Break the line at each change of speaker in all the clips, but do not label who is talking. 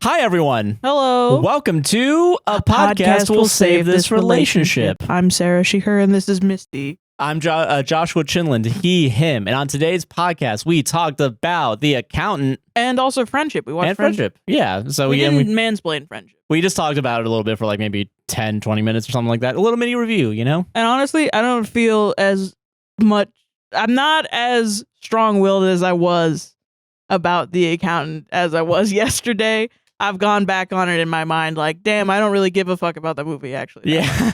Hi, everyone.
Hello.
Welcome to A Podcast Will Save This Relationship.
I'm Sarah, she, her, and this is Misty.
I'm Joshua Chinland, he, him. And on today's podcast, we talked about The Accountant.
And also friendship. We watched
friendship. Yeah. So
we didn't mansplain friendship.
We just talked about it a little bit for like maybe 10, 20 minutes or something like that. A little mini review, you know?
And honestly, I don't feel as much... I'm not as strong-willed as I was about The Accountant as I was yesterday. I've gone back on it in my mind like, damn, I don't really give a fuck about the movie, actually.
Yeah.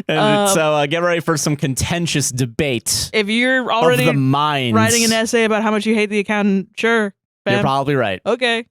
So get ready for some contentious debate.
If you're already
of the minds.
writing an essay about how much you hate The Accountant, sure. Fam.
You're probably right.
Okay.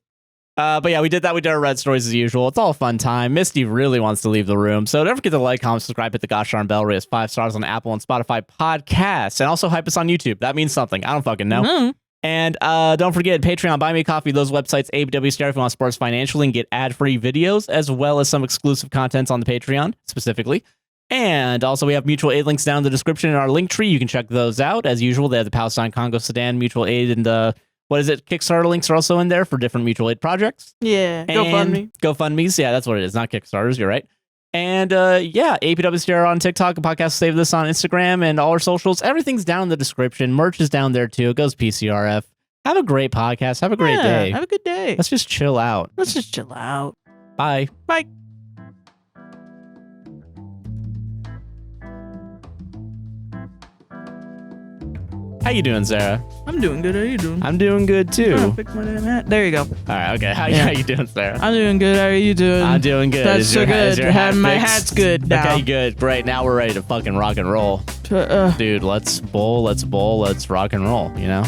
But yeah, we did that. We did our red stories as usual. It's all a fun time. Misty really wants to leave the room. So don't forget to like, comment, subscribe, hit the gosh darn bell, rate us 5 stars on Apple and Spotify podcasts, and also hype us on YouTube. That means something. I don't fucking know.
Mm-hmm.
And don't forget Patreon, Buy Me a Coffee, those websites, APWSTR if you want to support us financially and get ad-free videos, as well as some exclusive contents on the Patreon, specifically. And also we have mutual aid links down in the description in our link tree. You can check those out. As usual, they have the Palestine Congo Sudan mutual aid and Kickstarter links are also in there for different mutual aid projects.
Yeah, GoFundMe.
GoFundMes, yeah, that's what it is, not Kickstarters, you're right. And yeah, APWSTR on TikTok, a podcast save this on Instagram, and all our socials. Everything's down in the description. Merch is down there too. It goes PCRF. Have a great podcast. Have a great day.
Have a good day.
Let's just chill out.
Let's just chill out.
Bye.
Bye.
How you doing, Sarah?
I'm doing good. How are you doing?
I'm doing good too.
Oh, pick my damn hat. There you go.
All right, okay. How you doing, Sarah?
I'm doing good. How are you doing?
I'm doing good.
That's so good. My
fixed?
hat's good now.
Okay, good. Great. Now we're ready to fucking rock and roll. Dude, let's bowl, let's rock and roll, you know?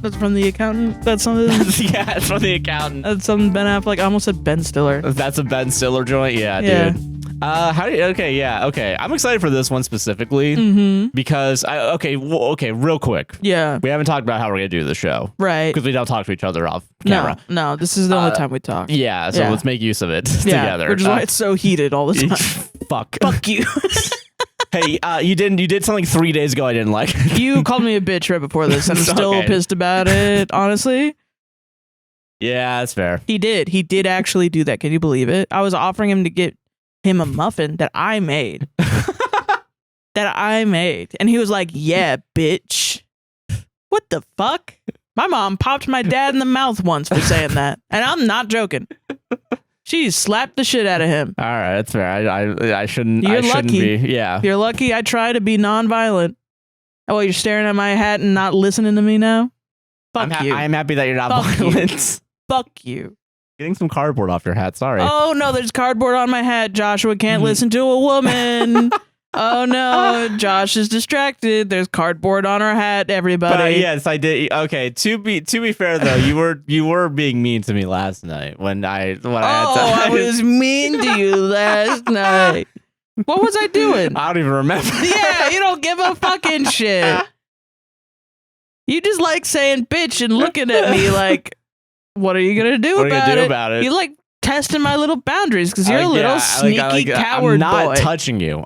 That's from The Accountant? That's something?
Yeah, it's from The Accountant.
That's something Ben Affleck. I almost said Ben Stiller.
That's a Ben Stiller joint? Yeah. Dude. Okay. I'm excited for this one specifically because real quick.
Yeah.
We haven't talked about how we're going to do the show.
Right.
Because we don't talk to each other off camera.
No, this is the only time we talk.
Yeah, so let's make use of it together.
Which is why it's so heated all the time.
Fuck
you.
Hey, you did something 3 days ago I didn't like.
You called me a bitch right before this, and I'm still pissed about it, honestly.
Yeah, that's fair.
He did actually do that. Can you believe it? I was offering him to get him a muffin that I made. And he was like, yeah, bitch. What the fuck? My mom popped my dad in the mouth once for saying that. And I'm not joking. She slapped the shit out of him.
All right, that's fair. I shouldn't
lucky.
be. Yeah.
You're lucky I try to be nonviolent. Oh, you're staring at my hat and not listening to me now? Fuck you.
I'm happy that you're not violent.
Fuck you.
Getting some cardboard off your hat, sorry.
Oh no, there's cardboard on my hat. Joshua can't listen to a woman. Oh no, Josh is distracted. There's cardboard on our hat, everybody.
But yes, I did. Okay, to be fair though, you were being mean to me last night when I
I was mean to you last night. What was I doing?
I don't even remember.
Yeah, you don't give a fucking shit. You just like saying bitch and looking at me like, what are you gonna do about it? You like testing my little boundaries because you're a little sneaky coward boy.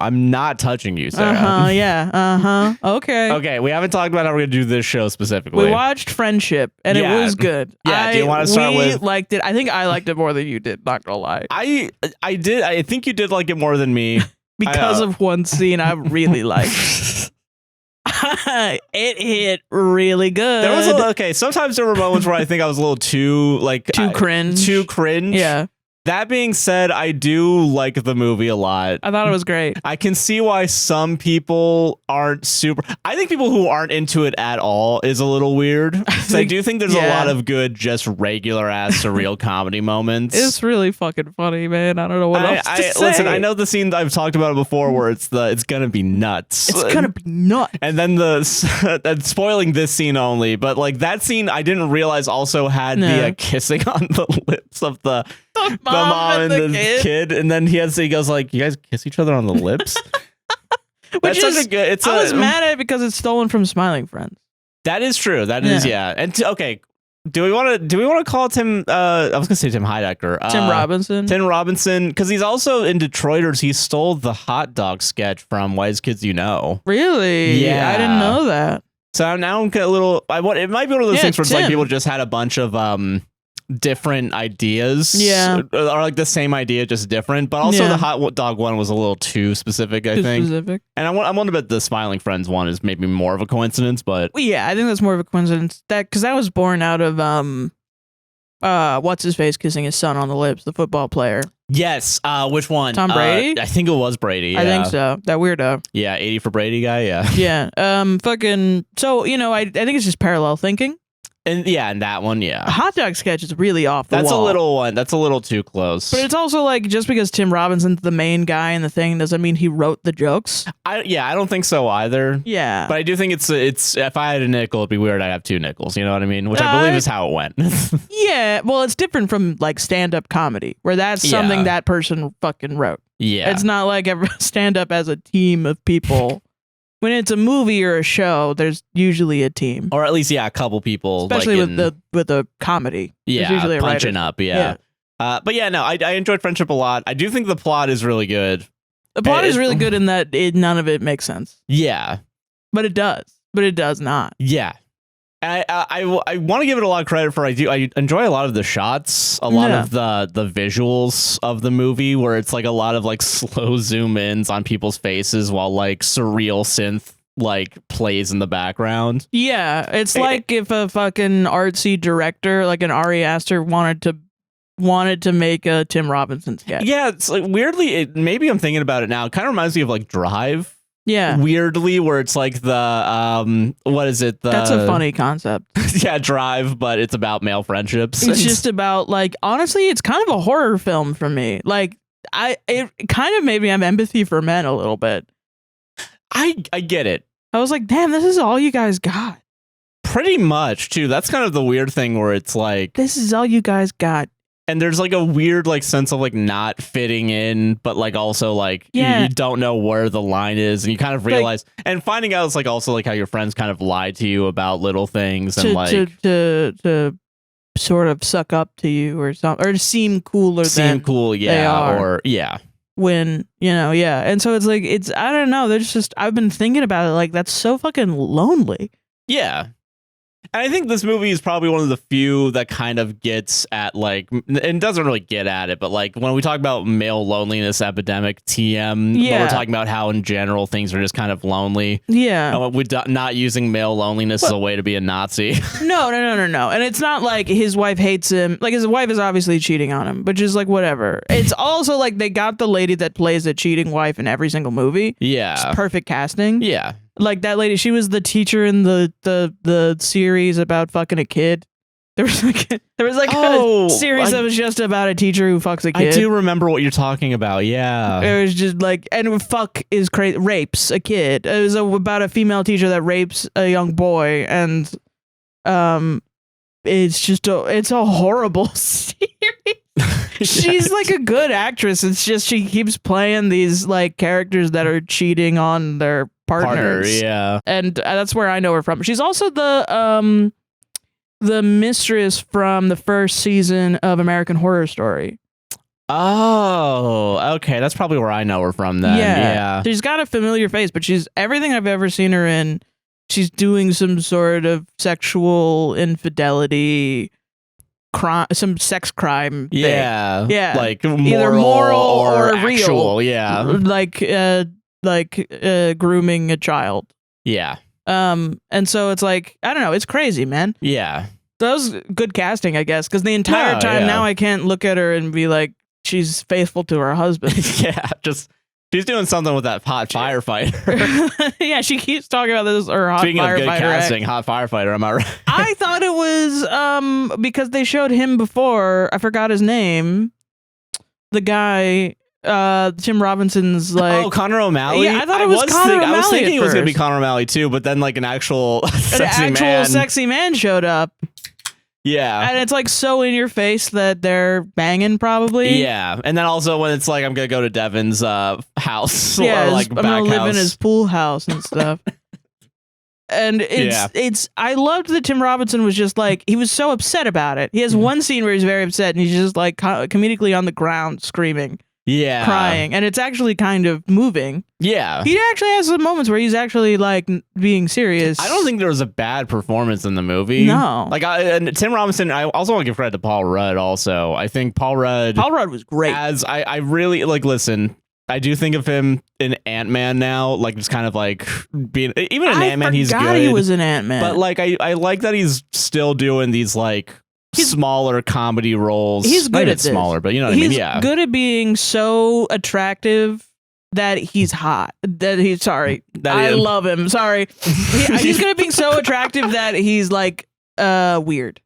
I'm not touching you, Sarah.
Okay.
Okay, we haven't talked about how we're gonna do this show specifically.
We watched Friendship and it was good.
Yeah, do you want to start with?
Liked it. I think I liked it more than you did, not gonna lie.
I did. I think you did like it more than me.
Because of one scene I really liked. It hit really good.
There was sometimes there were moments where I think I was a little too cringe. Too cringe.
Yeah.
That being said, I do like the movie a lot.
I thought it was great.
I can see why some people aren't super... I think people who aren't into it at all is a little weird. I do think there's a lot of good, just regular-ass surreal comedy moments.
It's really fucking funny, man. I don't know what else to say.
Listen, I know the scene I've talked about it before where it's gonna be nuts.
It's gonna be nuts.
And then spoiling this scene only, but like that scene I didn't realize also had the kissing on the lips of the mom and the kid, and then he goes like, "You guys kiss each other on the lips." That's such a good.
I was mad at it because it's stolen from Smiling Friends.
That is true. That is And okay, do we want to call Tim? I was gonna say Tim Heidecker.
Tim Robinson.
Tim Robinson, because he's also in Detroiters. He stole the hot dog sketch from Wise Kids You Know.
Really?
Yeah,
I didn't know that.
So now I'm a little. It might be one of those things where it's like people just had a bunch of different ideas.
Yeah.
Or like the same idea, just different. But also the hot dog one was a little too specific, I think.
Specific.
And I wonder about the Smiling Friends one is maybe more of a coincidence, but
Well, yeah, I think that's more of a coincidence. Because that was born out of what's his face kissing his son on the lips, the football player.
yes. Which one?
Tom Brady?
I think it was Brady. Yeah.
I think so. That weirdo.
Yeah, 80 for Brady guy. Yeah.
Yeah. Fucking. So I think it's just parallel thinking.
And that one.
A
Yeah.
hot dog sketch is really off the
That's
wall.
a little one. That's a little too close.
But it's also like just because Tim Robinson's the main guy in the thing doesn't mean he wrote the jokes.
I don't think so either.
Yeah.
But I do think it's if I had a nickel, it'd be weird. I have two nickels. You know what I mean? Which I believe is how it went.
Yeah. Well, it's different from like stand-up comedy, where that's something that person fucking wrote.
Yeah.
It's not like every stand-up as a team of people. When it's a movie or a show, there's usually a team,
Or at least a couple people,
especially
like
with the comedy. There's
yeah,
usually a
punching
writer.
up. Yeah. But yeah, no, I enjoyed Friendship a lot. I do think the plot is really good.
The plot is really good in that none of it makes sense,
Yeah.
but it does. But it does not.
Yeah. I want to give it a lot of credit for I enjoy a lot of the shots, a lot of the visuals of the movie, where it's like a lot of like slow zoom ins on people's faces while like surreal synth like plays in the background.
Yeah, it's like if a fucking artsy director like an Ari Aster wanted to make a Tim Robinson sketch.
Yeah, it's like weirdly, maybe I'm thinking about it now. It kind of reminds me of like Drive.
Yeah.
Weirdly, where it's like the what is it?
That's a funny concept.
Yeah, Drive, but it's about male friendships.
It's just about like honestly, it's kind of a horror film for me. Like it kind of made me have empathy for men a little bit.
I get it.
I was like, damn, this is all you guys got.
Pretty much too. That's kind of the weird thing where it's like
This is all you guys got.
and there's like a weird like sense of like not fitting in, but like also like you don't know where the line is, and you kind of realize and finding out it's like also like how your friends kind of lie to you about little things and
to sort of suck up to you or something, or to seem cooler than
cool,
they are.
or yeah.
When and so it's like I don't know. There's just I've been thinking about it like that's so fucking lonely.
Yeah. And I think this movie is probably one of the few that kind of gets at like, and doesn't really get at it, but like when we talk about male loneliness epidemic, TM, when we're talking about how in general things are just kind of lonely.
Yeah.
And we're not using male loneliness as a way to be a Nazi.
No. And it's not like his wife hates him. Like his wife is obviously cheating on him, but just like whatever. It's also like they got the lady that plays a cheating wife in every single movie.
Yeah.
It's perfect casting.
Yeah.
Like that lady, she was the teacher in the series about fucking a kid. There was like a series that was just about a teacher who fucks a kid.
I do remember what you're talking about. Yeah.
It was just like, and fuck is crazy. Rapes a kid. It was about a female teacher that rapes a young boy, and it's a horrible series. She's like a good actress. It's just she keeps playing these like characters that are cheating on their partners.
Yeah.
And that's where I know her from. She's also the mistress from the first season of American Horror Story.
Oh, okay. That's probably where I know her from then. Yeah.
She's got a familiar face, but she's everything I've ever seen her in. She's doing some sort of sexual infidelity, crime, some sex crime thing.
Yeah. Like
either moral or
actual,
real.
Yeah.
Like grooming a child.
Yeah.
And so it's like, I don't know, it's crazy, man.
Yeah.
That was good casting, I guess, because the entire time now I can't look at her and be like, she's faithful to her husband.
Yeah, just she's doing something with that hot firefighter.
Yeah, she keeps talking about this. Or hot
Speaking
firefighter.
of good casting, hot firefighter. Am I right?
I thought it was because they showed him before. I forgot his name. The guy, Tim Robinson's like.
Oh, Connor O'Malley.
Yeah, I thought it was Connor O'Malley.
I was thinking
at
it was gonna be
first.
Connor O'Malley too, but then like an actual sexy man
showed up.
Yeah.
And it's like so in your face that they're banging probably.
Yeah. And then also when it's like I'm gonna go to Devin's house
yeah,
or like
I'm
back
gonna live
house.
in his pool house and stuff. And it's I loved that Tim Robinson was just like, he was so upset about it. He has one scene where he's very upset and he's just like comedically on the ground screaming.
Yeah.
crying, and it's actually kind of moving.
Yeah.
He actually has some moments where he's actually like being serious.
I don't think there was a bad performance in the movie.
No.
Like and Tim Robinson, I also want to give credit to Paul Rudd also. I think Paul Rudd
was great.
I really like listen, I do think of him in Ant-Man now, like just kind of like being even in Ant-Man he's good.
He was in Ant-Man.
But like I like that he's still doing these like smaller comedy roles.
He's good at this.
Smaller, but you know what I mean? Yeah.
He's good at being so attractive that he's hot. I love him. Sorry. He's good at being so attractive that he's like weird.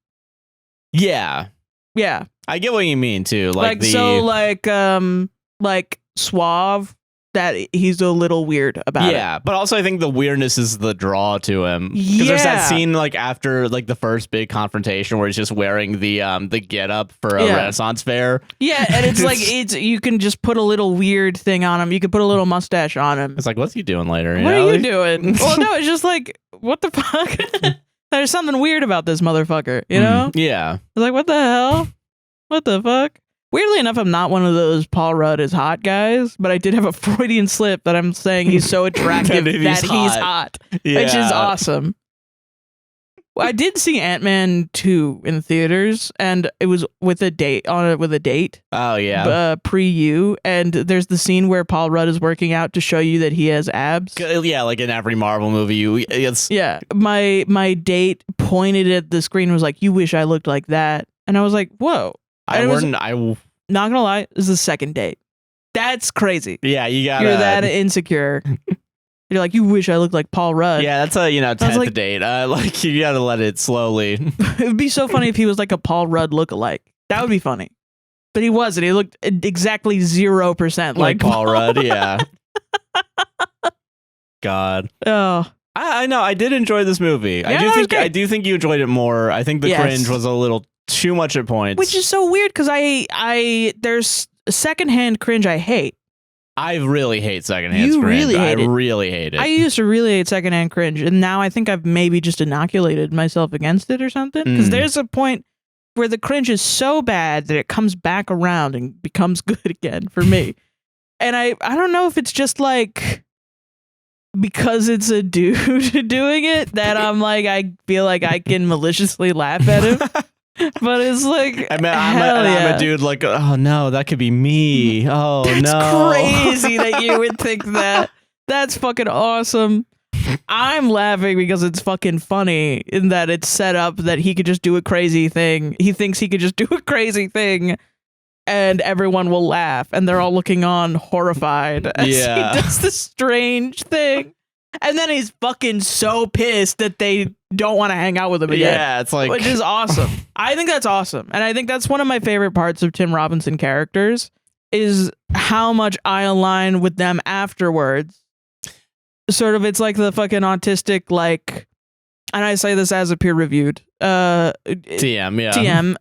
Yeah.
Yeah.
I get what you mean too. Like
suave, that he's a little weird about it.
Yeah, but also I think the weirdness is the draw to him. Because there's that scene like after like the first big confrontation where he's just wearing the get up for a Renaissance fair.
Yeah, and it's like you can just put a little weird thing on him. You could put a little mustache on him.
It's like, what's he doing later?
What are you doing? Well, no, it's just like, what the fuck? There's something weird about this motherfucker, you know?
Yeah.
It's like, what the hell? What the fuck? Weirdly enough, I'm not one of those Paul Rudd is hot guys, but I did have a Freudian slip that I'm saying he's so attractive that he's hot,
yeah.
which is awesome. Well, I did see Ant-Man 2 in theaters, and it was with a date.
Oh yeah,
pre-you, and there's the scene where Paul Rudd is working out to show you that he has abs.
Yeah, like in every Marvel movie,
My date pointed at the screen and was like, "You wish I looked like that," and I was like, "Whoa." Not gonna lie, this is the second date. That's crazy.
Yeah, you're
that insecure. You're like, you wish I looked like Paul Rudd.
Yeah, that's a 10th date. Like you gotta let it slowly.
It would be so funny if he was like a Paul Rudd lookalike. That would be funny. But he wasn't. He looked exactly 0%
like Paul Rudd. Yeah. God.
Oh.
I know. I did enjoy this movie.
Yeah,
I do think you enjoyed it more. I think the cringe was a little too much at points,
which is so weird because there's secondhand cringe I hate.
I really hate secondhand cringe. I really hate it.
I used to really hate secondhand cringe, and now I think I've maybe just inoculated myself against it or something. Because there's a point where the cringe is so bad that it comes back around and becomes good again for me. And I don't know if it's just like because it's a dude doing it that I'm like I feel like I can maliciously laugh at him. But it's like, I'm
a dude like, oh no, that could be me. Oh,
that's crazy that you would think that. That's fucking awesome. I'm laughing because it's fucking funny in that it's set up that he could just do a crazy thing. He thinks he could just do a crazy thing and everyone will laugh and they're all looking on horrified as he does this strange thing. And then he's fucking so pissed that they don't want to hang out with him again.
Yeah, it's like...
Which is awesome. I think that's awesome. And I think that's one of my favorite parts of Tim Robinson characters is how much I align with them afterwards. Sort of, it's like the fucking autistic, like... And I say this as a peer-reviewed.
TM, yeah.
TM.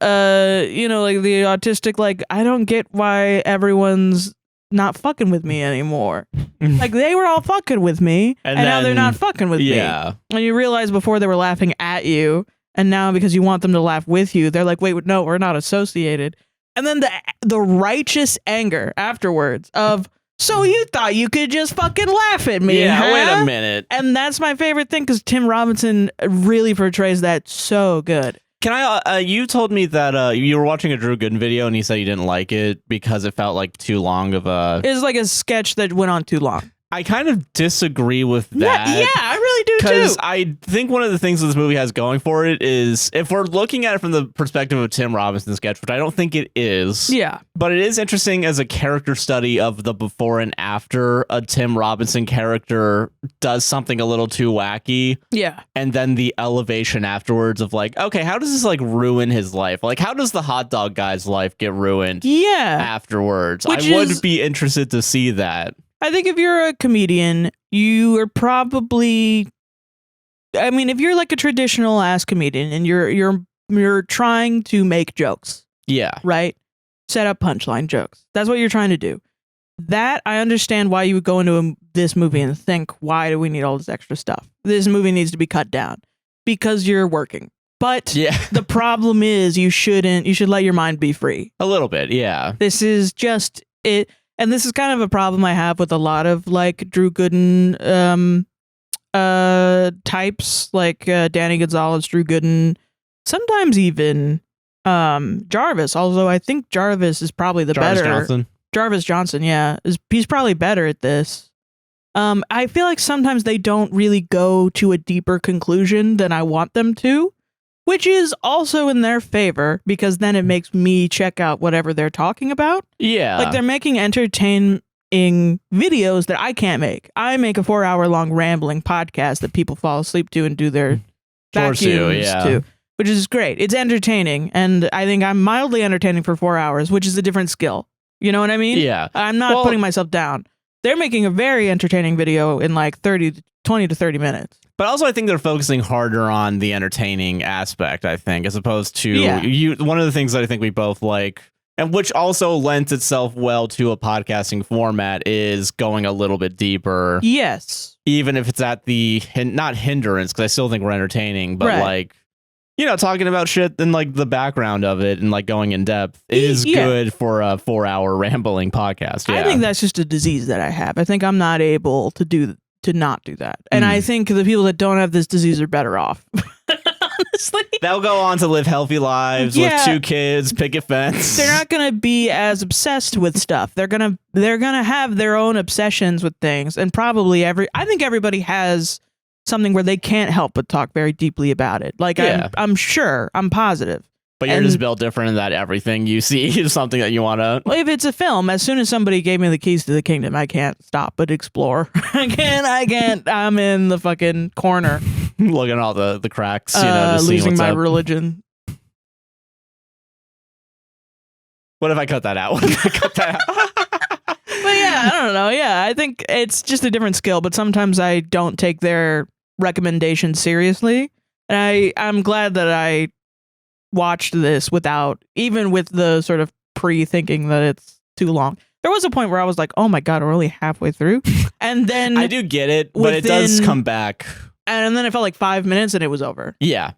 Like the autistic, like, I don't get why everyone's not fucking with me anymore. Like they were all fucking with me and now they're not fucking with me. And you realize before they were laughing at you and now because you want them to laugh with you, they're like, wait, no, we're not associated. And then the righteous anger afterwards of, so you thought you could just fucking laugh at me?
Yeah, wait a minute.
And that's my favorite thing because Tim Robinson really portrays that so good.
Can I, you told me that you were watching a Drew Gooden video and you said you didn't like it because it felt like too long of a...
It was like a sketch that went on too long.
I kind of disagree with that.
Yeah, I really do too.
Because I think one of the things that this movie has going for it is, if we're looking at it from the perspective of Tim Robinson's sketch, which I don't think it is.
Yeah.
But it is interesting as a character study of the before and after a Tim Robinson character does something a little too wacky.
Yeah.
And then the elevation afterwards of like, okay, how does this like ruin his life? Like, how does the hot dog guy's life get ruined afterwards? I would be interested to see that.
I think if you're a comedian, you are probably, I mean, if you're like a traditional ass comedian and you're trying to make jokes.
Yeah.
Right? Set up punchline jokes. That's what you're trying to do. That I understand why you would go into this movie and think, why do we need all this extra stuff? This movie needs to be cut down because you're working. But the problem is you should let your mind be free.
A little bit, yeah.
This is just it. and this is kind of a problem I have with a lot of like Drew Gooden types, like Danny Gonzalez, Drew Gooden, sometimes even Jarvis, although I think Jarvis is probably the
Jarvis
better.
Johnson.
Jarvis Johnson, yeah. He's probably better at this. I feel like sometimes they don't really go to a deeper conclusion than I want them to, which is also in their favor because then it makes me check out whatever they're talking about.
Yeah.
Like they're making entertaining videos that I can't make. I make a 4-hour-long rambling podcast that people fall asleep to and do their
Chores
vacuums
to,
to, which is great. It's entertaining, and I think I'm mildly entertaining for 4 hours, which is a different skill. You know what I mean?
Yeah.
I'm not putting myself down. They're making a very entertaining video in like 20 to 30 minutes.
But also, I think they're focusing harder on the entertaining aspect, I think, as opposed to one of the things that I think we both like, and which also lends itself well to a podcasting format, is going a little bit deeper.
Yes.
Even if it's at the, not hindrance, because I still think we're entertaining, but like, you know, talking about shit and like the background of it and like going in depth is good for a 4-hour rambling podcast. Yeah.
I think that's just a disease that I have. I think I'm not able to not do that. And I think the people that don't have this disease are better off. Honestly.
They'll go on to live healthy lives with 2 kids, picket fence.
They're not going to be as obsessed with stuff. They're going to have their own obsessions with things, and probably I think everybody has something where they can't help but talk very deeply about it. Like I'm sure, I'm positive.
But you're just built different in that everything you see is something that you want to...
Well, if it's a film, as soon as somebody gave me the keys to the kingdom, I can't stop but explore. I can't. I'm in the fucking corner.
Looking at all the cracks, you know, just
losing my
up.
religion.
What if I cut that out? What if I cut that out?
But yeah, I don't know. Yeah, I think it's just a different skill, but sometimes I don't take their recommendations seriously. And I'm glad that I watched this even with the sort of pre-thinking that it's too long. There was a point where I was like, oh my God, we're only halfway through. And then
I do get it, but it does come back.
And then it felt like 5 minutes and it was over.
Yeah.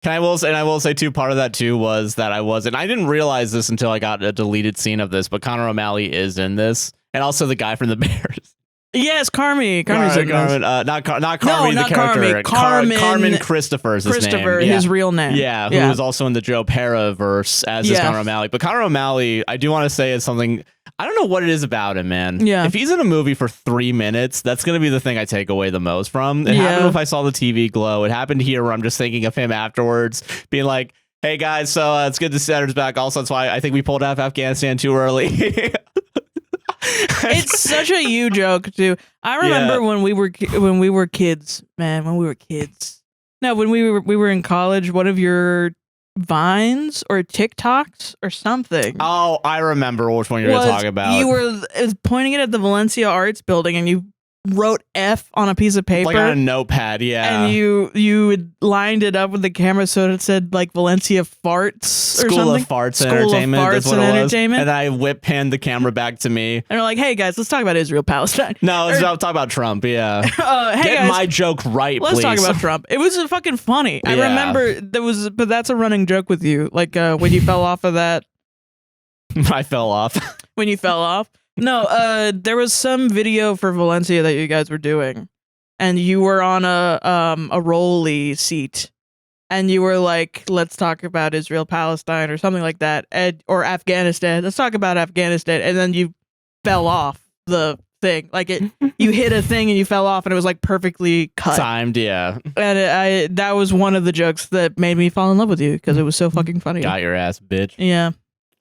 I will say too, part of that too was that I didn't realize this until I got a deleted scene of this, but Connor O'Malley is in this. And also the guy from the Bears.
Yes, Carmi.
Not Carmi, the character. Carmen Christopher's his name.
His real name.
Yeah, who was also in the Joe Pera verse as is Connor O'Malley. But Connor O'Malley, I do want to say, is something, I don't know what it is about him, man.
Yeah.
If he's in a movie for 3 minutes, that's going to be the thing I take away the most from. It happened if I saw the TV Glow. It happened here where I'm just thinking of him afterwards, being like, hey guys, so it's good to see Setter's back. Also, that's why I think we pulled out of Afghanistan too early.
It's such a you joke too. I remember when we were kids, man. When we were kids, no, when we were in college. One of your Vines or TikToks or something.
Oh, I remember which one you're going to talk about.
You were pointing it at the Valencia Arts Building, and you wrote F on a piece of paper,
like on a notepad,
and you lined it up with the camera so it said like Valencia Farts or
School
something.
of Farts and Entertainment. That's what it was. And then I whip panned the camera back to me,
and we're like, "Hey guys, let's talk about Israel Palestine."
No, let's talk about Trump. Yeah,
hey
get
guys,
my joke right.
Let's
please.
talk about Trump. It was fucking funny. I remember but that's a running joke with you. Like when you fell off of that.
I fell off.
When you fell off. No, there was some video for Valencia that you guys were doing, and you were on a rolly seat, and you were like, "Let's talk about Israel Palestine" or something like that, or Afghanistan. Let's talk about Afghanistan, and then you fell off the thing. Like you hit a thing and you fell off, and it was like perfectly cut,
timed. Yeah,
and that was one of the jokes that made me fall in love with you because it was so fucking funny.
Got your ass, bitch.
Yeah.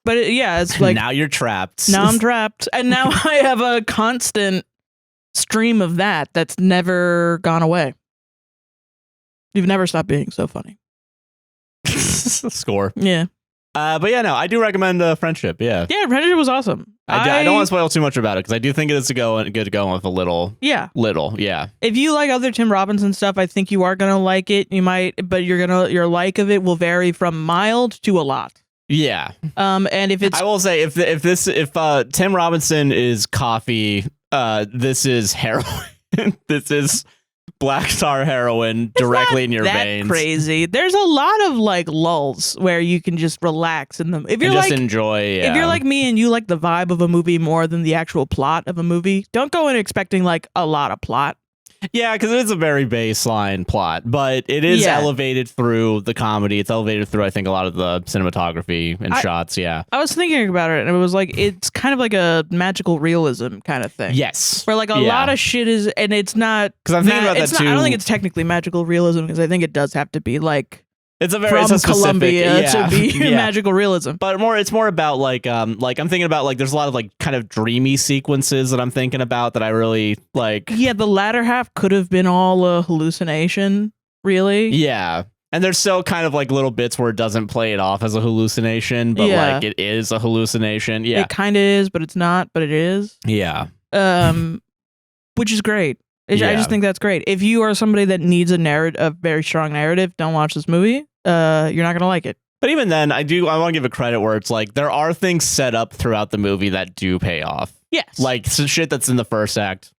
But it's like
now you're trapped.
Now I'm trapped, and now I have a constant stream of that's never gone away. You've never stopped being so funny.
Score.
Yeah.
But yeah, no, I do recommend Friendship. Yeah.
Yeah, Friendship was awesome.
I don't want to spoil too much about it because I do think it's good to go with a little. Yeah. Little. Yeah.
If you like other Tim Robinson stuff, I think you are gonna like it. You might, but your like of it will vary from mild to a lot.
Yeah.
And if it's,
I will say if Tim Robinson is coffee, this is heroin. This is black tar heroin directly in your veins.
Crazy. There's a lot of like lulls where you can just relax in them. If you're
just
like
enjoy. Yeah.
If you're like me and you like the vibe of a movie more than the actual plot of a movie, don't go in expecting like a lot of plot.
Yeah, because it is a very baseline plot, but it is elevated through the comedy. It's elevated through, I think, a lot of the cinematography and shots. Yeah,
I was thinking about it, and it was like it's kind of like a magical realism kind of thing.
Yes,
where like a lot of shit is, and it's not.
Because I'm thinking about that too.
I don't think it's technically magical realism because I think it does have to be like.
It's a very
from Colombia to be magical realism,
but it's more about like I'm thinking about like there's a lot of like kind of dreamy sequences that I'm thinking about that I really like.
Yeah, the latter half could have been all a hallucination, really.
Yeah, and there's still kind of like little bits where it doesn't play it off as a hallucination, but like it is a hallucination. Yeah,
it kind of is, but it's not. But it is.
Yeah.
Which is great. I just think that's great. If you are somebody that needs a very strong narrative, don't watch this movie. You're not gonna like it.
But even then, I want to give it credit where it's like there are things set up throughout the movie that do pay off.
Yes,
like some shit that's in the first act,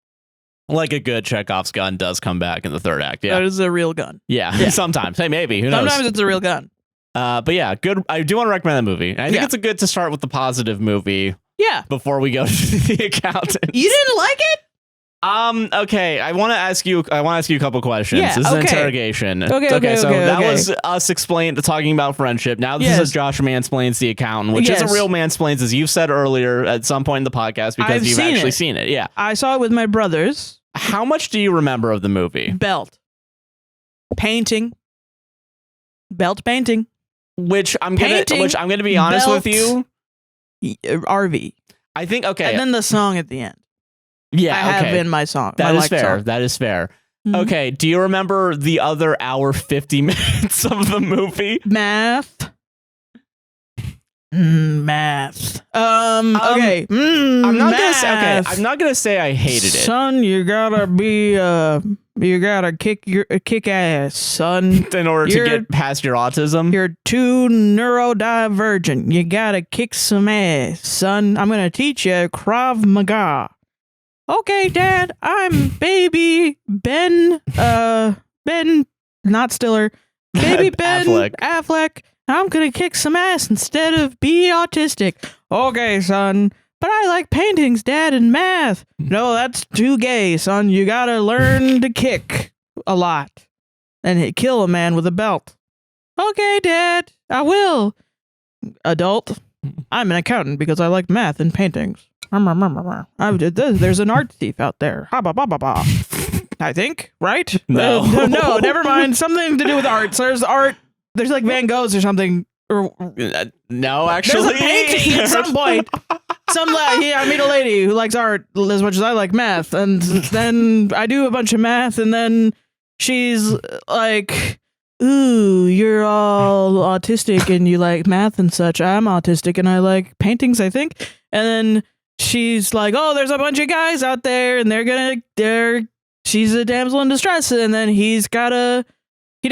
like a good Chekhov's gun does come back in the third act. Yeah,
that is a real gun.
Yeah. Sometimes. Hey, maybe. Who knows?
Sometimes it's a real gun.
But yeah, good. I do want to recommend that movie. I think it's a good to start with the positive movie.
Yeah.
Before we go to The Accountant.
You didn't like it?
Okay. I want to ask you a couple questions.
Yeah,
this is an interrogation.
Okay.
So that was us talking about friendship. Now this is Josh Mansplains The Accountant, which isn't real mansplains, as you've said earlier at some point in the podcast, because you've actually seen it. Yeah.
I saw it with my brothers.
How much do you remember of the movie?
Belt. Painting. Belt painting.
Which I'm gonna be honest with you.
RV.
I think and
then the song at the end.
Yeah,
I have in my song.
That is fair. That is fair. Mm-hmm. Okay, do you remember the other hour 50 minutes of the movie?
Math. Math. Okay.
I'm not gonna say I hated it.
Son, you gotta kick ass, son.
In order to get past your autism.
You're too neurodivergent. You gotta kick some ass, son. I'm gonna teach you Krav Maga. Okay, Dad, I'm baby Ben, not Stiller, baby Ben Affleck. I'm gonna kick some ass instead of be autistic. Okay, son, but I like paintings, Dad, and math. No, that's too gay, son. You gotta learn to kick a lot and kill a man with a belt. Okay, Dad, I will. Adult, I'm an accountant because I like math and paintings. There's an art thief out there. I think, right?
No.
No, never mind. Something to do with art. So there's art. There's like Van Goghs or something.
No, actually.
There's a painting at some point. I meet a lady who likes art as much as I like math. And then I do a bunch of math. And then she's like, ooh, you're all autistic and you like math and such. I'm autistic and I like paintings, I think. And then she's like, oh, there's a bunch of guys out there and she's a damsel in distress. And then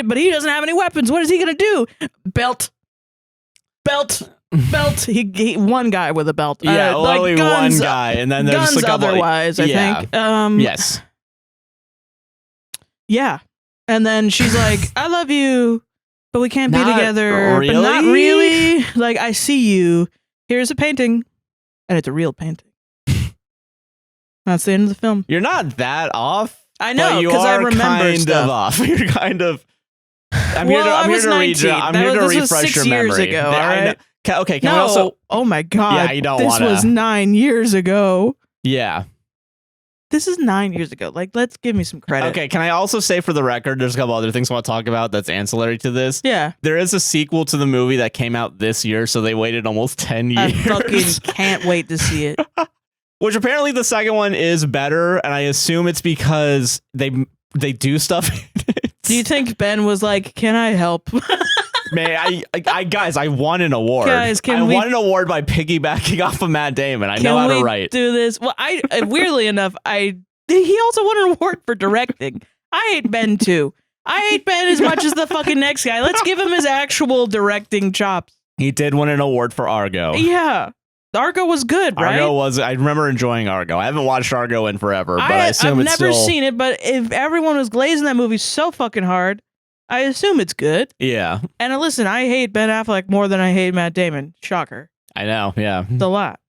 but he doesn't have any weapons. What is he going to do? Belt. He one guy with a belt.
Yeah, only guns, one guy. And then there's
guns
just a couple.
Otherwise, I think.
Yes.
Yeah. And then she's like, I love you, but we can't be together.
Really?
But not really. Like, I see you. Here's a painting. And it's a real painting. That's the end of the film.
You're not that off.
I know, because I remember
kind
stuff.
Of off. You're kind of. I'm here to refresh your memory.
6 years ago. All right.
Okay. Can we also?
Oh my God.
Yeah, you don't
want to. This was 9 years ago.
Yeah.
This is 9 years ago. Like, let's give me some credit.
Okay, can I also say for the record, there's a couple other things I want to talk about that's ancillary to this.
Yeah.
There is a sequel to the movie that came out this year, so they waited almost 10 years.
I fucking can't wait to see it.
Which apparently the second one is better, and I assume it's because they do stuff.
Do you think Ben was like, can I help?
Man, guys, I won an award.
Guys,
I won an award by piggybacking off of Matt Damon. I know how to write.
Do this? Well, weirdly enough, he also won an award for directing. I hate Ben too. I hate Ben as much as the fucking next guy. Let's give him his actual directing chops.
He did win an award for Argo.
Yeah. Argo was good, right?
I remember enjoying Argo. I haven't watched Argo in forever, but I assume
I've
it's
never
still...
seen it, but if everyone was glazing that movie so fucking hard, I assume it's good.
Yeah.
And listen, I hate Ben Affleck more than I hate Matt Damon. Shocker.
I know, yeah.
It's a lot.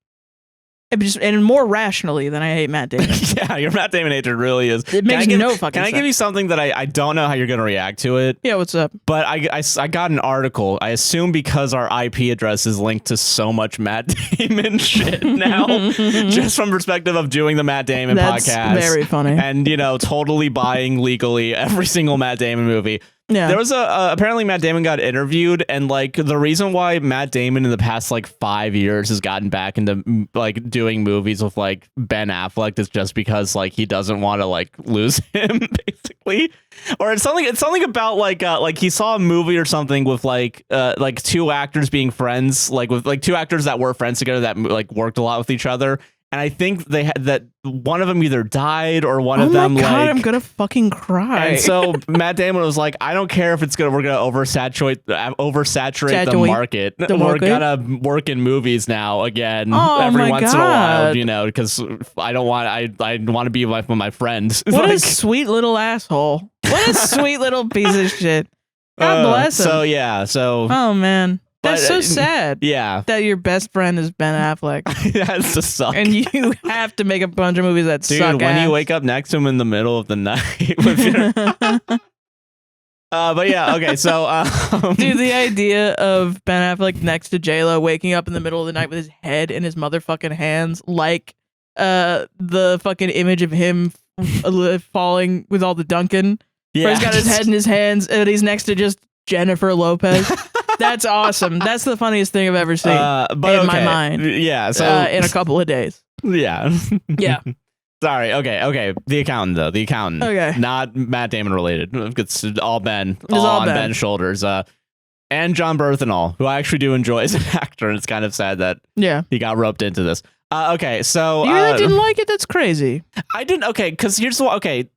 And more rationally than I hate Matt Damon.
Yeah, your Matt Damon hatred really is.
It makes no fucking sense.
Can I give you something that I don't know how you're going to react to it?
Yeah, what's up?
But I got an article. I assume because our IP address is linked to so much Matt Damon shit now, just from perspective of doing the Matt Damon podcast.
That's very funny.
And, totally buying legally every single Matt Damon movie.
Yeah.
There was apparently Matt Damon got interviewed, and like the reason why Matt Damon in the past like 5 years has gotten back into like doing movies with like Ben Affleck is just because like he doesn't want to like lose him basically, or it's something about like he saw a movie or something with like two actors being friends, like with like two actors that were friends together that like worked a lot with each other. And I think they had that one of them either died or one of them
Oh my God,
like
I'm gonna fucking cry.
And so Matt Damon was like, I don't care if we're gonna oversaturate the market. We're gonna work in movies now again every once in a while, because I want to be with my friends.
What a sweet little asshole. What a sweet little piece of shit. God bless him. Oh man. That's so sad.
Yeah.
That your best friend is Ben Affleck.
That's to suck.
And you have to make a bunch of movies that suck.
Dude, when you wake up next to him in the middle of the night with your... but yeah, okay, so...
Dude, the idea of Ben Affleck next to J-Lo waking up in the middle of the night with his head in his motherfucking hands, like the fucking image of him falling with all the Duncan.
Yeah.
Where he's got his head in his hands and he's next to just Jennifer Lopez. That's awesome. That's the funniest thing I've ever seen in my mind.
Yeah. So
in a couple of days.
Yeah.
Yeah.
Sorry. Okay. The Accountant, though. The Accountant.
Okay.
Not Matt Damon related. It's all Ben. All on Ben's shoulders. And John Berthenol, who I actually do enjoy as an actor, and it's kind of sad that he got roped into this. Okay. So
you really didn't like it? That's crazy.
I didn't. Okay. Because here's what. Okay.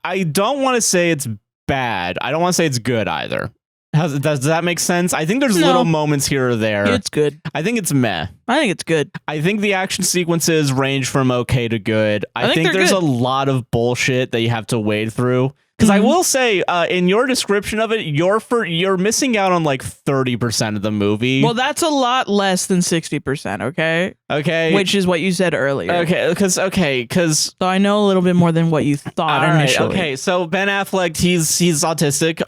I don't want to say it's bad. I don't want to say it's good either. Does that make sense? I think there's little moments here or there.
It's good.
I think it's meh.
I think it's good.
I think the action sequences range from okay to good. I think there's a lot of bullshit that you have to wade through. Because I will say, in your description of it, you're missing out on like 30% of the movie.
Well, that's a lot less than 60%, okay?
Okay.
Which is what you said earlier.
Okay, because...
So I know a little bit more than what you thought initially.
Okay, so Ben Affleck, he's autistic,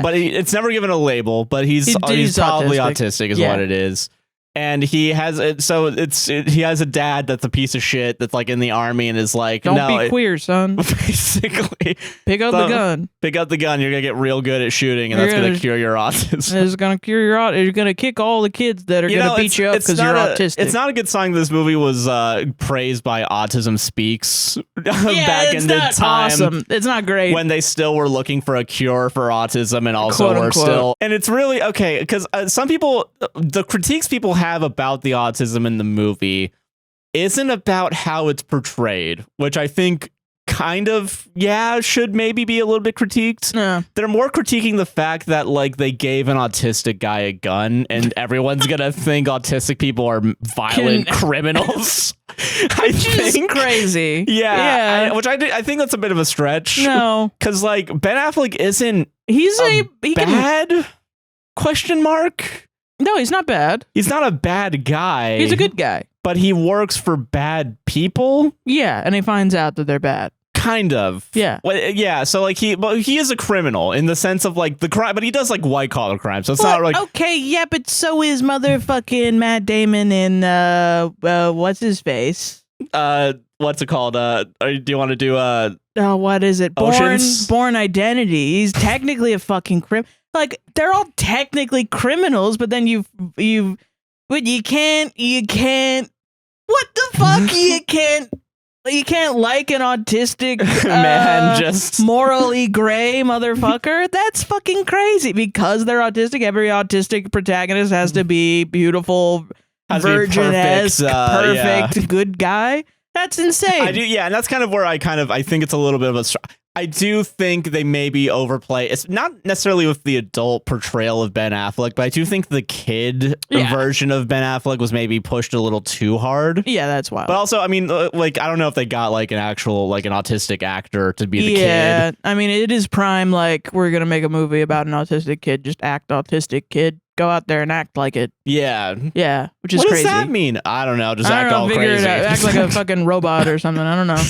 but it's never given a label, but he's probably autistic is what it is. And he has he has a dad that's a piece of shit that's like in the army and is like,
don't be queer, son.
Basically,
pick up the gun.
Pick up the gun. You're gonna get real good at shooting, and that's gonna cure your autism.
It's gonna cure your autism. You're gonna kick all the kids that are gonna beat you up because you're autistic.
It's not a good sign this movie was praised by Autism Speaks back in the time.
Awesome. It's not great
when they still were looking for a cure for autism and also
quote,
were
unquote.
Still. And it's really okay because some people, the critiques people have about the autism in the movie isn't about how it's portrayed, which I think kind of should maybe be a little bit critiqued. They're more critiquing the fact that like they gave an autistic guy a gun and everyone's gonna think autistic people are violent criminals. I think
crazy.
Which I think that's a bit of a stretch.
No,
because like Ben Affleck isn't
bad
question mark.
No, he's not bad.
He's not a bad guy.
He's a good guy.
But he works for bad people?
Yeah, and he finds out that they're bad.
Kind of.
Yeah.
Well, yeah, so like he is a criminal in the sense of like the crime, but he does like white collar crime. So it's not like
okay, yeah, but so is motherfucking Matt Damon in what's his face?
What's it called? Do you want to do
what is it? Born Identity. He's technically a fucking criminal. Like they're all technically criminals, but then you can't. What the fuck? You can't like an autistic
man, just
morally gray motherfucker. That's fucking crazy. Because they're autistic, every autistic protagonist has to be beautiful, virgin-esque, perfect, good guy. That's insane.
I do, and that's kind of where I think it's a little bit of a. I do think they maybe overplay. It's not necessarily with the adult portrayal of Ben Affleck, but I do think the kid version of Ben Affleck was maybe pushed a little too hard.
Yeah, that's wild.
But also, I mean, like, I don't know if they got like an actual, like an autistic actor to be the kid.
Yeah, I mean, it is prime, like, we're going to make a movie about an autistic kid. Just act autistic, kid. Go out there and act like it.
Yeah.
Yeah, which is
crazy.
crazy.
What does that mean? I don't know. Just act all
figure
crazy.
It out. Act like a fucking robot or something. I don't know.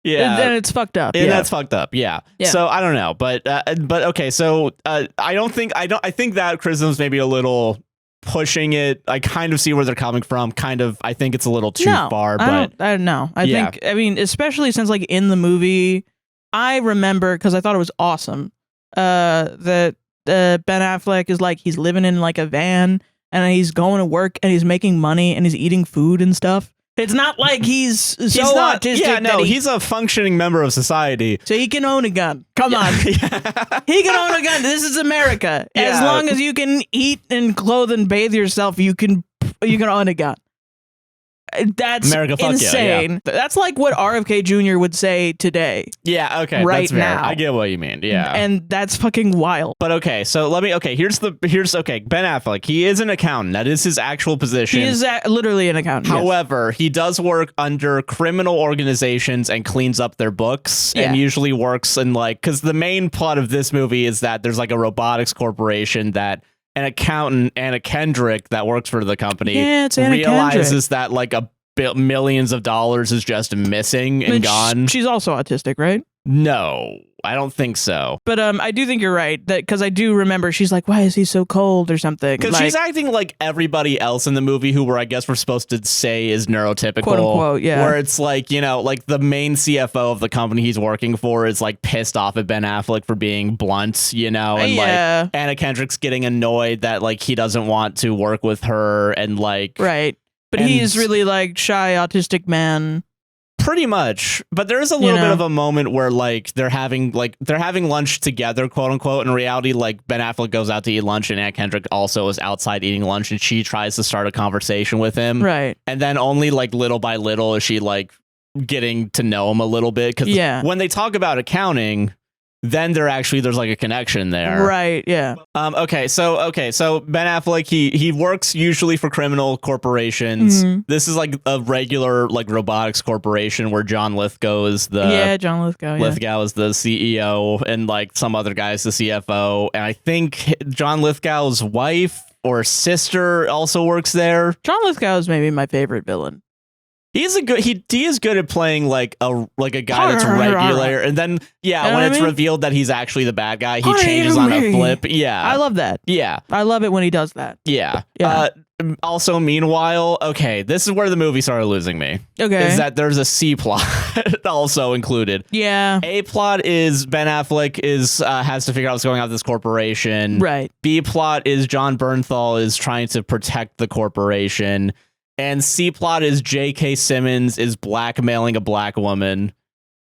Yeah,
and it's fucked up.
And that's fucked up. Yeah. So I don't know, but okay. So I think that criticism's maybe a little pushing it. I kind of see where they're coming from. I think it's a little too far. But
I don't know. I think. I mean, especially since like in the movie, I remember because I thought it was awesome. That Ben Affleck is like he's living in like a van and he's going to work and he's making money and he's eating food and stuff. It's not like he's autistic.
Yeah, no, he's a functioning member of society.
So he can own a gun. Come on. He can own a gun. This is America. As long as you can eat and clothe and bathe yourself, you can own a gun. That's America, insane. Yeah. That's like what RFK Jr. would say today.
Yeah, okay.
Right
that's fair.
now.
I get what you mean. Yeah.
And that's fucking wild.
But okay, so here's Ben Affleck. He is an accountant. That is his actual position.
He is literally an accountant.
However, he does work under criminal organizations and cleans up their books and usually works in like, because the main plot of this movie is that there's like a robotics corporation that an accountant, Anna Kendrick, that works for the company, realizes that like millions of dollars is just missing and gone.
She's also autistic, right?
No, I don't think so.
But I do think you're right, that because I do remember she's like, why is he so cold or something?
Because she's acting like everybody else in the movie who I guess we're supposed to say is neurotypical.
Quote unquote, yeah.
Where it's like, you know, like the main CFO of the company he's working for is like pissed off at Ben Affleck for being blunt, you know, and like Anna Kendrick's getting annoyed that like he doesn't want to work with her and like...
Right. But he's really like shy autistic man.
Pretty much, but there is a little bit of a moment where like they're having lunch together, quote unquote. In reality, like Ben Affleck goes out to eat lunch, and Anna Kendrick also is outside eating lunch, and she tries to start a conversation with him,
right? And
then only like little by little is she like getting to know him a little bit, because when they talk about accounting, then there's like a connection there.
Right, yeah.
Okay, so Ben Affleck, he works usually for criminal corporations. Mm-hmm. This is like a regular like robotics corporation where John Lithgow is
John Lithgow.
Lithgow is the CEO and like some other guy is the CFO. And I think John Lithgow's wife or sister also works there.
John Lithgow is maybe my favorite villain.
He is good at playing like a guy that's regular, and then when it's revealed that he's actually the bad guy, he changes on a flip. Yeah,
I love that.
Yeah,
I love it when he does that.
Yeah. Also, meanwhile, okay, this is where the movie started losing me.
Okay,
is that there's a C plot also included.
Yeah.
A plot is Ben Affleck has to figure out what's going on with this corporation.
Right.
B plot is John Bernthal is trying to protect the corporation. And C plot is J.K. Simmons is blackmailing a black woman.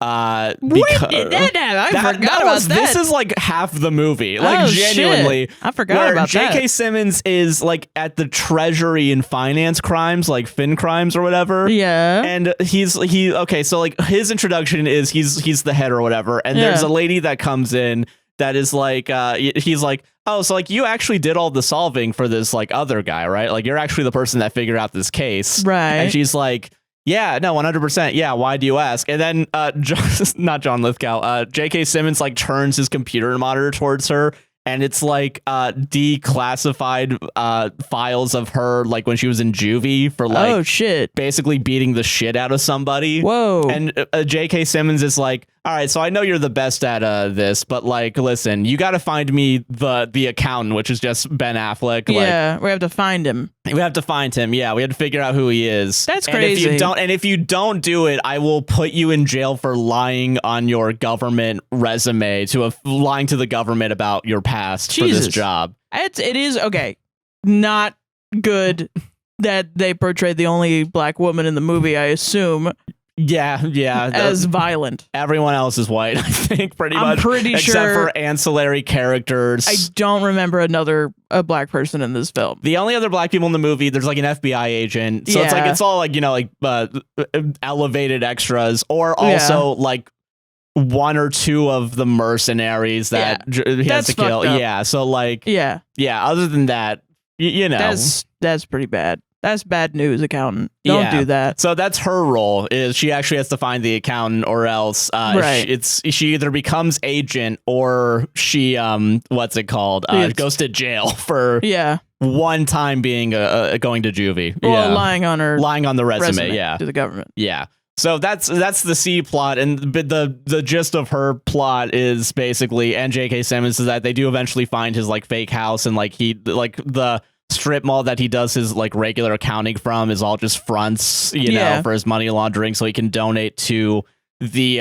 I forgot about that. This is like half the movie. Like genuinely.
Shit. I forgot about that.
J.K. Simmons is like at the Treasury and finance crimes, like fin crimes or whatever.
Yeah.
And so like his introduction is he's the head or whatever. And there's a lady that comes in that is like he's like, oh, so like you actually did all the solving for this like other guy, right? Like you're actually the person that figured out this case.
Right.
And she's like, yeah, no, 100%. Yeah, why do you ask? And then not John Lithgow, J.K. Simmons like turns his computer monitor towards her, and it's like declassified files of her like when she was in juvie for like basically beating the shit out of somebody.
Whoa.
And J.K. Simmons is like, all right, so I know you're the best at this, but like, listen, you got to find me the accountant, which is just Ben Affleck.
Yeah, we have to find him.
We have to find him. Yeah, we have to figure out who he is.
That's crazy.
If you don't do it, I will put you in jail for lying on your government resume lying to the government about your past for this job.
It is okay. Not good that they portrayed the only black woman in the movie, I assume.
Yeah.
As violent.
Everyone else is white, I think, pretty much.
I'm pretty
except
sure.
For ancillary characters.
I don't remember a black person in this film.
The only other black people in the movie, there's like an FBI agent. So it's all like, you know, like elevated extras, or also like one or two of the mercenaries that he has to kill. Yeah, so like, yeah. Other than that, you know,
that's pretty bad. That's bad news, accountant. Don't do that.
So that's her role. Is she actually has to find the accountant, or else she either becomes agent or she what's it called? Goes to jail for one time being going to juvie.
Well, lying on
the resume
to the government.
Yeah. So that's the C plot, and the gist of her plot is basically, and J.K. Simmons, is that they do eventually find his like fake house, and like the strip mall that he does his like regular accounting from is all just fronts, you know, for his money laundering, so he can donate to the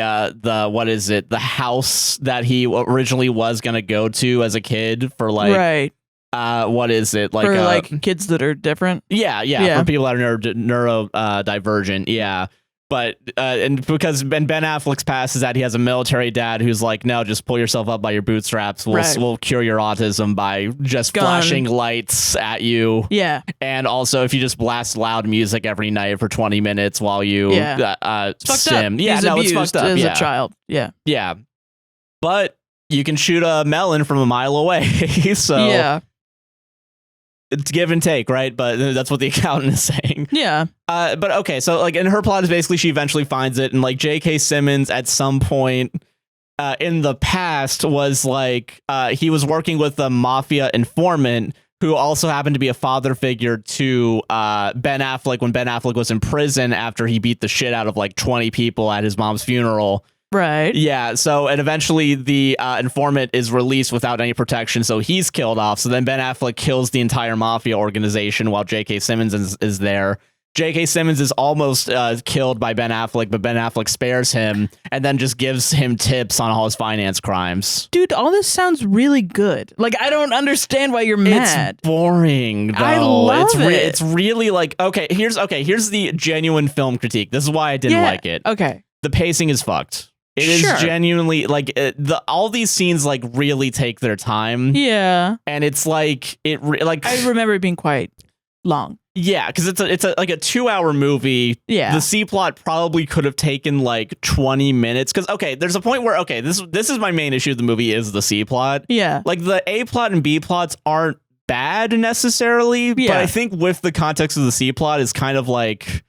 house that he originally was gonna go to as a kid for like what is it like
for like kids that are different?
Yeah, for people that are neurodivergent, But and because Ben Affleck's past is that he has a military dad who's like, no, just pull yourself up by your bootstraps. We'll cure your autism by just flashing lights at you. Yeah. And also, if you just blast loud music every night for 20 minutes while you sim. Yeah,
it's fucked up. As
a
child. Yeah.
Yeah. But you can shoot a melon from a mile away. So it's give and take, right? But that's what the accountant is saying. Yeah. But okay, so like, and her plot is basically she eventually finds it, and like J.K. Simmons at some point in the past was like he was working with a mafia informant who also happened to be a father figure to Ben Affleck when Ben Affleck was in prison after he beat the shit out of like 20 people at his mom's funeral. Right. Yeah. So, and eventually the informant is released without any protection, so he's killed off. So then Ben Affleck kills the entire mafia organization while J.K. Simmons is there. J.K. Simmons is almost killed by Ben Affleck, but Ben Affleck spares him and then just gives him tips on all his finance crimes.
Dude, all this sounds really good. Like, I don't understand why you're mad.
It's boring, though.
I love it.
It's really like, here's the genuine film critique. This is why I didn't like it. Okay. The pacing is fucked. It is genuinely like all these scenes like really take their time. Yeah, and it's like I remember it being quite long. Yeah, because it's like a 2-hour movie. Yeah, the C plot probably could have taken like 20 minutes. Because there's a point where this is my main issue of the movie is the C plot. Yeah, like the A plot and B plots aren't bad necessarily, but I think with the context of the C plot is kind of like.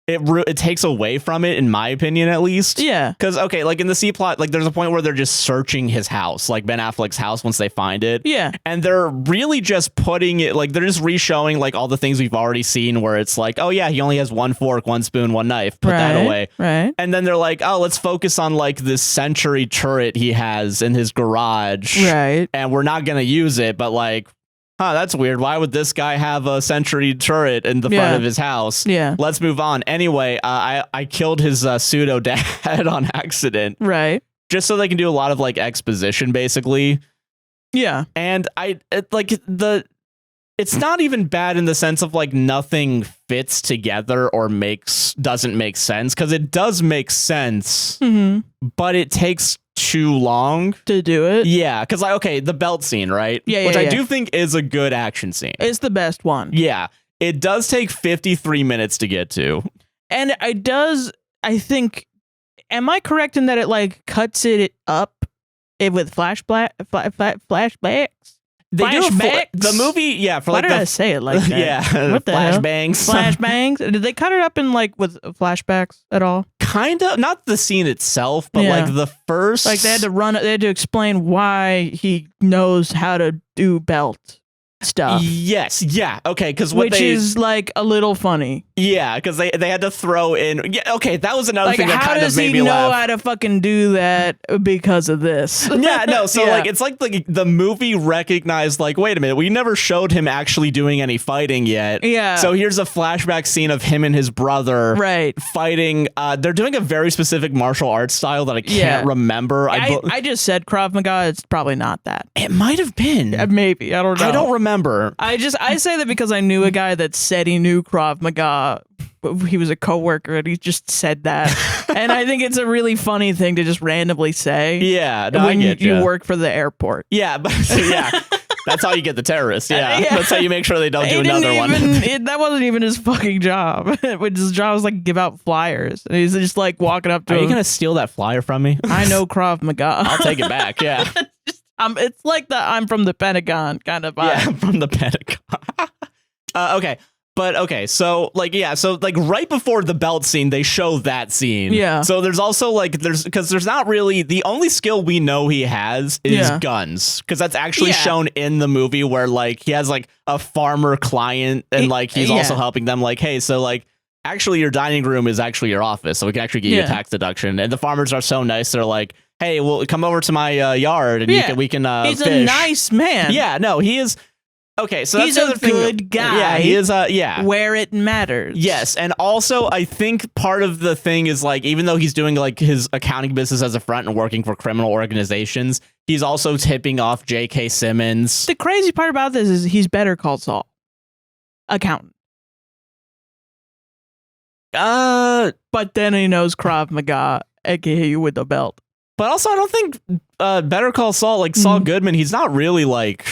It takes away from it, in my opinion, at least. Yeah. Because, like in the C plot, like there's a point where they're just searching his house, like Ben Affleck's house once they find it. Yeah. And they're really just putting it, like they're just re-showing like all the things we've already seen where it's like, oh yeah, he only has one fork, one spoon, one knife. Put that away. Right. And then they're like, oh, let's focus on like this century turret he has in his garage. Right. And we're not going to use it, but like, that's weird. Why would this guy have a century turret in the front of his house? Yeah. Let's move on. Anyway, I killed his pseudo dad on accident. Right. Just so they can do a lot of like exposition, basically. Yeah. And it's not even bad in the sense of like nothing fits together or doesn't make sense, because it does make sense, but it takes too long to do it. Yeah, because like the belt scene, right? Yeah, which I do think is a good action scene.
It's the best one.
Yeah, it does take 53 minutes to get to,
and I think, am I correct in that it like cuts it up with flashbacks?
They do the movie, for
why
like
did I say it like that?
Yeah,
what the
flashbangs.
Flashbangs. Did they cut it up in like with flashbacks at all?
Kind of, not the scene itself, but like the first,
like they had to explain why he knows how to do belt stuff.
Yes, yeah, okay, because
which is like a little funny.
Yeah, because they had to throw in. Yeah, okay, that was another thing that kind of made me laugh.
How does he know how to fucking do that because of this?
Yeah, no. So like, it's like the movie recognized like, wait a minute, we never showed him actually doing any fighting yet. Yeah. So here's a flashback scene of him and his brother, right, fighting. They're doing a very specific martial arts style that I can't remember.
I just said Krav Maga. It's probably not that.
It might have been.
Maybe, I don't know.
I don't remember.
I say that because I knew a guy that said he knew Krav Maga. He was a coworker and he just said that. And I think it's a really funny thing to just randomly say.
Yeah, no,
when you work for the airport.
Yeah, but That's how you get the terrorists. Yeah.
Yeah.
That's how you make sure they don't do
He didn't
another one.
that wasn't even his fucking job. His job was like give out flyers. And he's just like walking up to
Are you
him.
going to steal that flyer from me?
I know Krav Maga.
I'll take it back. Yeah.
It's like the I'm from the Pentagon kind of vibe.
Yeah, from the Pentagon. Okay. But okay, so like right before the belt scene, they show that scene.
Yeah.
So there's also like there's not really the only skill we know he has is guns, because that's actually shown in the movie where like he has like a farmer client and like he's also helping them like, hey, so like actually your dining room is actually your office, so we can actually give you a tax deduction. And the farmers are so nice, they're like, hey, well, come over to my yard and we can
he's
fish.
a nice man.
Yeah, no, he is. Okay, so
he's
that's the other
a good guy.
Yeah, he is. Yeah,
where it matters.
Yes, and also I think part of the thing is like even though he's doing like his accounting business as a front and working for criminal organizations, he's also tipping off J.K. Simmons.
The crazy part about this is he's Better Call Saul, accountant. But then he knows Krav Maga, aka you with the belt.
But also, I don't think Better Call Saul, like Saul Goodman, he's not really like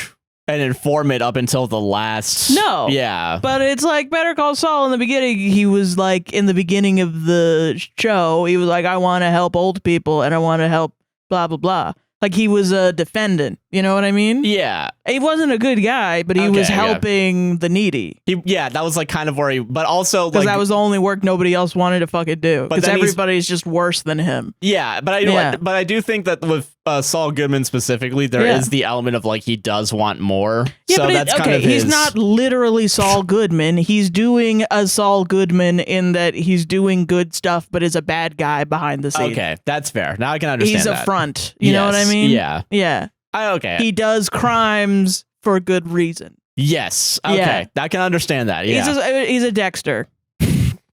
an informant up until the last.
No.
Yeah.
But it's like Better Call Saul in the beginning. He was like, in the beginning of the show, he was like, I want to help old people and I want to help blah, blah, blah. Like he was a defendant. You know what I mean?
Yeah.
He wasn't a good guy, but he was helping the needy.
That was like kind of where he, but also
because
like,
that was the only work nobody else wanted to fucking do. Because everybody's just worse than him.
Yeah, but I do think that with Saul Goodman specifically, there is the element of like he does want more.
Yeah,
so
but
that's kind of his.
He's not literally Saul Goodman. He's doing a Saul Goodman in that he's doing good stuff, but is a bad guy behind the scenes.
Okay, that's fair. Now I can understand.
He's
that.
a front. You know what I mean?
Yeah.
Yeah.
Okay.
He does crimes for good reason.
Yes. Okay.
Yeah.
I can understand that. Yeah.
He's a Dexter.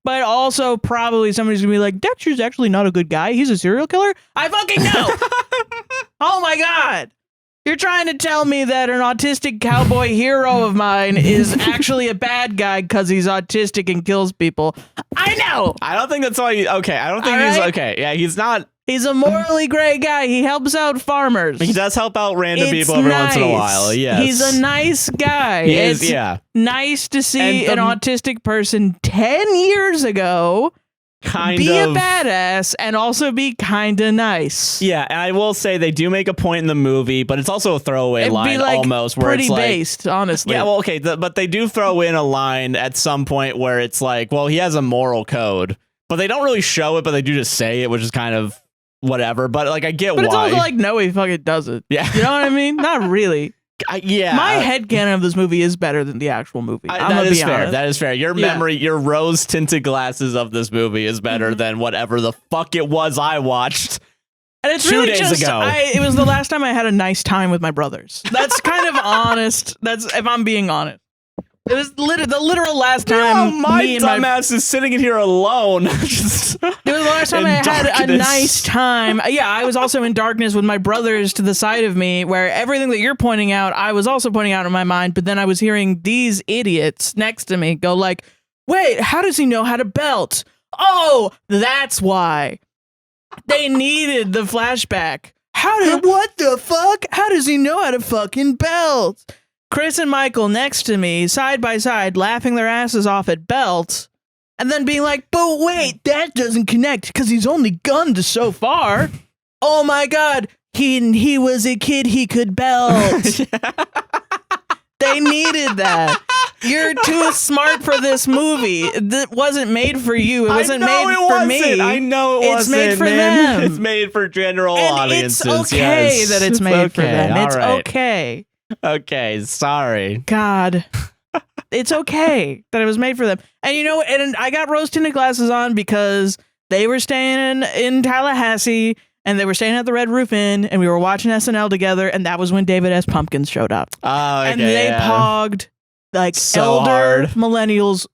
But also probably somebody's gonna be like, Dexter's actually not a good guy. He's a serial killer. I fucking know. Oh my God. You're trying to tell me that an autistic cowboy hero of mine is actually a bad guy because he's autistic and kills people. I know.
I don't think that's why. Okay. I don't think he's okay. Yeah. He's not.
He's a morally great guy. He helps out farmers.
He does help out random people every once in a while. Yes.
He's a nice guy.
He is, yeah.
Nice to see an autistic person 10 years ago be a badass and also be kind of nice.
Yeah, and I will say they do make a point in the movie, but it's also a throwaway line almost. Where
pretty
it's like,
based, honestly.
Yeah, well, okay, but they do throw in a line at some point where it's like, well, he has a moral code, but they don't really show it, but they do just say it, which is kind of whatever. But like, I get why.
But it's also like, no, he fucking doesn't.
Yeah.
You know what I mean? Not really.
Yeah.
My headcanon of this movie is better than the actual movie.
That is fair. That is fair. Your memory, your rose tinted glasses of this movie is better than whatever the fuck it was I watched.
And it's
2
really
days
just,
ago.
It was the last time I had a nice time with my brothers. That's kind of honest. That's if I'm being honest. It was the literal last time.
My dumbass is sitting in here alone.
It was the last time I had a nice time. Yeah, I was also in darkness with my brothers to the side of me, where everything that you're pointing out, I was also pointing out in my mind. But then I was hearing these idiots next to me go like, "Wait, how does he know how to belt? Oh, that's why." They needed the flashback. What the fuck? How does he know how to fucking belt? Chris and Michael next to me, side by side, laughing their asses off at belt, and then being like, but wait, that doesn't connect because he's only gunned so far. Oh my God, he was a kid, he could belt. They needed that. You're too smart for this movie. That wasn't made for you. It wasn't made for me.
I know it wasn't.
It's made for them.
It's made for general audiences.
It's okay that it's made for them. It's okay.
Okay, sorry.
God. It's okay that it was made for them. And you know, and I got rose tinted glasses on because they were staying in Tallahassee and they were staying at the Red Roof Inn and we were watching SNL together, and that was when David S. Pumpkins showed up.
Oh, okay,
and they pogged like
so
elder
hard.
millennials,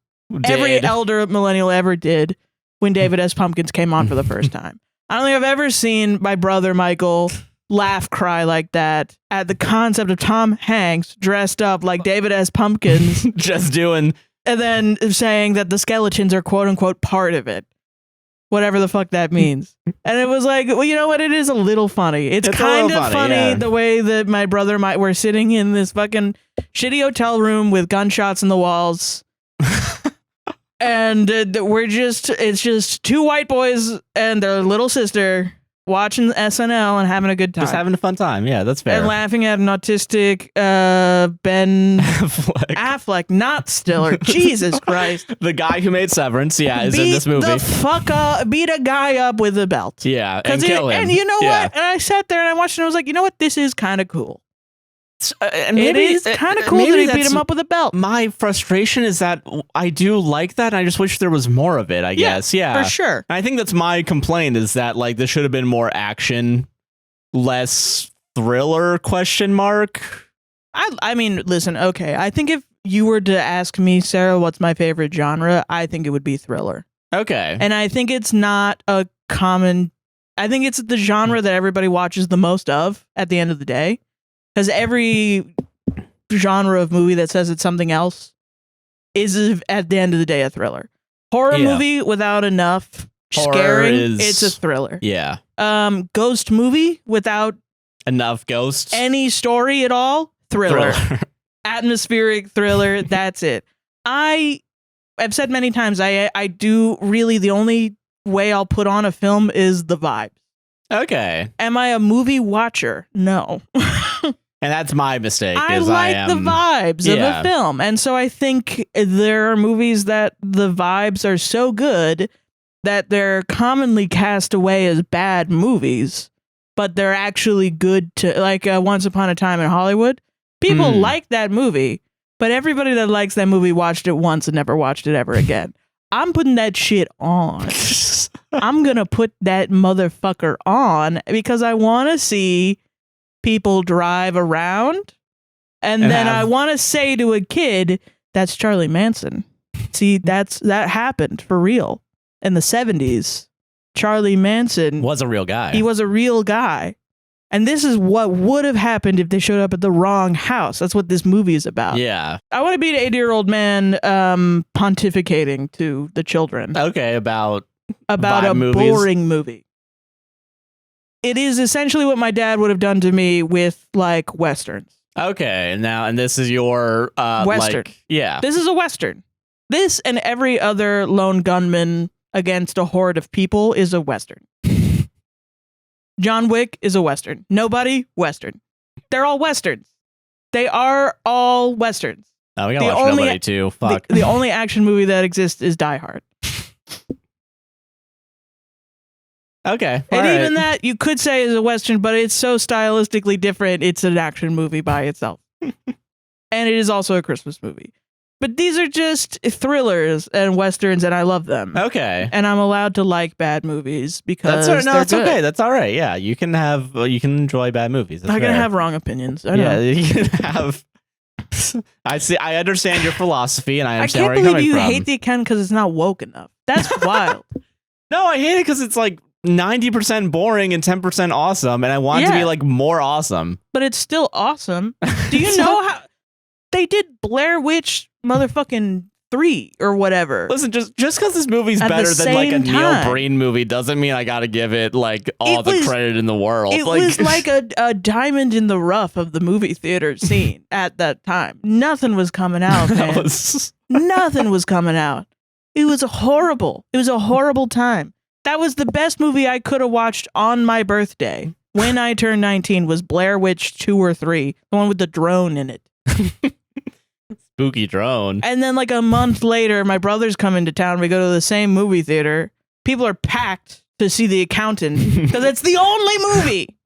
every elder millennial ever did when David S. Pumpkins came on for the first time. I don't think I've ever seen my brother Michael laugh cry like that at the concept of Tom Hanks dressed up like David S. Pumpkins
just doing,
and then saying that the skeletons are quote unquote part of it. whatever the fuck that means. And it was like, well, you know what? It is a little funny. It's kind of funny
yeah.
the way that my brother we're sitting in this fucking shitty hotel room with gunshots in the walls. And it's just two white boys and their little sister watching SNL and having a good time.
Just having a fun time. Yeah, that's fair.
And laughing at an autistic Ben Affleck, not Stiller. Jesus Christ.
The guy who made Severance, is in this movie.
Beat a guy up with a belt.
Yeah, and kill him.
And you know what? And I sat there and I watched it and I was like, you know what? This is kind of cool. It is kind of cool that he beat him up with a belt.
My frustration is that I do like that. And I just wish there was more of it, I guess. Yeah,
for sure.
And I think that's my complaint is that like this should have been more action, less thriller ?
I mean, listen, okay. I think if you were to ask me, Sarah, what's my favorite genre, I think it would be thriller.
Okay.
And I think it's not a common... I think it's the genre that everybody watches the most of at the end of the day. Because every genre of movie that says it's something else is, at the end of the day, a thriller. Horror movie without enough scaring, it's a thriller.
Yeah.
Ghost movie without
enough ghosts,
any story at all, thriller. Atmospheric thriller, that's it. I've said many times, I do really, the only way I'll put on a film is the vibes.
Okay.
Am I a movie watcher? No.
And that's my mistake.
I like the vibes of a film. And so I think there are movies that the vibes are so good that they're commonly cast away as bad movies, but they're actually good to, like Once Upon a Time in Hollywood. People like that movie, but everybody that likes that movie watched it once and never watched it ever again. I'm putting that shit on. I'm going to put that motherfucker on because I want to see people drive around, and then I want to say to a kid, that's Charlie Manson. See, that happened for real in the 70s. Charlie Manson
was a real guy.
He was a real guy. And this is what would have happened if they showed up at the wrong house. That's what this movie is about.
Yeah.
I want to be an 80-year-old man pontificating to the children.
Okay, about
a
movies.
Boring movie. It is essentially what my dad would have done to me with like westerns.
Okay, and this is your
western. This is a western. This and every other lone gunman against a horde of people is a western. John Wick is a western. Nobody, western. They're all westerns. They are all westerns.
Oh, we gotta watch Nobody too. Fuck.
The only action movie that exists is Die Hard.
Okay.
And even that you could say is a western, but it's so stylistically different. It's an action movie by itself. And it is also a Christmas movie. But these are just thrillers and westerns, and I love them.
Okay.
And I'm allowed to like bad movies because
that's okay. That's all right. Yeah, you can enjoy bad movies.
I'm gonna have wrong opinions. I know.
Yeah, you can have. I see. I understand your philosophy, and I understand where you're
coming
from. I can't
believe you hate The Accountant because it's not woke enough. That's wild.
No, I hate it because it's like 90% boring and 10% awesome, and I want it to be like more awesome.
But it's still awesome. Do you know how they did Blair Witch motherfucking 3 or whatever?
Listen, just because this movie's better than like a Neil Breen movie doesn't mean I gotta give it like all the credit in the world.
It was like a diamond in the rough of the movie theater scene at that time. Nothing was coming out, man. Nothing was coming out. It was horrible. It was a horrible time. That was the best movie I could have watched on my birthday when I turned 19 was Blair Witch 2 or 3, the one with the drone in it.
Spooky drone.
And then like a month later, my brothers come into town. We go to the same movie theater. People are packed to see The Accountant because it's the only movie.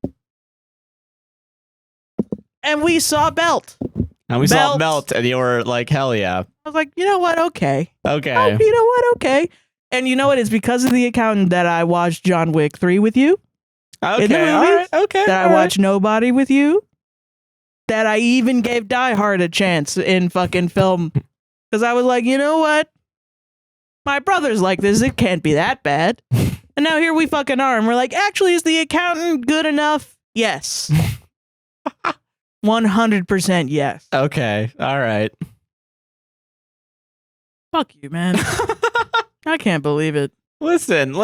And we saw Belt.
And we saw Belt, and you were like, hell yeah.
I was like, you know what? Okay.
Okay.
Oh, you know what? Okay. And you know what? It's because of The Accountant that I watched John Wick 3 with you.
Okay.
In the movies,
all right. Okay.
That I watched Nobody with you. That I even gave Die Hard a chance in fucking film. Because I was like, you know what? My brother's like this. It can't be that bad. And now here we fucking are. And we're like, actually, is The Accountant good enough? Yes. 100% yes.
Okay. All right.
Fuck you, man. I can't believe it.
Listen.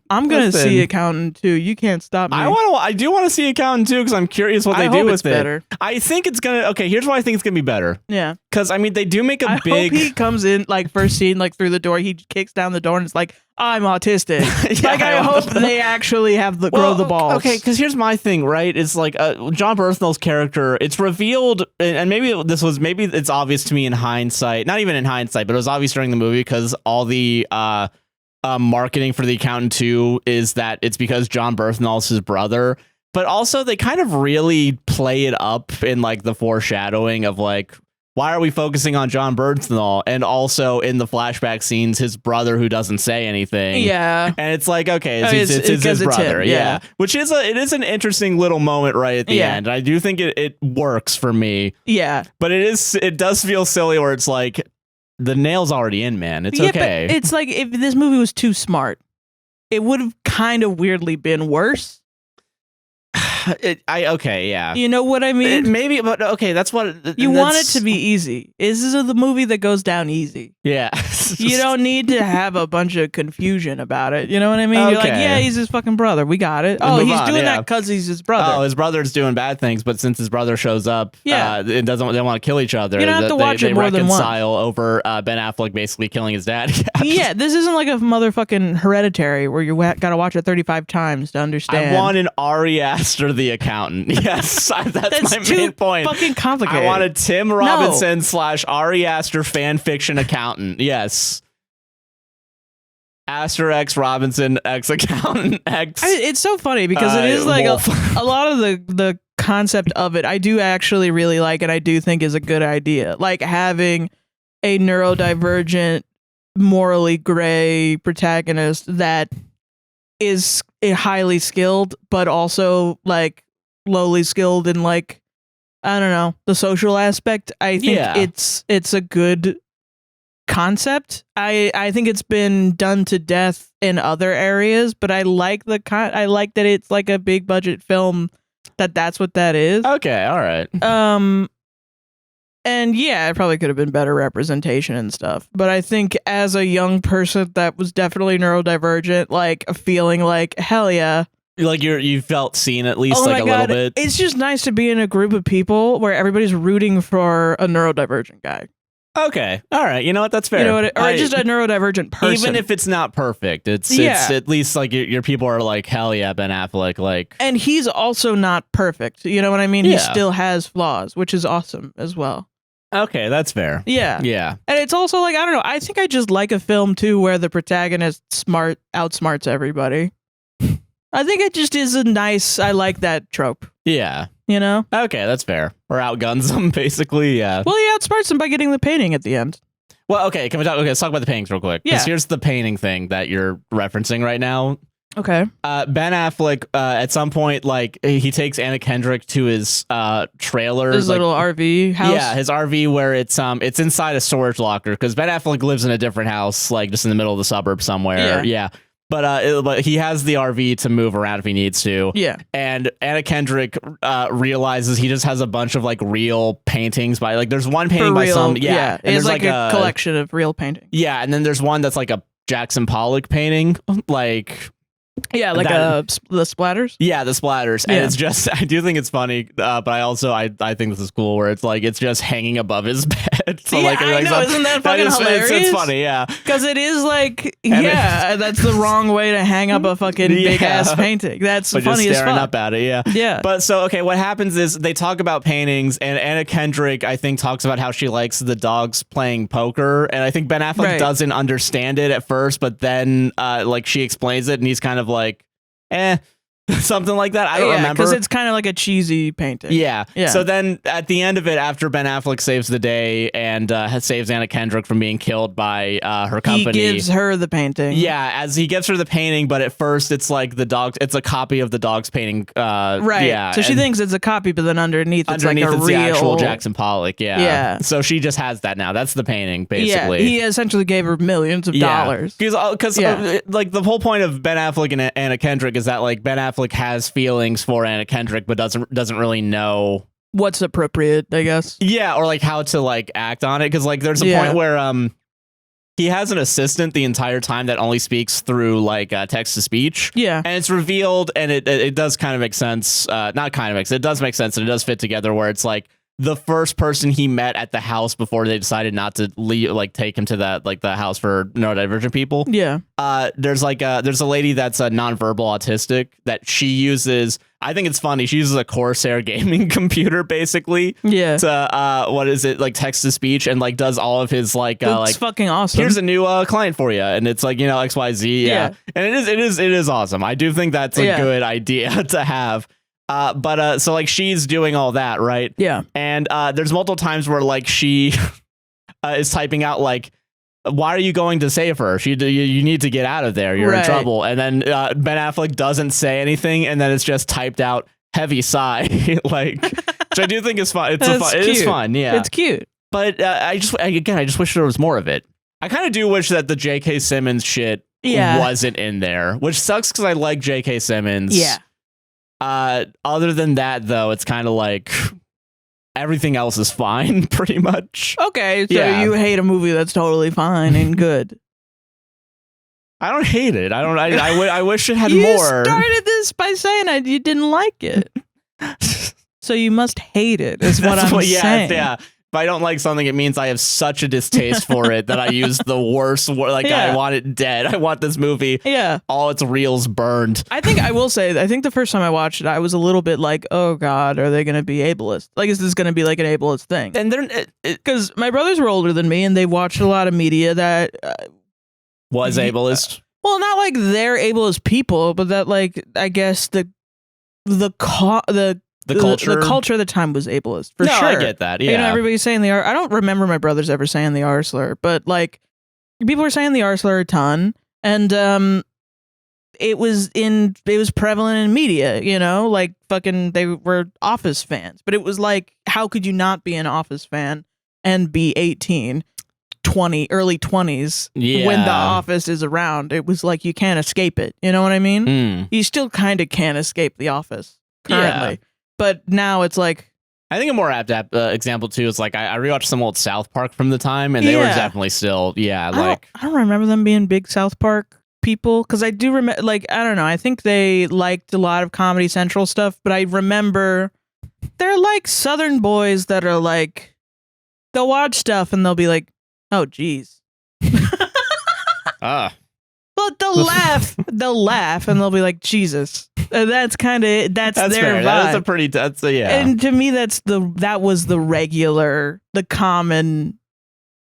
I'm gonna see Accountant too. You can't stop me.
I do want to see Accountant too because I'm curious what they do with it.
Better.
I think it's gonna. Okay, here's why I think it's gonna be better.
Yeah,
because I mean they do make a big.
I hope he comes in like first scene like through the door. He kicks down the door and it's like I'm autistic.
Yeah,
like I hope they actually have grow the balls.
Okay, because here's my thing. Right, it's like John Berthnell's character. It's revealed, and maybe it's obvious to me in hindsight. Not even in hindsight, but it was obvious during the movie because all the marketing for The Accountant 2 is that it's because John Berthnell's his brother, but also they kind of really play it up in like the foreshadowing of like, why are we focusing on John Berthnell? And also in the flashback scenes, his brother who doesn't say anything.
Yeah.
And it's like, okay, it's his brother. Yeah. Which is it is an interesting little moment right at the end. I do think it works for me.
Yeah.
But it does feel silly where it's like, the nail's already in, man. It's okay.
But it's like if this movie was too smart, it would have kind of weirdly been worse.
Yeah.
You know what I mean?
Maybe, but okay, that's what
you want it to be easy. This is the movie that goes down easy.
Yeah.
You don't need to have a bunch of confusion about it. You know what I mean? Okay. You're like, yeah, he's his fucking brother. We got it. Oh, he's doing that because he's his brother.
Oh, his brother's doing bad things, but since his brother shows up, they want to kill each other.
You don't have to watch it more than once.
They reconcile over Ben Affleck basically killing his dad.
Yeah, this isn't like a motherfucking Hereditary where you gotta watch it 35 times to understand.
I want an Ari Aster the Accountant. Yes, that's my main point.
Fucking complicated.
I want a Tim Robinson / Ari Aster fan fiction accountant. Yes. Aster X Robinson X Accountant X.
It's so funny because it is like a lot of the concept of it I do actually really like and I do think is a good idea. Like having a neurodivergent, morally gray protagonist that is highly skilled, but also like lowly skilled in like, I don't know, the social aspect. I think it's a good concept. I think it's been done to death in other areas, but I like I like that it's like a big budget film that's what that is.
Okay, all right.
And yeah, it probably could have been better representation and stuff. But I think as a young person that was definitely neurodivergent, like feeling like, hell yeah.
Like you felt seen at least like a little bit.
It's just nice to be in a group of people where everybody's rooting for a neurodivergent guy.
Okay. All right. You know what? That's fair.
You know what? Or just a neurodivergent person.
Even if it's not perfect, it's at least like your people are like, hell yeah, Ben Affleck. Like,
and he's also not perfect. You know what I mean? Yeah. He still has flaws, which is awesome as well.
Okay, that's fair.
Yeah.
Yeah.
And it's also like, I don't know, I think I just like a film too where the protagonist outsmarts everybody. I think it just is I like that trope.
Yeah.
You know?
Okay, that's fair. Or outguns them, basically, yeah.
Well, he outsmarts them by getting the painting at the end.
Well, okay, let's talk about the paintings real quick.
Yeah.
Here's the painting thing that you're referencing right now.
Okay.
Ben Affleck, at some point, like, he takes Anna Kendrick to his trailer.
His little RV house?
Yeah, his RV where it's inside a storage locker, because Ben Affleck lives in a different house, like, just in the middle of the suburb somewhere. Yeah. But he has the RV to move around if he needs to.
Yeah.
And Anna Kendrick realizes he just has a bunch of like real paintings by like there's one painting by some And
it's like a collection of real paintings.
Yeah, and then there's one that's like a Jackson Pollock painting, like
the splatters.
Yeah, the splatters, and it's just I do think it's funny, but I think this is cool where it's like it's just hanging above his bed. So
I know, isn't that fucking hilarious?
It's funny, yeah,
because it is like that's the wrong way to hang up a fucking big ass painting. That's funny
just
as
staring
fuck.
up at it, yeah. But so okay, what happens is they talk about paintings, and Anna Kendrick I think talks about how she likes the dogs playing poker, and I think Ben Affleck doesn't understand it at first, but then like she explains it, and he's kind of like, something like that. I don't remember.
Because it's kind of like a cheesy painting.
Yeah. So then at the end of it, after Ben Affleck saves the day and saves Anna Kendrick from being killed by her company.
He gives her the painting.
Yeah, as he gives her the painting, but at first it's like it's a copy of the dog's painting.
Right.
Yeah.
So she thinks it's a copy, but then underneath it's like a real...
the actual Jackson Pollock. Yeah.
Yeah.
So she just has that now. That's the painting, basically.
Yeah, he essentially gave her millions of dollars.
Because like the whole point of Ben Affleck and Anna Kendrick is that like Ben Affleck has feelings for Anna Kendrick, but doesn't really know
what's appropriate, I guess.
Yeah, or like how to like act on it, because like there's a point where he has an assistant the entire time that only speaks through like text to speech.
Yeah.
And it's revealed, and it does kind of make sense. Not kind of makes it does make sense, and it does fit together where it's like the first person he met at the house before they decided not to leave, like take him to that like the house for neurodivergent people.
Yeah.
There's a lady that's a nonverbal autistic that she uses. I think it's funny. She uses a Corsair gaming computer basically.
Yeah.
To what is it, like text to speech, and like does all of his like
it's fucking awesome.
Here's a new client for you, and it's like, you know, XYZ. Yeah. And it is awesome. I do think that's a good idea to have. But so like she's doing all that, right?
Yeah.
And there's multiple times where like she is typing out like, why are you going to save her? You need to get out of there. You're in trouble. And then Ben Affleck doesn't say anything, and then it's just typed out heavy sigh, like, which I do think is fun. It is fun. Yeah,
it's cute.
But I just wish there was more of it. I kind of do wish that the J.K. Simmons shit wasn't in there, which sucks because I like J.K. Simmons.
Yeah.
Other than that, though, it's kind of like everything else is fine, pretty much.
Okay, so you hate a movie that's totally fine and good.
I don't hate it. I wish it had
you
more.
You started this by saying you didn't like it. So you must hate it, is what I'm saying.
Yeah. If I don't like something, it means I have such a distaste for it that I use the worst word. Like, I want it dead. I want this movie. Yeah. All its reels burned.
I think I will say, I think the first time I watched it, I was a little bit like, oh God, are they going to be ableist? Like, is this going to be like an ableist thing?
And they're,
because my brothers were older than me and they watched a lot of media that
was ableist.
Well, not like they're ableist people, but that like, I guess the culture of the time was ableist, for sure.
I get that. Yeah.
You know, everybody's saying the R. I don't remember my brothers ever saying the R slur, but like people were saying the R slur a ton, and it was prevalent in media. You know, like fucking they were Office fans, but it was like, how could you not be an Office fan and be 18, 20, early 20s when The Office is around? It was like you can't escape it. You know what I mean? You still kind of can't escape The Office currently. Yeah. But now it's like,
I think a more apt example too is like I rewatched some old South Park from the time, and they were definitely still I
don't remember them being big South Park people, because I do remember, like, I don't know, I think they liked a lot of Comedy Central stuff, but I remember they're like Southern boys that are like, they'll watch stuff and they'll be like, oh geez. But they'll laugh and they'll be like, Jesus. That's kind of that's their
fair.
vibe.
That's a pretty
And to me, that was the common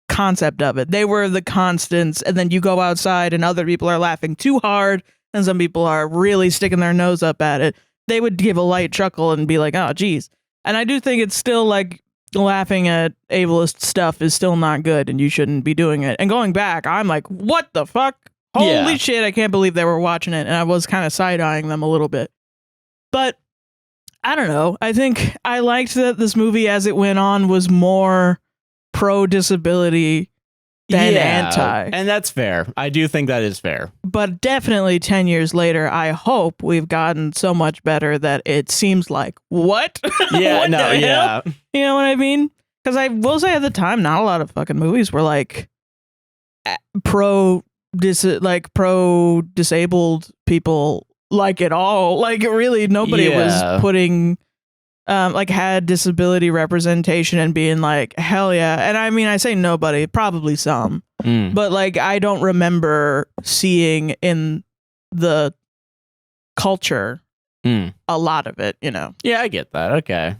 concept of it. They were the constants, and then you go outside and other people are laughing too hard, and some people are really sticking their nose up at it. They would give a light chuckle and be like, oh geez. And I do think it's still like, laughing at ableist stuff is still not good, and you shouldn't be doing it. And going back, I'm like, what the fuck? Holy shit, I can't believe they were watching it, and I was kind of side-eyeing them a little bit. But, I don't know, I think I liked that this movie, as it went on, was more pro-disability than anti.
And that's fair. I do think that is fair.
But definitely 10 years later, I hope we've gotten so much better that it seems like, what?
Yeah,
what
no, yeah.
You know what I mean? Because I will say at the time, not a lot of fucking movies were like pro-disabled people like at all. Like really nobody was putting like had disability representation and being like, hell yeah. And I mean, I say nobody, probably some, but like I don't remember seeing in the culture a lot of it, you know.
Yeah, I get that. Okay.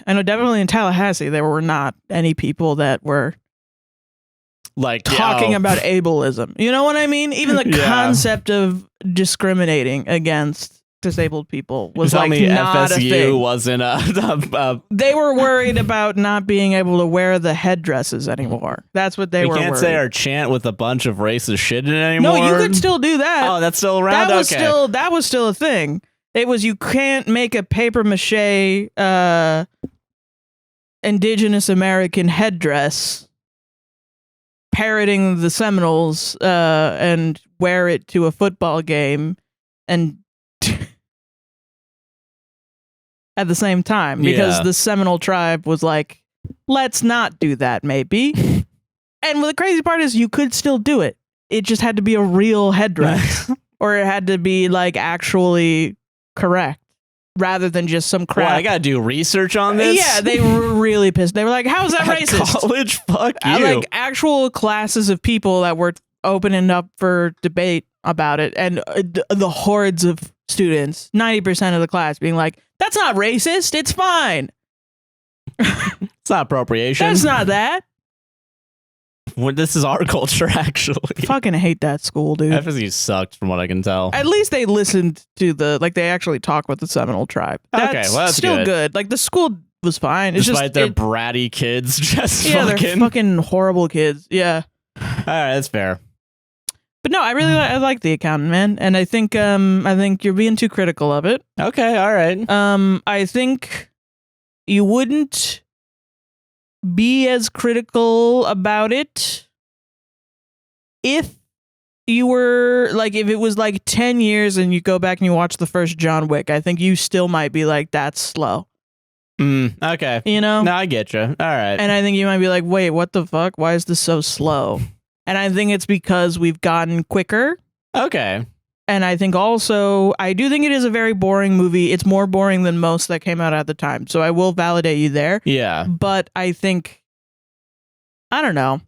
I know definitely in Tallahassee there were not any people that were
like
talking about ableism. You know what I mean? Even the concept of discriminating against disabled people was like not
FSU
a thing.
Wasn't
they were worried about not being able to wear the headdresses anymore. That's what they were worried.
We can't say our chant with a bunch of racist shit in it anymore.
No, you could still do that.
Oh, that's still around?
That was still a thing. It was, you can't make a paper mache Indigenous American headdress parroting the Seminoles and wear it to a football game and at the same time, because the Seminole tribe was like, let's not do that, maybe. And the crazy part is you could still do it. It just had to be a real headdress. Or it had to be like actually correct rather than just some crap.
Well, I gotta do research on this.
Yeah, they were really pissed. They were like, how's that racist?
College, fuck you.
Like actual classes of people that were opening up for debate about it, and the hordes of students, 90% of the class being like, that's not racist, it's fine.
It's not appropriation.
That's not that.
Well, this is our culture, actually.
Fucking hate that school, dude.
FSU sucked from what I can tell.
At least they listened to they actually talk with the Seminole tribe.
Okay, well, that's
still good. Like the school was fine. It's
Despite
just
their bratty kids, just
they're fucking horrible kids. Yeah.
All right, that's fair.
But no, I like The Accountant, man, and I think you're being too critical of it.
Okay, all right.
I think you wouldn't be as critical about it if you were like, if it was like 10 years and you go back and you watch the first John Wick. I think you still might be like, that's slow.
Okay.
You know?
No, I get you. All right.
And I think you might be like, wait, what the fuck? Why is this so slow? And I think it's because we've gotten quicker.
Okay.
And I think also, I do think it is a very boring movie. It's more boring than most that came out at the time. So I will validate you there.
Yeah.
But I think, I don't know.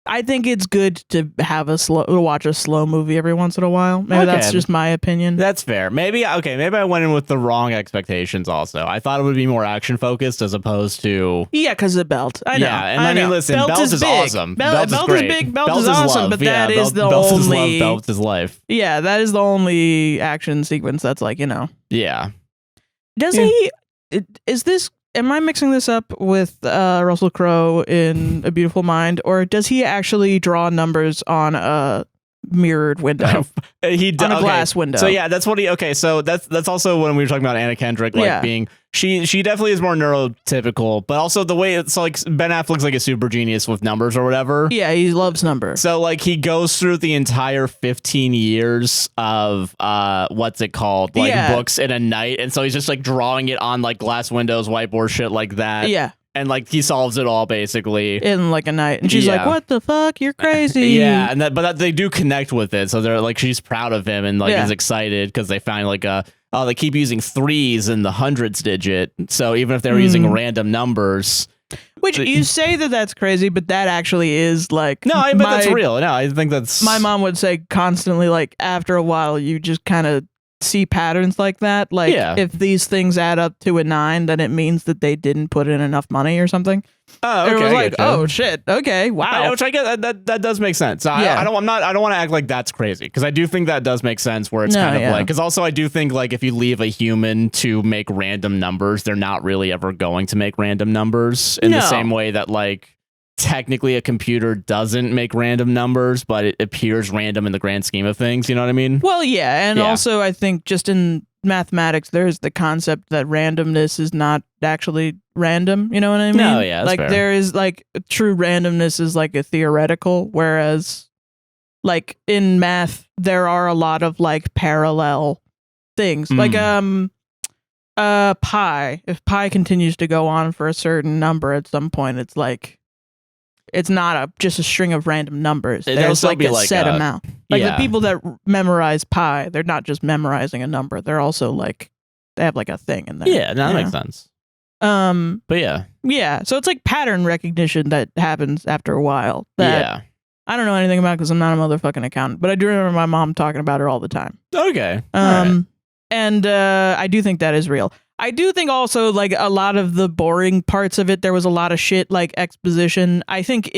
I think it's good to watch a slow movie every once in a while. Maybe that's just my opinion.
That's fair. Maybe I went in with the wrong expectations also. I thought it would be more action focused as opposed to...
Yeah, because of Belt. I know.
Yeah, and I mean, listen, Belt is awesome.
Belt is
great.
big, Belt is awesome,
love.
but that is the
Belt
only...
Is love, Belt is life.
Yeah, that is the only action sequence that's like,
Yeah.
Does he... Is this... Am I mixing this up with Russell Crowe in A Beautiful Mind, or does he actually draw numbers on a mirrored window? On a glass window.
So yeah, that's what he. Okay, so that's also when we were talking about Anna Kendrick, being she definitely is more neurotypical, but also the way it's like Ben Affleck's like a super genius with numbers or whatever.
Yeah, he loves numbers.
So like he goes through the entire 15 years of what's it called, books in a night, and so he's just like drawing it on like glass windows, whiteboard, shit like that.
Yeah.
And like he solves it all basically
in like a night, and she's like, "What the fuck? You're crazy."
Yeah, and they do connect with it, so they're like, she's proud of him and like is excited because they find like they keep using threes in the hundreds digit, so even if they're using random numbers.
Which you say that's crazy, but that actually is like
no, I bet that's real. No, I think that's
my mom would say constantly. Like after a while, you just kind of see patterns like that. Like if these things add up to a 9, then it means that they didn't put in enough money or something.
Oh, okay.
It was like, oh shit, okay, wow.
Which I get that does make sense. I don't want to act like that's crazy because I do think that does make sense where it's kind of like, because also I do think like if you leave a human to make random numbers, they're not really ever going to make random numbers in the same way that like technically a computer doesn't make random numbers, but it appears random in the grand scheme of things. You know what I mean?
Well, yeah. And also I think just in mathematics, there's the concept that randomness is not actually random. You know what I mean?
No, yeah.
Like
fair.
there is like true randomness is like a theoretical, whereas like in math, there are a lot of like parallel things. Like pi. If pi continues to go on for a certain number at some point, it's like it's not just a string of random numbers. There's like a set amount. Like the people that memorize pi, they're not just memorizing a number. They're also like they have like a thing in there.
Yeah, that makes sense. But
yeah. So it's like pattern recognition that happens after a while. That I don't know anything about because I'm not a motherfucking accountant. But I do remember my mom talking about it all the time.
Okay.
And I do think that is real. I do think also like a lot of the boring parts of it, there was a lot of shit like exposition. I think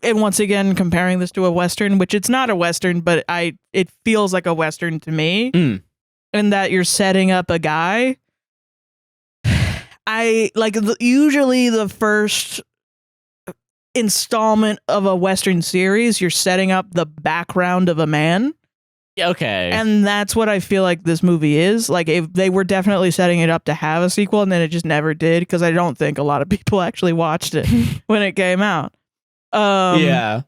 and once again, comparing this to a Western, which it's not a Western, but it feels like a Western to me, and that you're setting up a guy. I like usually the first installment of a Western series, you're setting up the background of a man.
Okay.
And that's what I feel like this movie is. Like, if they were definitely setting it up to have a sequel, and then it just never did, because I don't think a lot of people actually watched it when it came out.
Yeah.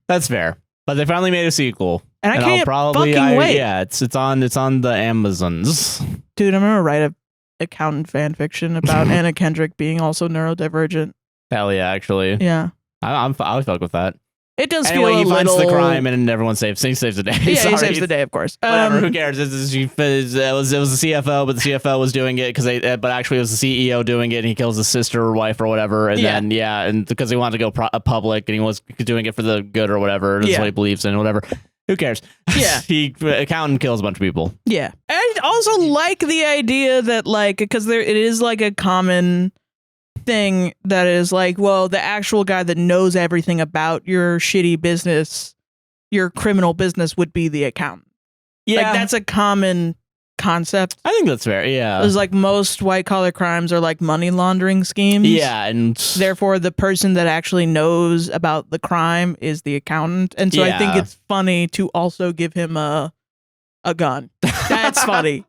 That's fair. But they finally made a sequel.
And I can't fucking wait.
Yeah, it's on the Amazons.
Dude, I'm gonna write a accountant fan fiction about Anna Kendrick being also neurodivergent.
Hell yeah, actually.
Yeah.
I would fuck with that.
It does
Anyway,
feel
he
a
finds
little...
the crime and everyone saves the day.
Yeah,
Sorry.
he saves the day, of course.
Whatever, who cares? It was the CFO, but the CFO was doing it but actually it was the CEO doing it, and he kills his sister or wife or whatever, and then and because he wanted to go public, and he was doing it for the good or whatever. That's what he believes in, whatever. Who cares?
Yeah,
accountant kills a bunch of people.
Yeah, I also like the idea that because it is like a common thing that is like, well, the actual guy that knows everything about your shitty business, your criminal business, would be the accountant. Yeah, like that's a common concept.
I think that's fair. Yeah,
it's like most white collar crimes are like money laundering schemes.
Yeah, and
therefore the person that actually knows about the crime is the accountant. And so I think it's funny to also give him a gun. That's funny.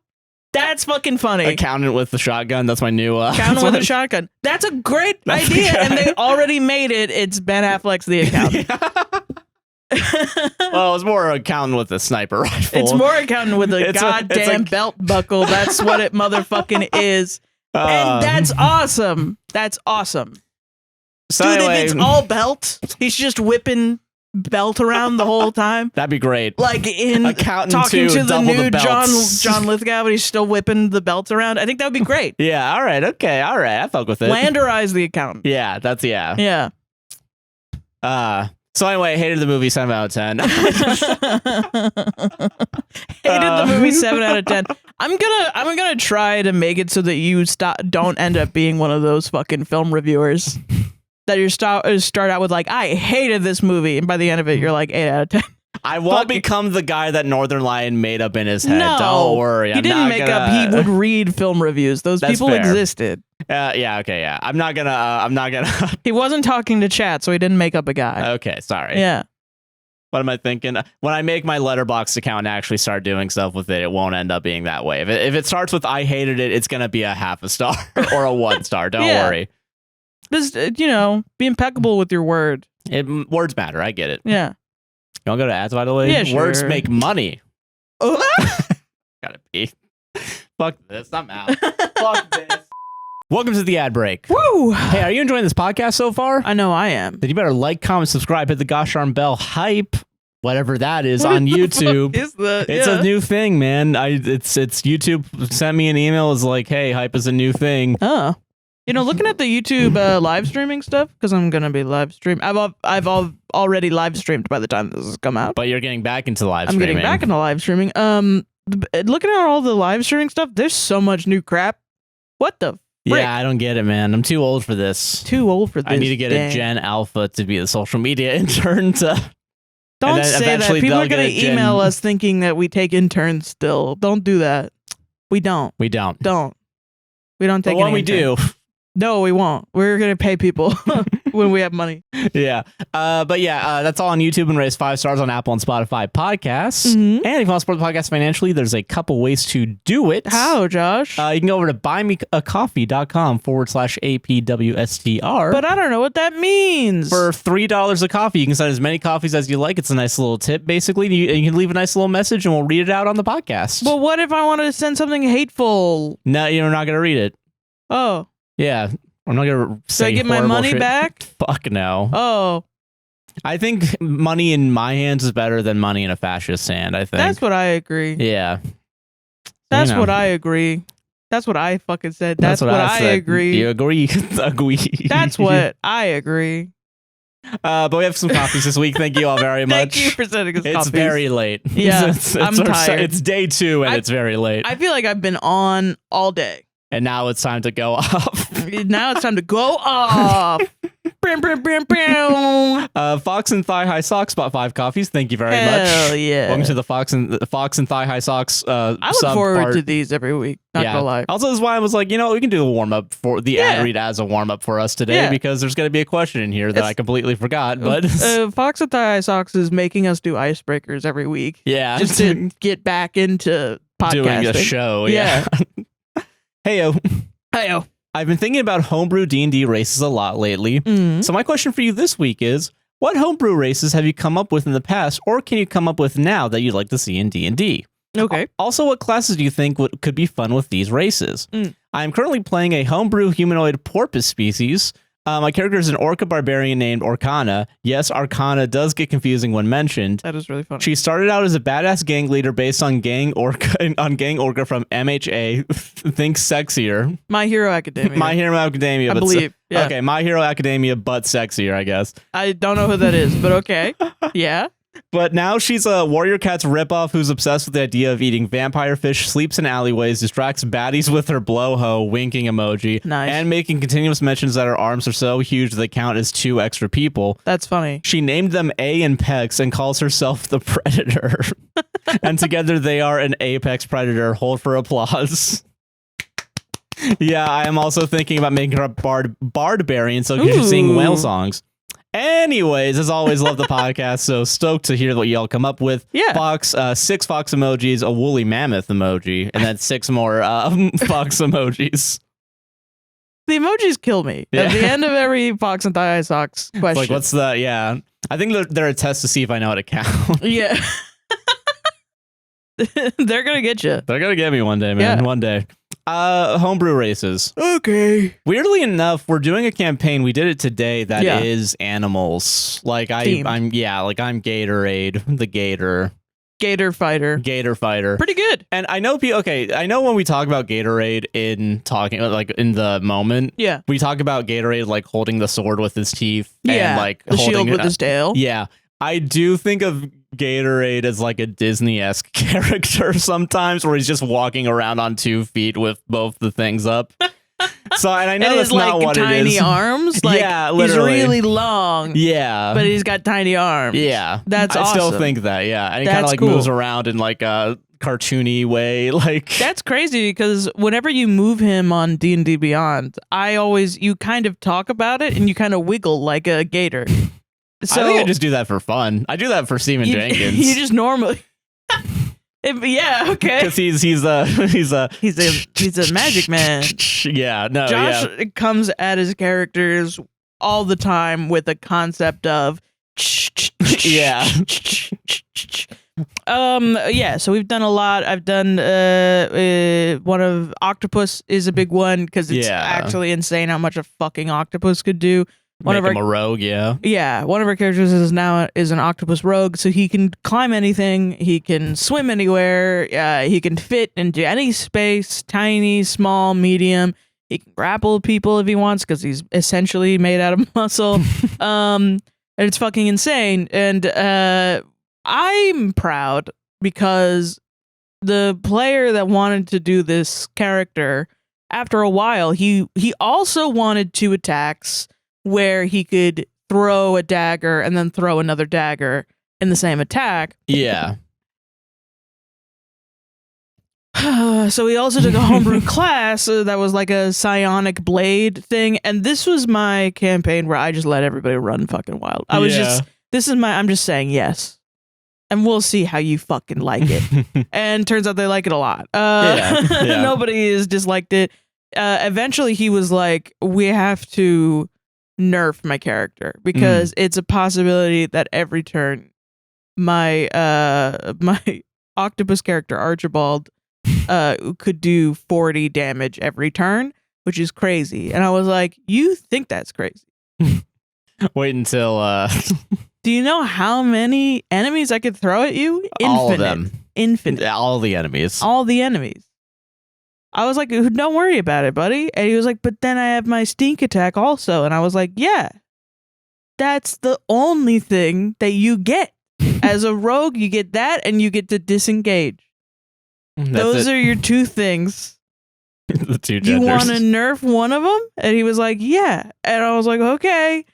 That's fucking funny.
Accountant with the shotgun. That's my new
accountant with a shotgun. That's a great idea, and they already made it. It's Ben Affleck's The Accountant.
Well, it's more accountant with a sniper rifle.
It's more accountant with a goddamn belt buckle. That's what it motherfucking is. And that's awesome. That's awesome.
So
dude,
anyway,
if it's all belt, he's just whipping belt around the whole time.
That'd be great.
Like in
accountant
talking to the new
the
John Lithgow, but he's still whipping the belts around. I think that would be great.
Yeah. All right. Okay. All right. I fuck with it.
Landerize the accountant.
Yeah. That's
Yeah.
So anyway, hated the movie 7 out of 10.
Hated the movie 7 out of 10. I'm gonna try to make it so that you don't end up being one of those fucking film reviewers that you start out with like, I hated this movie, and by the end of it you're like 8 out of 10.
I won't become the guy that Northern Lion made up in his head.
No,
don't worry.
He didn't make up. He would read film reviews. Those people existed.
Yeah. Okay. Yeah. I'm not gonna.
He wasn't talking to chat, so he didn't make up a guy.
Okay. Sorry.
Yeah.
What am I thinking? When I make my Letterboxd account and actually start doing stuff with it, it won't end up being that way. If it starts with I hated it, it's gonna be a half a star or a 1 star. Don't worry.
Just be impeccable with your word.
Words matter. I get it.
Yeah.
You want to go to ads, by the way?
Yeah, sure.
Words make money. Gotta pee. Fuck this. I'm out. Fuck this. Welcome to the ad break.
Woo!
Hey, are you enjoying this podcast so far?
I know I am.
Then you better like, comment, subscribe, hit the gosh darn bell, hype, whatever that is on YouTube. It's a new thing, man. It's YouTube sent me an email. It's like, hey, hype is a new thing.
Oh. Looking at the YouTube live streaming stuff, because I'm gonna be live stream. I've already live streamed by the time this has come out.
But you're getting back into live streaming.
I'm getting back into live streaming. Looking at all the live streaming stuff, there's so much new crap. What the frick?
Yeah, I don't get it, man. I'm too old for this.
Too old for this.
I need to get a Gen Alpha to be the social media intern to.
Don't say that. People are gonna email us thinking that we take interns still. Don't do that. We don't.
We don't.
We don't take.
But when we do.
No, we won't. We're going to pay people when we have money.
Yeah. But yeah, that's all on YouTube and raise 5 stars on Apple and Spotify podcasts.
Mm-hmm.
And if you want to support the podcast financially, there's a couple ways to do it.
How, Josh?
You can go over to buymeacoffee.com/APWSTR.
But I don't know what that means.
For $3 a coffee, you can send as many coffees as you like. It's a nice little tip, basically. You can leave a nice little message and we'll read it out on the podcast.
Well, what if I wanted to send something hateful?
No, you're not going to read it.
Oh.
Yeah, I'm not gonna say.
So I get my money
shit.
back?
Fuck no.
Oh,
I think money in my hands is better than money in a fascist hand. I think
that's what I agree.
Yeah,
that's what I agree. That's what I fucking said. That's what I agree.
You agree? Agree.
That's what I agree.
But we have some coffees this week. Thank you all very much.
Thank you for sending us coffees.
It's very late.
Yeah, I'm tired.
It's day 2 and it's very late.
I feel like I've been on all day.
And now it's time to go off.
Now it's time to go off.
Fox and Thigh High Socks bought 5 coffees. Thank you very much.
Hell yeah.
Welcome to the Fox and Thigh High Socks.
I look forward to these every week. Not gonna lie.
Also, this is why I was like, we can do a warm up for the ad read as a warm up for us today because there's going to be a question in here that I completely forgot. But
Fox and Thigh High Socks is making us do icebreakers every week.
Yeah,
just to get back into podcasting.
Doing a show. Yeah. Heyo. I've been thinking about homebrew D&D races a lot lately. So my question for you this week is, what homebrew races have you come up with in the past, or can you come up with now that you'd like to see in D&D?
Okay.
Also, what classes do you think could be fun with these races? I'm currently playing a homebrew humanoid porpoise species. My character is an Orca barbarian named Orcana. Yes, Arcana does get confusing when mentioned.
That is really funny.
She started out as a badass gang leader based on Gang Orca from MHA. Think sexier.
My Hero Academia.
My Hero Academia.
I believe. Yeah.
Okay, My Hero Academia, but sexier, I guess.
I don't know who that is, but okay. Yeah.
But now she's a Warrior Cats ripoff who's obsessed with the idea of eating vampire fish, sleeps in alleyways, distracts baddies with her blowhole, winking emoji,
Nice.
and making continuous mentions that her arms are so huge they count as 2 extra people.
That's funny.
She named them A and Pex and calls herself the Predator. And together they are an apex predator. Hold for applause. Yeah, I am also thinking about making her a bardbarian so she's sing whale songs. Anyways, as always, love the podcast, so stoked to hear what y'all come up with.
Yeah.
6 fox emojis, a woolly mammoth emoji, and then 6 more fox emojis.
The emojis kill me.
Yeah.
At the end of every Fox and Thigh Socks question.
It's like, what's the, yeah. I think they're a test to see if I know how to count.
Yeah. They're going to get you.
They're going to get me one day, man.
Yeah.
One day. Homebrew races.
Okay.
Weirdly enough, we're doing a campaign. We did it today that
Yeah.
is animals. Like
Themed.
I'm Gatorade, the Gator
Fighter.
Pretty
good.
And I know I know when we talk about Gatorade in the moment,
Yeah.
we talk about Gatorade like holding the sword with his teeth
Yeah.
and like
the
holding
shield with his tail.
Yeah. I do think of Gatorade as like a Disney-esque character sometimes where he's just walking around on 2 feet with both the things up. So, and I know
And
that's
his,
not
like,
what it
tiny
is.
arms. Like,
Yeah,
he's
literally.
really long.
Yeah.
But he's got tiny arms.
Yeah.
That's
I still
awesome.
think that, yeah. And he kind of
That's
like
cool.
moves around in like a cartoony way. Like
That's crazy because whenever you move him on D&D Beyond, you kind of talk about it and you kind of wiggle like a gator. So
I think I just do that for fun. I do that for Steven Jenkins.
You just normally yeah, okay.
Because he's a
He's a magic man.
Yeah, no,
Josh
yeah.
comes at his characters all the time with the concept of
Yeah.
Yeah, so we've done a lot. I've done one of octopus is a big one because it's
Yeah.
actually insane how much a fucking octopus could do. One
Make
of
him a rogue, yeah.
Yeah, one of our characters is an octopus rogue, so he can climb anything, he can swim anywhere, he can fit into any space, tiny, small, medium. He can grapple people if he wants because he's essentially made out of muscle. And it's fucking insane. And I'm proud because the player that wanted to do this character, after a while, he also wanted 2 attacks where he could throw a dagger and then throw another dagger in the same attack.
Yeah.
So he also took a homebrew class that was like a psionic blade thing. And this was my campaign where I just let everybody run fucking wild. I'm just saying yes. And we'll see how you fucking like it. And turns out they like it a lot.
Yeah.
Nobody has disliked it. Eventually he was like, we have to nerf my character because it's a possibility that every turn my octopus character Archibald could do 40 damage every turn, which is crazy. And I was like, you think that's crazy?
Wait until
do you know how many enemies I could throw at you? Infinite.
all of them.
Infinite.
All the enemies.
All the enemies. I was like, don't worry about it, buddy. And he was like, but then I have my sneak attack also. And I was like, yeah, that's the only thing that you get. As a rogue, you get that and you get to disengage. Those are your 2 things.
The 2 genders.
You want to nerf one of them? And he was like, yeah. And I was like, okay,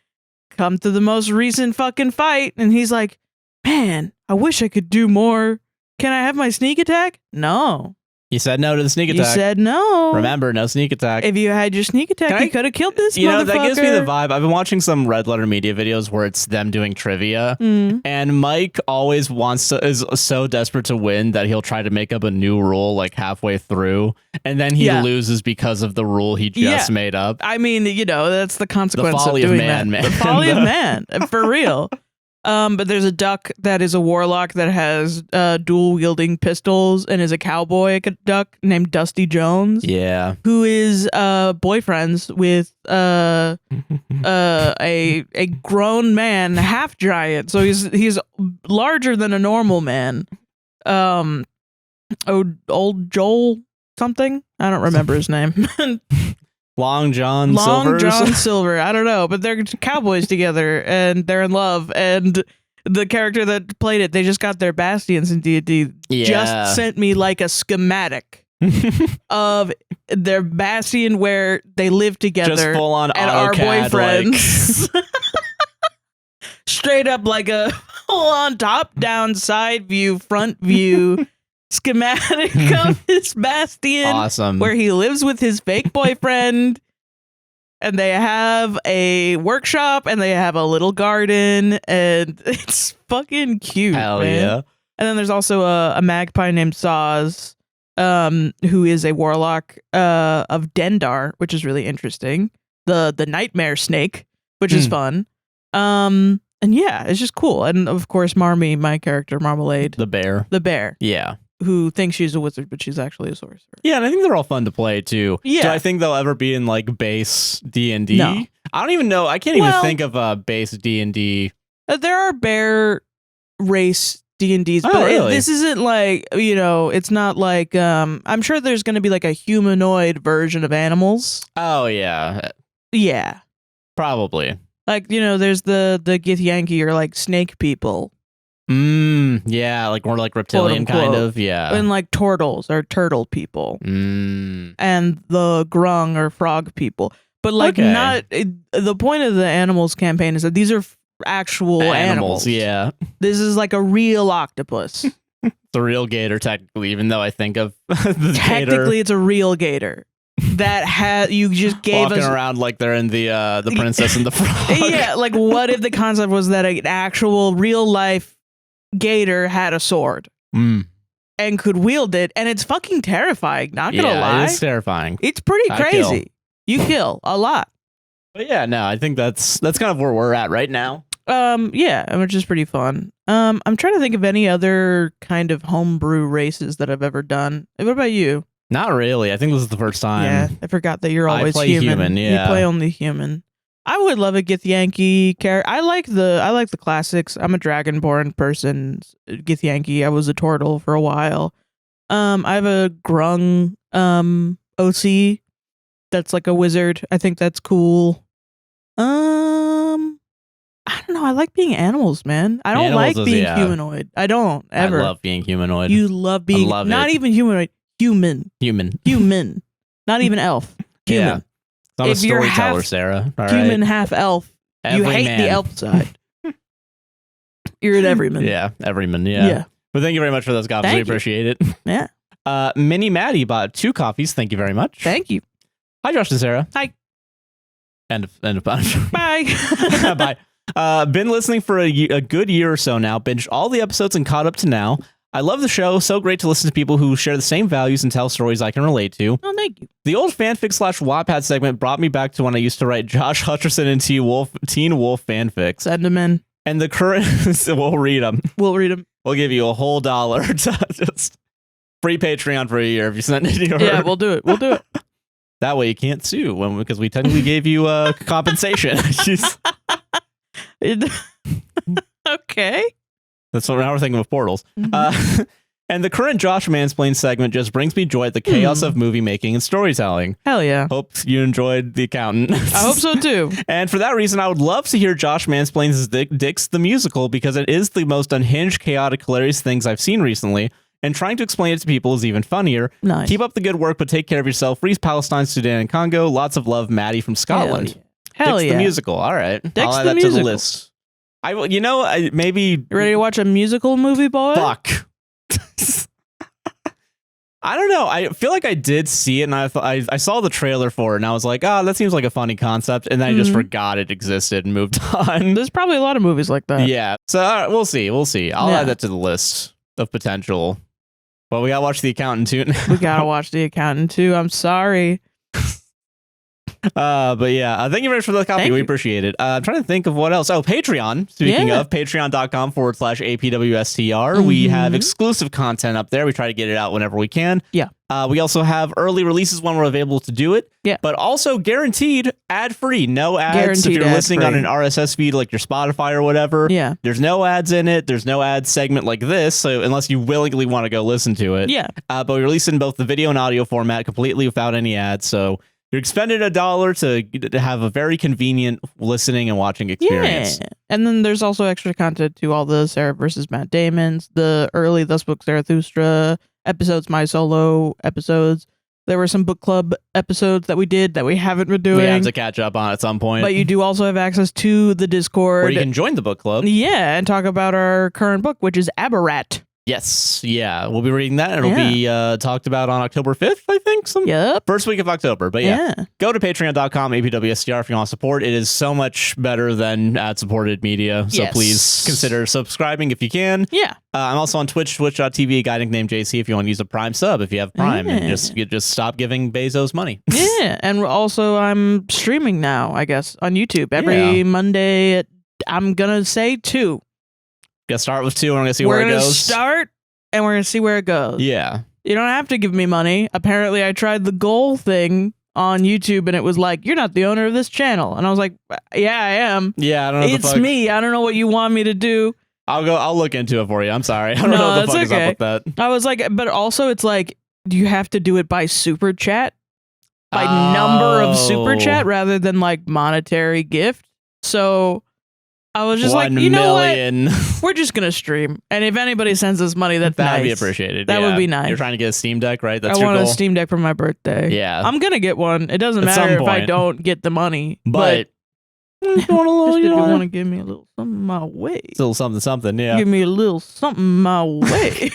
come to the most recent fucking fight. And he's like, man, I wish I could do more. Can I have my sneak attack? No.
You said no to the sneak attack.
You said no.
Remember, no sneak attack.
If you had your sneak attack, you could have killed this motherfucker.
That gives me the vibe. I've been watching some Red Letter Media videos where it's them doing trivia, and Mike always is so desperate to win that he'll try to make up a new rule like halfway through, and then he loses because of the rule he just made up.
I mean, that's the consequence
The folly
of doing
of man,
that.
man.
The folly of man, for real. But there's a duck that is a warlock that has dual wielding pistols and is a cowboy duck named Dusty Jones.
Yeah.
Who is boyfriends with a grown man, half giant. So he's larger than a normal man. Old Joel something. I don't remember his name.
Long John
Silver. I don't know, but they're cowboys together and they're in love. And the character that played it, they just got their bastions in D&D.
Yeah.
Just sent me like a schematic of their bastion where they live together.
Just full on
and
AutoCAD,
our boyfriends. Like. Straight up like a full on top down side view, front view. Schematic of his bastion.
Awesome.
Where he lives with his fake boyfriend. And they have a workshop and they have a little garden. And it's fucking cute.
Hell
man.
yeah.
And then there's also a magpie named Saz, who is a warlock of Dendar, which is really interesting. The nightmare snake, which is fun. And yeah, it's just cool. And of course, Marmee, my character, Marmalade.
The bear. Yeah.
Who thinks she's a wizard, but she's actually a sorcerer.
Yeah, and I think they're all fun to play too.
Yeah.
Do I think they'll ever be in like base D&D?
No.
I don't even know. I can't even think of a base D&D.
There are bear race D&Ds,
Oh,
but
really?
this isn't like, it's not like, I'm sure there's going to be like a humanoid version of animals.
Oh, yeah.
Yeah.
Probably.
Like, there's the Githyanki or like snake people.
Yeah, like more like reptilian kind of, yeah.
And like turtles are turtle people. And the grung are frog people. But like the point of the animals campaign is that these are actual animals.
Yeah.
This is like a real octopus.
It's a real gator technically, even though I think of the
Technically
gator
it's a real gator. That you just gave
walking
us
around like they're in the Princess and the Frog.
Yeah, like what if the concept was that an actual real life gator had a sword and could wield it, and it's fucking terrifying, not gonna lie.
It's terrifying.
It's pretty crazy. You kill a lot.
But yeah, no, I think that's kind of where we're at right now.
Yeah, which is pretty fun. I'm trying to think of any other kind of homebrew races that I've ever done. What about you?
Not really. I think this is the first time.
Yeah, I forgot that you're always
play
human.
Yeah.
You play only human. I would love a Githyanki character. I like the classics. I'm a Dragonborn person. Githyanki. I was a turtle for a while. I have a Grung OC that's like a wizard. I think that's cool. I don't know. I like being animals, man. I don't like being humanoid. I don't ever.
I love being humanoid.
You love being not even humanoid. Human. Not even elf. Human.
Yeah. I'm a storyteller, Sarah. All
human,
right.
half elf. You hate
Everyman.
the elf side. You're an everyman.
Yeah, everyman. Yeah. But thank you very much for those coffees.
Thank
We
you.
appreciate it.
Yeah.
Minnie Maddie bought 2 coffees. Thank you very much.
Thank you.
Hi, Josh and Sarah.
Hi.
End of bunch.
Bye.
Bye. Been listening for a good year or so now. Binged all the episodes and caught up to now. I love the show. So great to listen to people who share the same values and tell stories I can relate to.
Oh, thank you.
The old fanfic / Wattpad segment brought me back to when I used to write Josh Hutcherson and Teen Wolf fanfics.
Send them in.
And the current... we'll read them. We'll give you a whole $1 to just... Free Patreon for a year if you send it to your...
Yeah, we'll do it.
That way you can't sue because we technically gave you compensation.
Okay.
That's what now we're thinking of portals. And the current Josh Mansplains segment just brings me joy at the chaos of movie making and storytelling.
Hell yeah.
Hope you enjoyed The Accountant.
I hope so too.
And for that reason, I would love to hear Josh Mansplains Dicks the musical because it is the most unhinged, chaotic, hilarious things I've seen recently. And trying to explain it to people is even funnier.
Nice.
Keep up the good work, but take care of yourself. Freeze Palestine, Sudan, and Congo. Lots of love, Maddie from Scotland.
Hell
Dicks
yeah.
the musical. All right.
Dicks
I'll add
the
that
musical.
to the list. I will. Maybe.
You ready to watch a musical movie, boy?
Fuck. I don't know. I feel like I did see it, and I saw the trailer for it, and I was like, that seems like a funny concept, and then I just forgot it existed and moved on.
There's probably a lot of movies like that.
Yeah. So we'll see. I'll add that to the list of potential. But we gotta watch The Accountant too.
We gotta watch The Accountant too. I'm sorry.
But yeah, thank you very much for the copy.
Thank
We
you.
appreciate it. I'm trying to think of what else. Oh, Patreon. Speaking of, patreon.com/APWSTR. We have exclusive content up there. We try to get it out whenever we can.
Yeah.
We also have early releases when we're available to do it.
Yeah.
But also guaranteed ad-free. No ads.
Guaranteed
if you're listening on
ad-free.
an RSS feed like your Spotify or whatever.
Yeah.
There's no ads in it. There's no ad segment like this. So unless you willingly want to go listen to it.
Yeah.
But we release in both the video and audio format completely without any ads. So you're expended $1 to have a very convenient listening and watching experience.
Yeah. And then there's also extra content to all the Sarah versus Matt Damons, the early Thus Book Zarathustra episodes, my solo episodes. There were some book club episodes that we did that we haven't been doing.
We have to catch up on at some point.
But you do also have access to the Discord.
Where you can join the book club.
Yeah, and talk about our current book, which is Aberrat.
Yes. Yeah. We'll be reading that. It'll be talked about on October 5th, I think.
Yep.
First week of October. But yeah. Go to patreon.com, APWSTR, if you want to support. It is so much better than ad-supported media. So please consider subscribing if you can.
Yeah.
I'm also on Twitch, twitch.tv, a guy named JC, if you want to use a Prime sub, if you have Prime. And just stop giving Bezos money.
Yeah. And also, I'm streaming now, I guess, on YouTube every Monday at, I'm going to say 2.
Gonna start with 2 and we're gonna see where it goes.
We're gonna start and we're gonna see where it goes.
Yeah.
You don't have to give me money. Apparently, I tried the goal thing on YouTube and it was like, you're not the owner of this channel. And I was like, yeah, I am.
Yeah, I don't know.
It's me. I don't know what you want me to do.
I'll look into it for you. I'm sorry. I don't know what the fuck is up with that.
I was like, but also it's like, do you have to do it by super chat? By number of super chat rather than like monetary gift? So I was just like, you know what? We're just going to stream. And if anybody sends us money, that'd
be appreciated.
That would be nice.
You're trying to get a Steam Deck, right? That's
I
your goal?
want a Steam Deck for my birthday.
Yeah.
I'm going to get one. It doesn't matter if I don't get the money. But
you want
if you want to give me a little something my way.
Still something, yeah.
Give me a little something my way.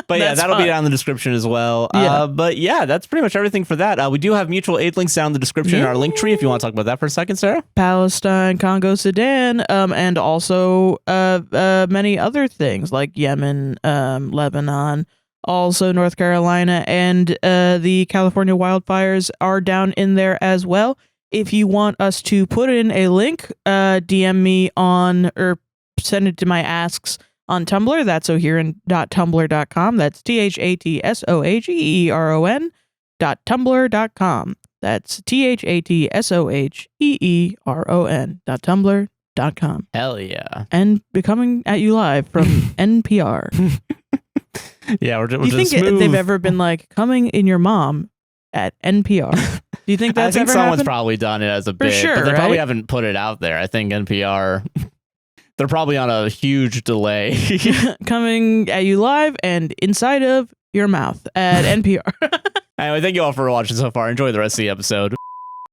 But yeah, that'll be down in the description as well.
Yeah.
But yeah, that's pretty much everything for that. We do have mutual aid links down in the description in our link tree if you want to talk about that for a second, Sarah.
Palestine, Congo, Sudan, and also many other things like Yemen, Lebanon, also North Carolina, and the California wildfires are down in there as well. If you want us to put in a link, DM me on or send it to my asks on Tumblr. That's oheron.tumblr.com. That's THATSOHERON.tumblr.com. That's THATSOHEERON.tumblr.com.
Hell yeah.
And coming at you live from NPR.
Yeah, we're
Do
just
you think
smooth.
they've ever been like coming in your mom at NPR? Do you think that's
I think
ever
someone's
happened?
probably done it as a bit,
sure,
but they
right?
probably haven't put it out there. I think NPR, they're probably on a huge delay.
Coming at you live and inside of your mouth at NPR.
Anyway, thank you all for watching so far. Enjoy the rest of the episode.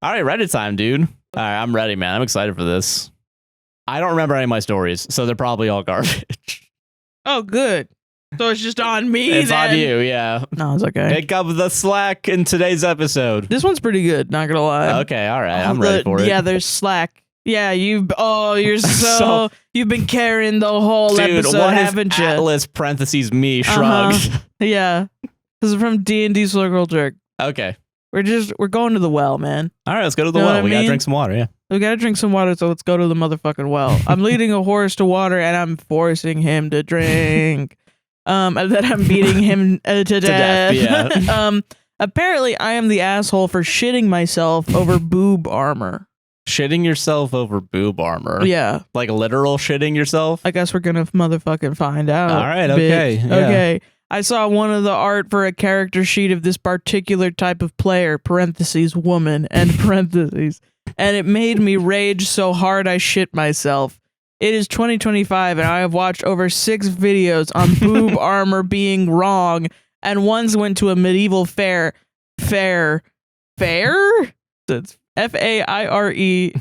All right, Reddit time, dude. All right, I'm ready, man. I'm excited for this. I don't remember any of my stories, so they're probably all garbage.
Oh, good. So it's just on me.
It's
then.
on you, yeah.
No, it's okay.
Pick up the slack in today's episode.
This one's pretty good. Not gonna lie.
Okay, all right. I'm ready for it.
Yeah, there's slack. Yeah, you're so you've been carrying the whole
dude,
episode,
what
haven't you?
Atlas parentheses me shrugged.
Yeah, this is from D&D Circle Jerk.
Okay.
We're going to the well, man.
All right, let's go to the
Know
well.
what I
We gotta
mean?
drink some water. Yeah.
We gotta drink some water, so let's go to the motherfucking well. I'm leading a horse to water, and I'm forcing him to drink. And then I'm beating him to death.
Yeah.
Apparently, I am the asshole for shitting myself over boob armor.
Shitting yourself over boob armor.
Yeah.
Like literal shitting yourself?
I guess we're gonna motherfucking find out.
All right,
bitch.
okay. Yeah.
Okay. I saw one of the art for a character sheet of this particular type of player, parentheses, woman, end parentheses. And it made me rage so hard I shit myself. It is 2025 and I have watched over 6 videos on boob armor being wrong, and ones went to a medieval fair? That's F-A-I-R-E,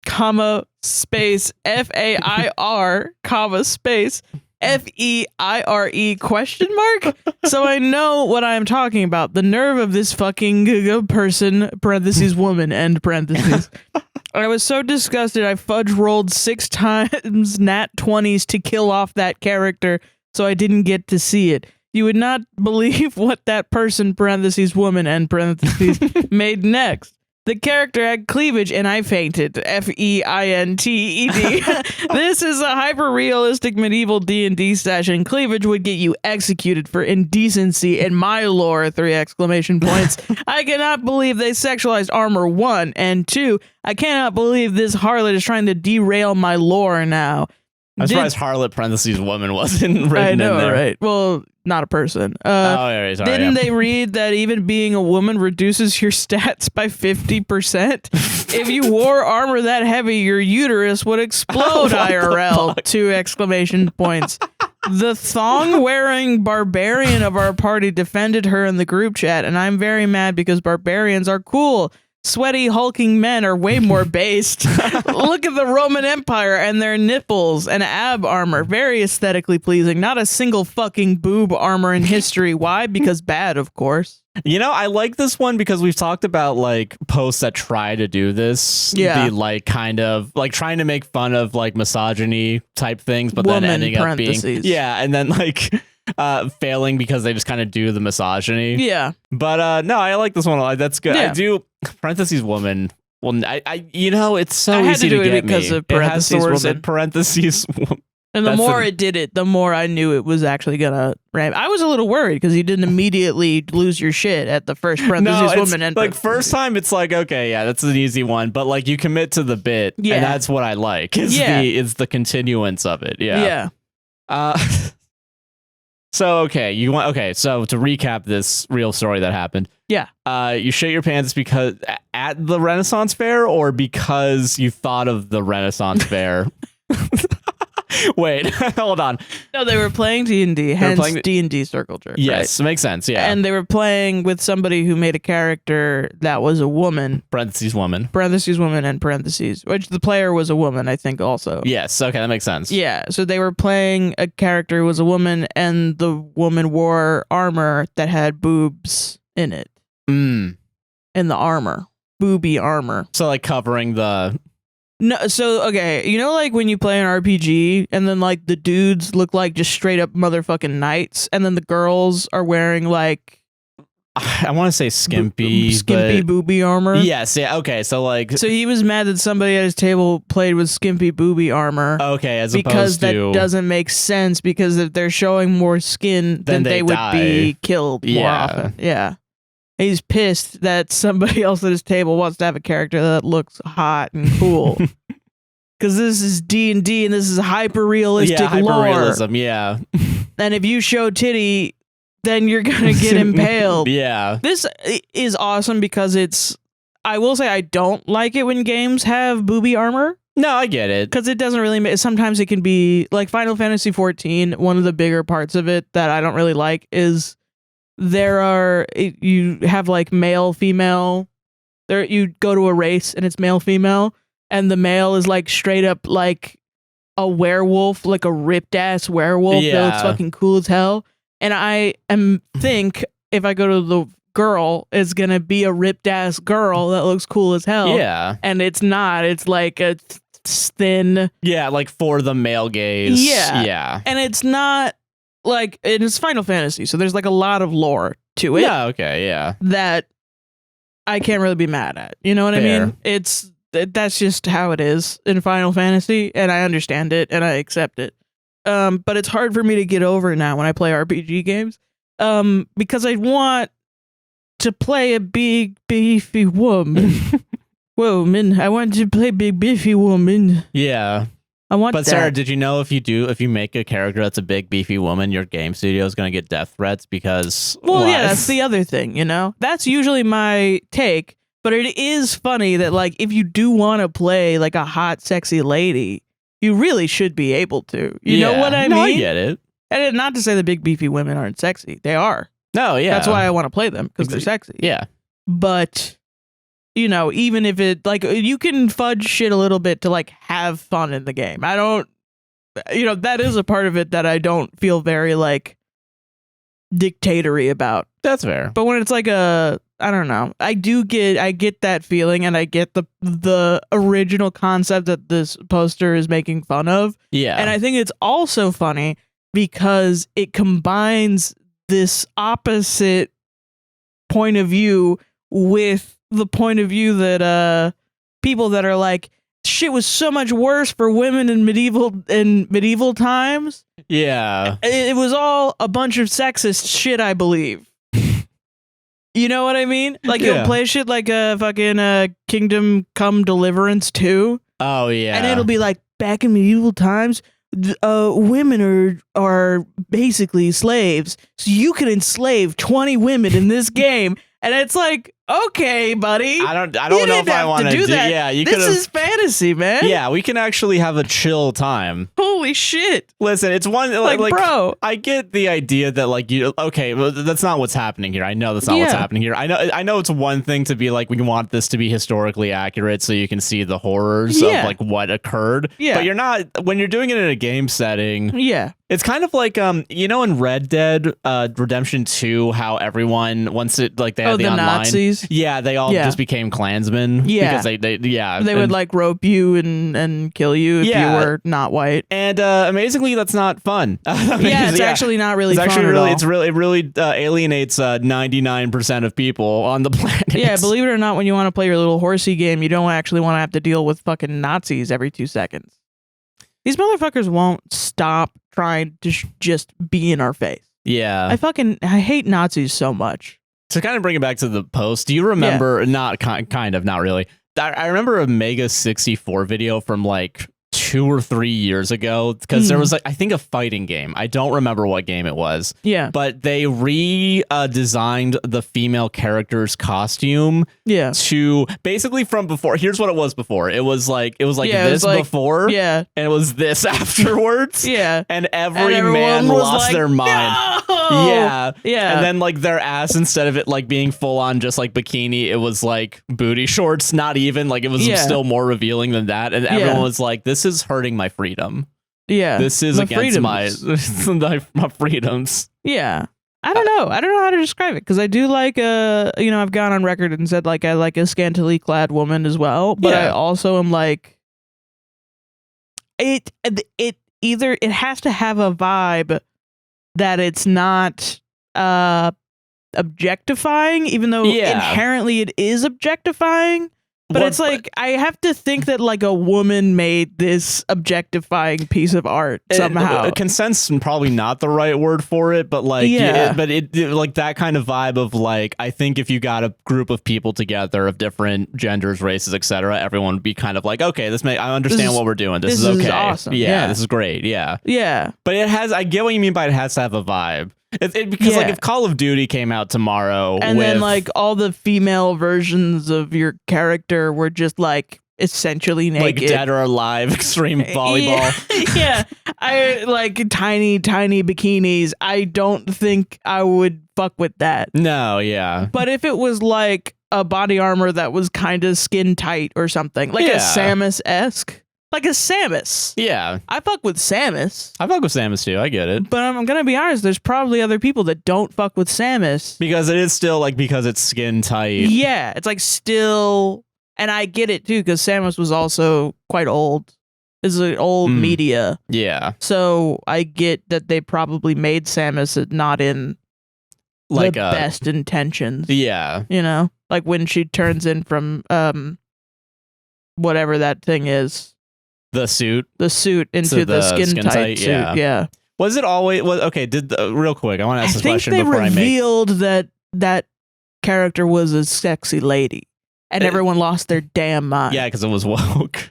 comma, space, F-A-I-R, comma, space, F-E-I-R-E, question mark? So I know what I'm talking about. The nerve of this fucking person, parentheses, woman, end parentheses. I was so disgusted I fudge rolled 6 times nat 20s to kill off that character, so I didn't get to see it. You would not believe what that person, parentheses, woman, end parentheses, made next. The character had cleavage and I fainted. FEINTED. This is a hyper-realistic medieval D&D session. Cleavage would get you executed for indecency in my lore, 3 exclamation points. I cannot believe they sexualized armor, 1. And 2, I cannot believe this harlot is trying to derail my lore now.
I'm surprised harlot parentheses woman wasn't written
I know,
in there.
right? Well, not a person.
Sorry,
didn't they read that even being a woman reduces your stats by 50%? If you wore armor that heavy, your uterus would explode, IRL. 2 exclamation points. The thong-wearing barbarian of our party defended her in the group chat, and I'm very mad because barbarians are cool. Sweaty, hulking men are way more based. Look at the Roman Empire and their nipples and ab armor. Very aesthetically pleasing. Not a single fucking boob armor in history. Why? Because bad, of course.
You know, I like this one because we've talked about like posts that try to do this.
Yeah.
The like kind of like trying to make fun of like misogyny type things, but then ending up being and then like failing because they just kind of do the misogyny.
Yeah.
But no, I like this one. That's good.
Yeah.
I do parentheses woman. Well, I you know, it's so easy
to do
to get
it because
me.
of parentheses
it has the words
woman.
in parentheses.
And the more it did it, the more I knew it was actually gonna ram. I was a little worried because you didn't immediately lose your shit at the first parentheses woman. And
like first time, it's like okay, yeah, that's an easy one. But like you commit to the bit, and that's what I like. Is the continuance of it. Yeah. So so to recap this real story that happened.
Yeah.
You shit your pants because at the Renaissance Fair or because you thought of the Renaissance Fair. Wait, hold on.
No, they were playing D&D, hence D&D Circle Jerk.
Yes,
right?
Makes sense, yeah.
And they were playing with somebody who made a character that was a woman.
Parentheses woman, and
parentheses, which the player was a woman, I think, also.
Yes, okay, that makes sense.
Yeah, so they were playing a character who was a woman, and the woman wore armor that had boobs in it. In the armor. Booby armor.
So, like, covering the...
No, so okay, you know, like when you play an RPG and then like the dudes look like just straight up motherfucking knights, and then the girls are wearing like
I want to say skimpy
booby armor.
Yes, yeah, okay, so like
so he was mad that somebody at his table played with skimpy booby armor.
Okay, as
because
opposed to
that doesn't make sense because if they're showing more skin, then they would be killed more often. Yeah. He's pissed that somebody else at his table wants to have a character that looks hot and cool. Because this is D&D and this is hyper-realistic lore.
Hyper-realism, yeah.
And if you show titty, then you're going to get impaled.
Yeah.
This is awesome because I will say I don't like it when games have booby armor.
No, I get it.
Because it doesn't really sometimes it can be, like Final Fantasy XIV, one of the bigger parts of it that I don't really like is... you have like male, female. You go to a race and it's male, female, and the male is like straight up like a werewolf, like a ripped ass werewolf that looks fucking cool as hell. And I think if I go to the girl, it's gonna be a ripped ass girl that looks cool as hell.
Yeah,
and it's not. It's like a thin.
Yeah, like for the male gaze. Yeah,
and it's not. Like, it's Final Fantasy, so there's like a lot of lore to it.
Yeah, okay, yeah.
That I can't really be mad at. You know what I mean? That's just how it is in Final Fantasy, and I understand it, and I accept it. But it's hard for me to get over now when I play RPG games. Because I want to play a big, beefy woman. Woman. I want to play big, beefy woman.
Yeah. But Sarah, did you know if you make a character that's a big beefy woman, your game studio is going to get death threats because
that's the other thing, you know? That's usually my take, but it is funny that like if you do want to play like a hot sexy lady, you really should be able to. You know what I mean?
No, I get it.
And not to say the big beefy women aren't sexy. They are.
No, yeah.
That's why I want to play them because they're sexy.
Yeah.
But you know, even if it like you can fudge shit a little bit to like have fun in the game. I don't, you know, that is a part of it that I don't feel very like dictatory about.
That's fair.
But when it's like I don't know, I get that feeling, and I get the original concept that this poster is making fun of.
Yeah.
And I think it's also funny because it combines this opposite point of view with the point of view that people that are like, shit was so much worse for women in medieval times.
Yeah.
It was all a bunch of sexist shit, I believe. You know what I mean? Like, you'll play shit like a fucking Kingdom Come Deliverance 2.
Oh, yeah.
And it'll be like, back in medieval times, women are basically slaves. So you can enslave 20 women in this game. And it's like, okay, buddy.
I don't know if I want to do that. Yeah,
this is fantasy, man.
Yeah, we can actually have a chill time.
Holy shit.
Listen, it's one like
bro.
I get the idea that like well, that's not what's happening here. I know that's not what's happening here. I know it's one thing to be like, we want this to be historically accurate so you can see the horrors of like what occurred. Yeah. But you're not, when you're doing it in a game setting. Yeah. It's kind of like in Red Dead Redemption 2, how everyone once it like they had the online
Nazis.
Yeah, they all just became Klansmen. Yeah, because they
would like rope you and kill you if you were not white.
And amazingly, that's not fun.
It's actually not really.
It's
fun
actually
at
really.
all.
It really alienates 99% of people on the planet.
Yeah, believe it or not, when you want to play your little horsey game, you don't actually want to have to deal with fucking Nazis every 2 seconds. These motherfuckers won't stop trying to just be in our face. Yeah. I hate Nazis so much.
To kind of bring it back to the post, do you remember, not really. I remember a Mega 64 video from like 2 or 3 years ago, because there was like, I think, a fighting game. I don't remember what game it was. Yeah. But they redesigned the female character's costume. Yeah. To basically from before. Here's what it was before. It was like this before. Yeah. And it was this afterwards. Yeah. And every man lost their mind. No! Yeah. Yeah. And then like their ass, instead of it like being full on just like bikini, it was like booty shorts. Not even like, it was still more revealing than that. And everyone was like, this is hurting my freedom. Yeah. This is against my freedoms. Yeah. I don't know how to describe it, because I do like I've gone on record and said like I like a scantily clad woman as well, but I also am like, it has to have a vibe that it's not objectifying, even though inherently it is objectifying. But it's like, I have to think that like a woman made this objectifying piece of art somehow. Consent's probably not the right word for it, but like, it like that kind of vibe of like, I think if you got a group of people together of different genders, races, etc., everyone would be kind of like, okay, I understand what we're doing. This is okay. Awesome. Yeah, this is great. Yeah. Yeah. But I get what you mean by it has to have a vibe. Because like if Call of Duty came out tomorrow and then like all the female versions of your character were just like essentially naked, like Dead or Alive extreme volleyball. Yeah. I like tiny bikinis. I don't think I would fuck with that. No, yeah. But if it was like a body armor that was kind of skin tight or something, like a Samus-esque. Like a Samus. Yeah. I fuck with Samus. I fuck with Samus too. I get it. But I'm going to be honest, there's probably other people that don't fuck with Samus. Because it is still like, because it's skin tight. Yeah. It's like still, and I get it too, because Samus was also quite old. This is an old media. Yeah. So I get that they probably made Samus not in like the best intentions. Yeah. You know, like when she turns in from whatever that thing is. The suit into the skin tight suit. Yeah. Was it always? Okay. Real quick, I want to ask this question before I make. I think they revealed that character was a sexy lady, and everyone lost their damn mind. Yeah, because it was woke.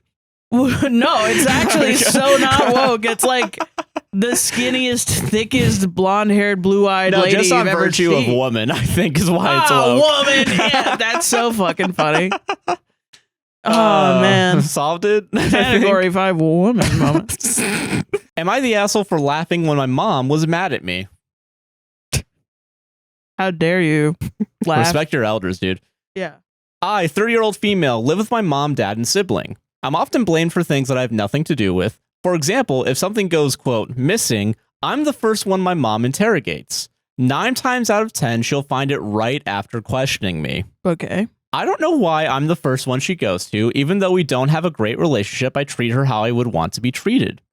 No, it's actually so not woke. It's like the skinniest, thickest, blonde-haired, blue-eyed lady just on virtue of woman, I think, is why it's woke. Woman. Yeah, that's so fucking funny. Oh man, solved it. Category 5 woman moment. Am I the asshole for laughing when my mom was mad at me? How dare you laugh? Respect your elders, dude. Yeah. I, 30-year-old female, live with my mom, dad, and sibling. I'm often blamed for things that I have nothing to do with. For example, if something goes, quote, missing, I'm the first one my mom interrogates. 9 times out of 10, she'll find it right after questioning me. Okay. I don't know why I'm the first one she goes to. Even though we don't have a great relationship, I treat her how I would want to be treated.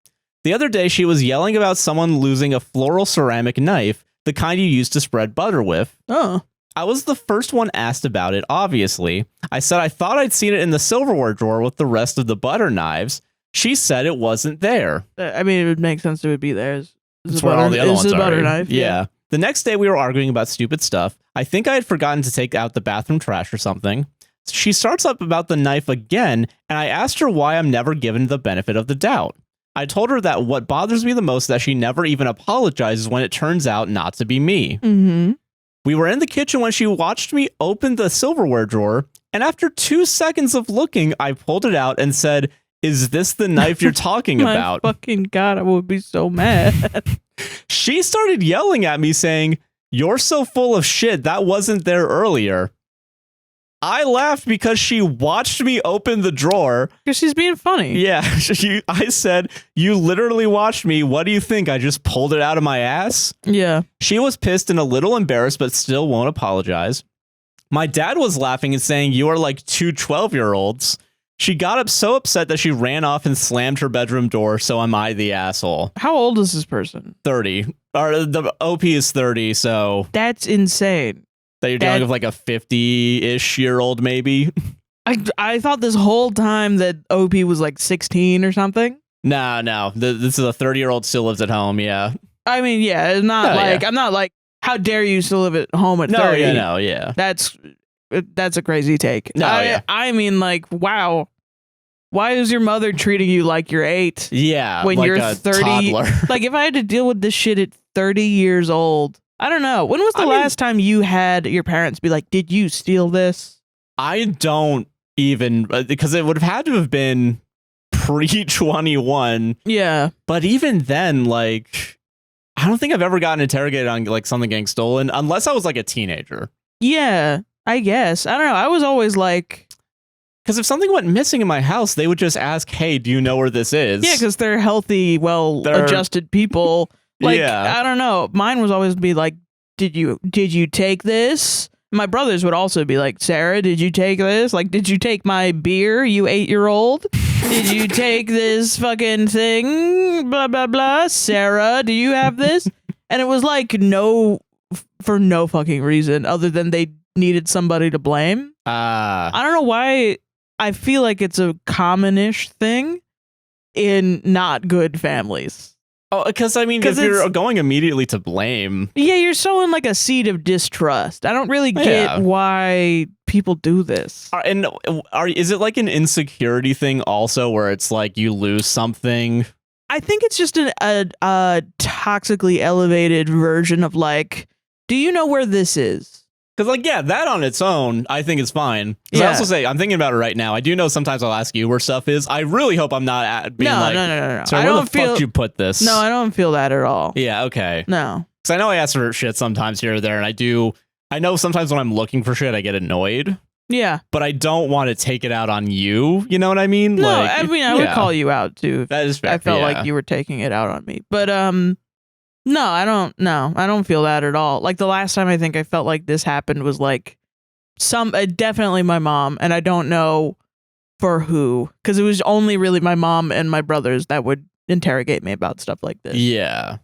The other day, she was yelling about someone losing a floral ceramic knife, the kind you use to spread butter with. Oh. I was the first one asked about it, obviously. I said I thought I'd seen it in the silverware drawer with the rest of the butter knives. She said it wasn't there.
I mean, it would make sense it would be there.
It's where all the other ones are.
Butter knife.
Yeah. The next day we were arguing about stupid stuff. I think I had forgotten to take out the bathroom trash or something. She starts up about the knife again, and I asked her why I'm never given the benefit of the doubt. I told her that what bothers me the most is that she never even apologizes when it turns out not to be me.
Mm-hmm.
We were in the kitchen when she watched me open the silverware drawer, and after 2 seconds of looking, I pulled it out and said, "Is this the knife you're talking about?"
My fucking God, I would be so mad.
She started yelling at me saying, "You're so full of shit, that wasn't there earlier." I laughed because she watched me open the drawer.
Because she's being funny.
Yeah, I said, "You literally watched me. What do you think? I just pulled it out of my ass?"
Yeah.
She was pissed and a little embarrassed, but still won't apologize. My dad was laughing and saying, "You are like two 12-year-olds. She got up so upset that she ran off and slammed her bedroom door, so am I the asshole.
How old is this person?
30. Or the OP is 30, so...
That's insane.
That you're dealing with like a 50-ish year old, maybe?
I thought this whole time that OP was like 16 or something.
No. This is a 30-year-old still lives at home, yeah.
I mean, yeah, it's not I'm not like, how dare you still live at home at 30?
Yeah.
That's a crazy take. I mean, like, wow. Why is your mother treating you like you're 8?
Yeah,
when
like
you're
a
30.
toddler.
Like, if I had to deal with this shit at 30 years old, I don't know. When was the last time you had your parents be like, "Did you steal this?"
I don't even, because it would have had to have been pre-21.
Yeah.
But even then, like, I don't think I've ever gotten interrogated on like something getting stolen unless I was like a teenager.
Yeah, I guess. I don't know. I was always like,
because if something went missing in my house, they would just ask, "Hey, do you know where this is?"
Yeah, because they're healthy, well-adjusted people. Like, yeah. I don't know. Mine was always be like, did you take this? My brothers would also be like, "Sarah, did you take this? Like, did you take my beer, you 8-year-old? Did you take this fucking thing? Blah, blah, blah. Sarah, do you have this?" And it was like, for no fucking reason other than they needed somebody to blame. I don't know why. I feel like it's a common-ish thing in not good families.
Oh, because I mean, if you're going immediately to blame.
Yeah, you're sowing like a seed of distrust. I don't really get why people do this.
Is it like an insecurity thing also where it's like you lose something?
I think it's just a toxically elevated version of like, do you know where this is?
Because, like, yeah, that on its own, I think is fine. Yeah. I also say, I'm thinking about it right now. I do know sometimes I'll ask you where stuff is. I really hope I'm not being
no.
So where the fuck did you put this?
No, I don't feel that at all.
Yeah, okay.
No.
Because I know I ask for shit sometimes here or there, and I know sometimes when I'm looking for shit, I get annoyed.
Yeah.
But I don't want to take it out on you. You know what I mean?
No, like, I mean, I would call you out, too.
That is fair.
I felt like you were taking it out on me. But, no, I don't feel that at all. Like, the last time I think I felt like this happened was like definitely my mom, and I don't know for who, because it was only really my mom and my brothers that would interrogate me about stuff like this.
Yeah.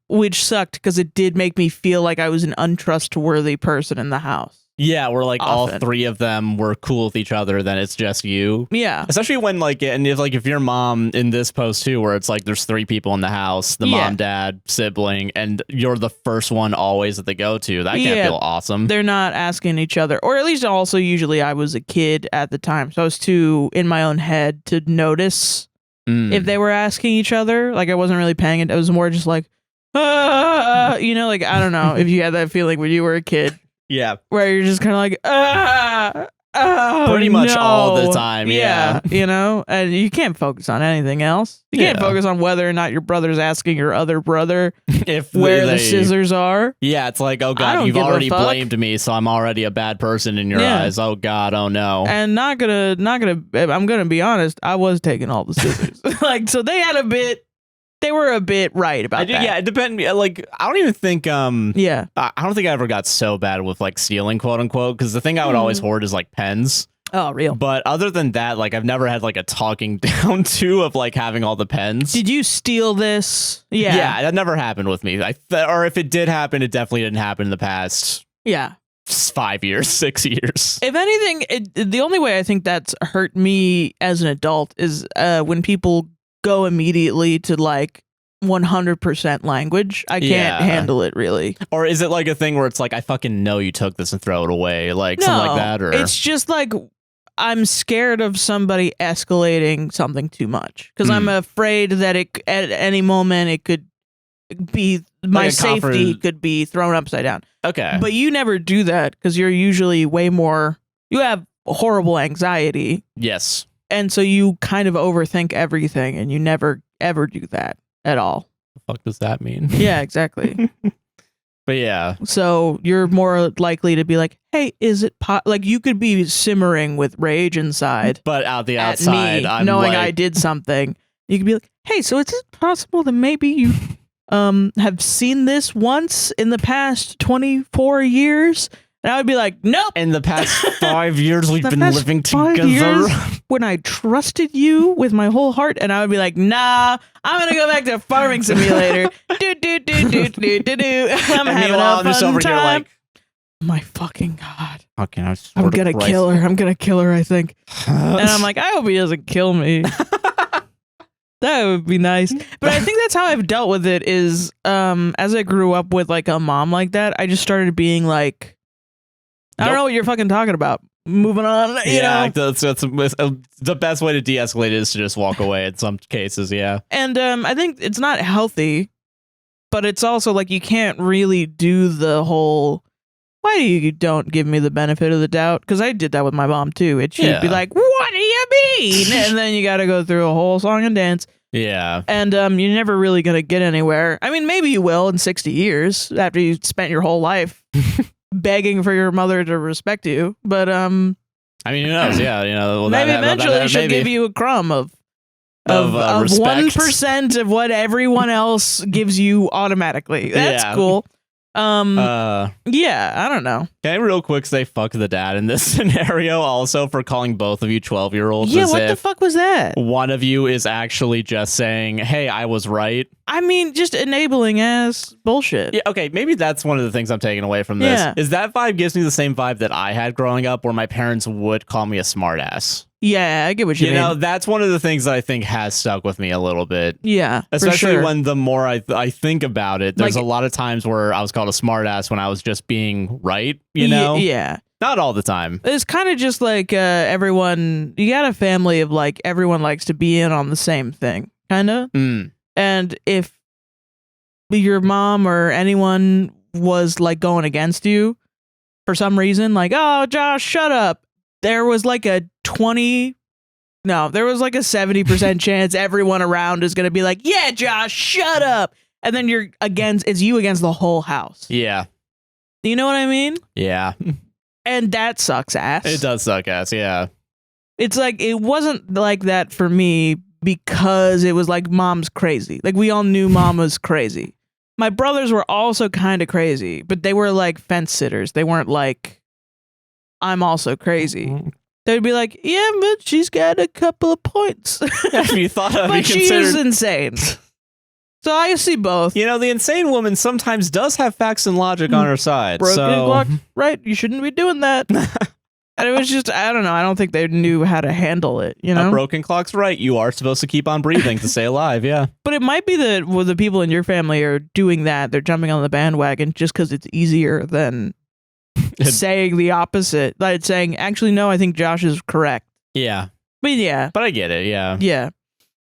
Which sucked because it did make me feel like I was an untrustworthy person in the house.
Yeah, where like all three of them were cool with each other, then it's just you.
Yeah.
Especially when if your mom in this post too, where it's like there's 3 people in the house, the mom, dad, sibling, and you're the first one always that they go to. That can't feel awesome.
They're not asking each other, or at least also usually I was a kid at the time, so I was too in my own head to notice if they were asking each other. Like I wasn't really paying it. It was more just like, you know, like I don't know if you had that feeling when you were a kid.
Yeah.
Where you're just kind of like,
pretty much all the time. Yeah.
You know, and you can't focus on anything else. You can't focus on whether or not your brother's asking your other brother where the scissors are.
Yeah. It's like, oh God, you've already blamed me. So I'm already a bad person in your eyes. Oh God. Oh no.
And I'm going to be honest. I was taking all the scissors. Like, so they were a bit right about that.
Yeah, it depends. Like, I don't even think. I don't think I ever got so bad with like stealing, quote unquote. Because the thing I would always hoard is like pens.
Oh, real.
But other than that, like, I've never had like a talking down to of like having all the pens.
Did you steal this? Yeah,
that never happened with me. Or if it did happen, it definitely didn't happen in the past.
Yeah.
5 years, 6 years.
If anything, the only way I think that's hurt me as an adult is when people go immediately to like 100% language. I can't handle it, really.
Or is it like a thing where it's like, I fucking know you took this and throw it away, like something like that? Or
it's just like I'm scared of somebody escalating something too much because I'm afraid that at any moment it could be my safety could be thrown upside down.
Okay,
but you never do that because you're usually way more. You have horrible anxiety.
Yes,
and so you kind of overthink everything, and you never ever do that at all.
The fuck does that mean?
Yeah, exactly.
But yeah.
So you're more likely to be like, hey, is it like you could be simmering with rage inside.
But out the outside,
I'm knowing like... I did something. You could be like, hey, so is it possible that maybe you have seen this once in the past 24 years? And I would be like, nope.
In the past 5 years, we've been living together.
When I trusted you with my whole heart, and I would be like, nah, I'm gonna go back to Farming Simulator. I'm having a fun time. Like, my fucking god.
Okay,
I'm gonna kill her. I'm gonna kill her, I think. And I'm like, I hope he doesn't kill me. That would be nice. But I think that's how I've dealt with it is as I grew up with like a mom like that, I just started being like, I don't know what you're fucking talking about. Moving on, you know?
That's the best way to de-escalate is to just walk away in some cases, yeah.
And I think it's not healthy, but it's also like you can't really do the whole, why do you don't give me the benefit of the doubt? Because I did that with my mom too. She'd be like, what do you mean? And then you got to go through a whole song and dance.
Yeah.
And you're never really going to get anywhere. I mean, maybe you will in 60 years after you spent your whole life begging for your mother to respect you, but I mean, who knows? Yeah, you know, well, maybe eventually she'll give you a crumb of 1% of what everyone else gives you automatically. That's cool. Yeah, I don't know.
Can I real quick say fuck the dad in this scenario also for calling both of you 12-year-olds?
Yeah, what the fuck was that?
One of you is actually just saying, hey, I was right.
I mean, just enabling ass bullshit.
Yeah, okay, maybe that's one of the things I'm taking away from this. Is that vibe gives me the same vibe that I had growing up where my parents would call me a smartass.
Yeah, I get what you mean.
You know, that's one of the things that I think has stuck with me a little bit.
Yeah,
especially when the more I think about it, there's like, a lot of times where I was called a smartass when I was just being right, you know?
Yeah.
Not all the time.
It's kind of just like everyone, you got a family of like everyone likes to be in on the same thing, kind of. And if your mom or anyone was like going against you for some reason, like, oh, Josh, shut up. There was like a 70% chance everyone around is going to be like, yeah, Josh, shut up. And then it's you against the whole house.
Yeah.
You know what I mean?
Yeah.
And that sucks ass.
It does suck ass, yeah.
It's like, it wasn't like that for me because it was like mom's crazy. Like we all knew mom was crazy. My brothers were also kind of crazy, but they were like fence sitters. They weren't like, I'm also crazy. They'd be like, yeah, but she's got a couple of points.
Have you thought of
but she is insane. So I see both.
You know, the insane woman sometimes does have facts and logic on her side.
Broken clock, right? You shouldn't be doing that. And it was just, I don't know. I don't think they knew how to handle it, you know?
A broken clock's right. You are supposed to keep on breathing to stay alive, yeah.
But it might be that the people in your family are doing that. They're jumping on the bandwagon just because it's easier than saying the opposite. Like saying, actually, no, I think Josh is correct.
Yeah.
But yeah.
But I get it, yeah.
Yeah.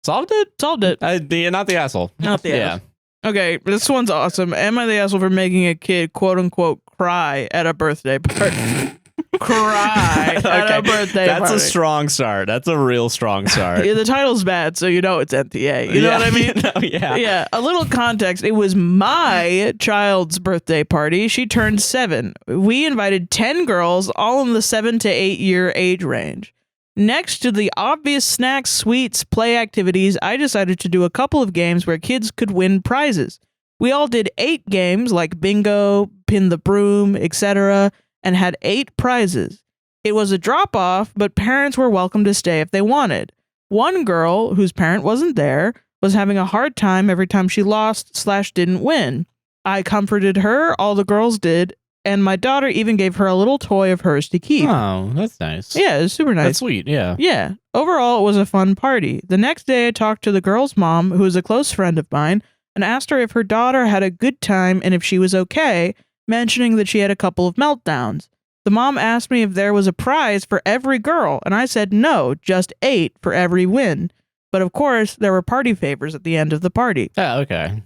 Solved it?
Solved it.
Not the asshole.
Not the asshole. Okay, this one's awesome. Am I the asshole for making a kid, quote unquote, cry at a birthday party? Cry at a birthday party.
That's a strong start. That's a real strong start.
Yeah, the title's bad, so you know it's NTA. You know what I mean?
Yeah.
Yeah. A little context. It was my child's birthday party. She turned 7. We invited 10 girls, all in the 7 to 8 year age range. Next to the obvious snacks, sweets, play activities, I decided to do a couple of games where kids could win prizes. We all did 8 games like bingo, pin the broom, etc., and had 8 prizes. It was a drop-off, but parents were welcome to stay if they wanted. One girl, whose parent wasn't there, was having a hard time every time she lost/didn't win. I comforted her, all the girls did, and my daughter even gave her a little toy of hers to keep.
Oh, that's nice.
Yeah, it was super nice.
That's sweet, yeah.
Yeah. Overall, it was a fun party. The next day, I talked to the girl's mom, who is a close friend of mine, and asked her if her daughter had a good time and if she was okay, mentioning that she had a couple of meltdowns. The mom asked me if there was a prize for every girl, and I said no, just 8 for every win. But of course, there were party favors at the end of the party.
Oh, okay.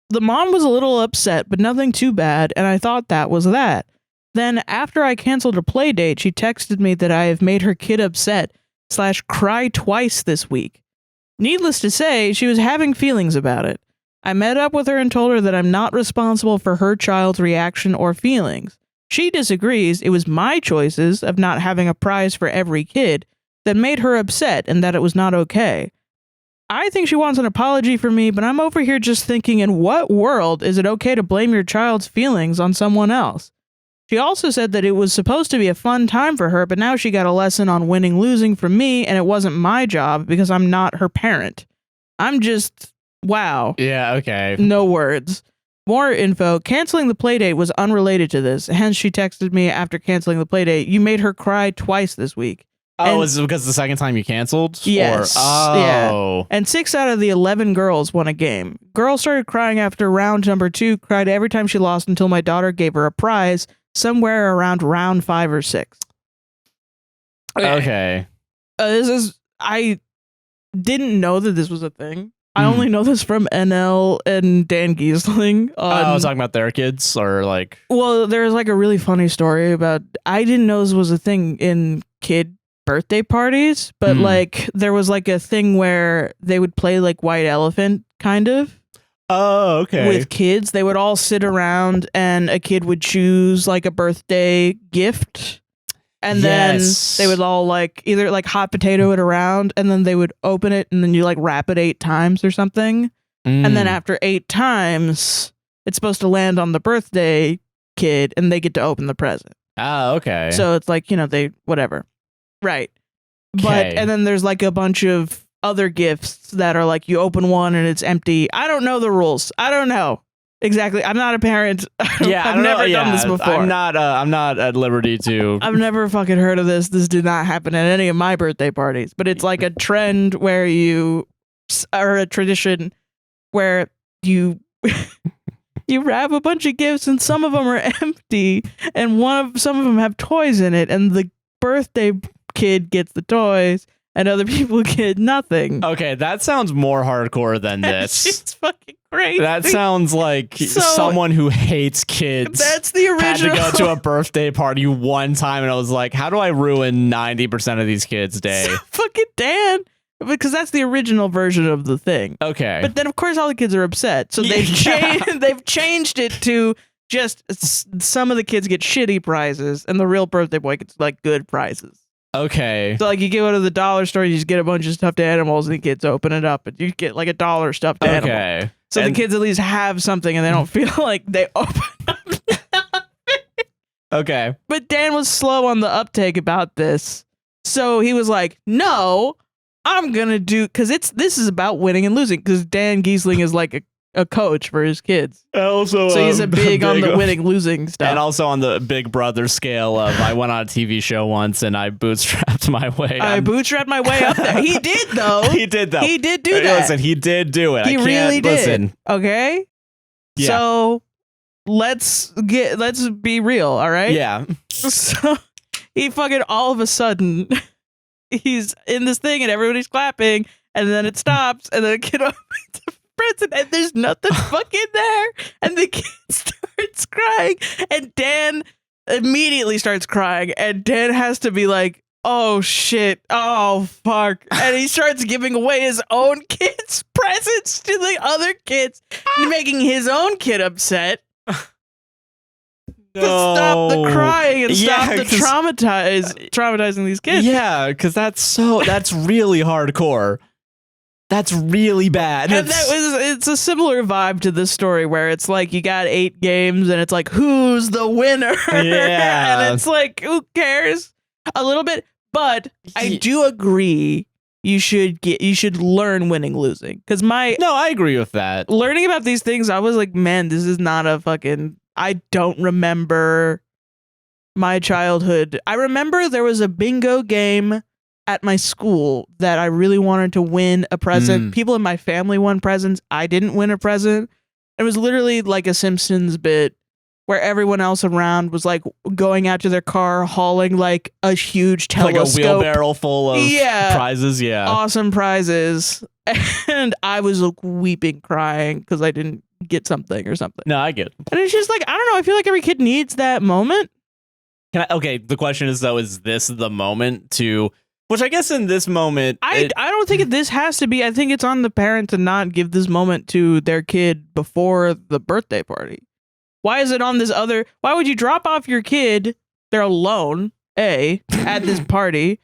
The mom was a little upset, but nothing too bad, and I thought that was that. Then, after I canceled a play date, she texted me that I have made her kid upset / cry twice this week. Needless to say, she was having feelings about it. I met up with her and told her that I'm not responsible for her child's reaction or feelings. She disagrees. It was my choices of not having a prize for every kid that made her upset and that it was not okay. I think she wants an apology from me, but I'm over here just thinking, in what world is it okay to blame your child's feelings on someone else? She also said that it was supposed to be a fun time for her, but now she got a lesson on winning losing from me, and it wasn't my job because I'm not her parent. I'm just... wow.
Yeah, okay.
No words. More info. Canceling the playdate was unrelated to this. Hence, she texted me after canceling the playdate. You made her cry twice this week.
Oh, is it because the second time you canceled?
Yes.
Oh.
Yeah. And 6 out of the 11 girls won a game. Girl started crying after round number 2, cried every time she lost until my daughter gave her a prize somewhere around round 5 or 6.
Okay.
I didn't know that this was a thing. I only know this from NL and Dan Giesling.
Talking about their kids or like...
Well, there's like a really funny story about... I didn't know this was a thing in kid birthday parties, but like there was like a thing where they would play like White Elephant, kind of.
Oh, okay.
With kids. They would all sit around and a kid would choose like a birthday gift. And then they would all like either like hot potato it around and then they would open it and then you like wrap it 8 times or something. And then after 8 times, it's supposed to land on the birthday kid and they get to open the present.
Oh, okay.
So it's like, they, whatever. Right. But, and then there's like a bunch of other gifts that are like you open one and it's empty. I don't know the rules. I don't know. Exactly. I'm not a parent.
Yeah,
I've never done this before.
I'm not at liberty to.
I've never fucking heard of this. This did not happen at any of my birthday parties. But it's like a trend where or a tradition where you wrap a bunch of gifts and some of them are empty and some of them have toys in it and the birthday kid gets the toys and other people get nothing.
Okay, that sounds more hardcore than this.
It's fucking crazy.
That sounds like someone who hates kids.
That's the original.
Had to go to a birthday party one time and I was like, how do I ruin 90% of these kids' day?
So fucking Dan. Because that's the original version of the thing.
Okay.
But then of course all the kids are upset. So they've changed it to just some of the kids get shitty prizes and the real birthday boy gets like good prizes.
Okay.
So like you go to the dollar store, you just get a bunch of stuffed animals and the kids open it up and you get like a $1 stuffed animal.
Okay.
So the kids at least have something and they don't feel like they open up.
Okay.
But Dan was slow on the uptake about this. So he was like, no, I'm going to do, because this is about winning and losing, because Dan Giesling is like a coach for his kids.
Also,
so he's big on the winning losing stuff.
And also on the Big Brother scale of I went on a TV show once and I bootstrapped my way.
I bootstrapped my way up there. He did though.
He did though.
He did do that.
Listen, he did do it.
He really did. Listen. Okay.
Yeah.
So let's be real. All right.
Yeah.
So he fucking all of a sudden he's in this thing and everybody's clapping and then it stops and then a kid opens the present and there's nothing fucking there and the kid starts crying and Dan immediately starts crying and Dan has to be like, oh shit, oh fuck, and he starts giving away his own kids' presents to the other kids, making his own kid upset. To stop the crying and stop the traumatizing these kids.
Yeah, because that's really hardcore. That's really bad.
And it's a similar vibe to this story where it's like you got 8 games and it's like, who's the winner?
Yeah.
And it's like, who cares? A little bit. But I do agree you should learn winning losing. Because I
agree with that.
Learning about these things, I was like, man, this is not a fucking I don't remember my childhood. I remember there was a bingo game at my school that I really wanted to win a present. People in my family won presents. I didn't win a present. It was literally like a Simpsons bit where everyone else around was like going out to their car, hauling like a huge telescope.
Like a wheelbarrow full of prizes. Yeah.
Awesome prizes. And I was like, weeping, crying because I didn't get something or something.
No, I get it.
And it's just like, I don't know. I feel like every kid needs that moment.
Okay, the question is, though, is this the moment to... Which I guess in this moment...
I don't think this has to be. I think it's on the parent to not give this moment to their kid before the birthday party. Why is it on this other... Why would you drop off your kid, they're alone, at this party,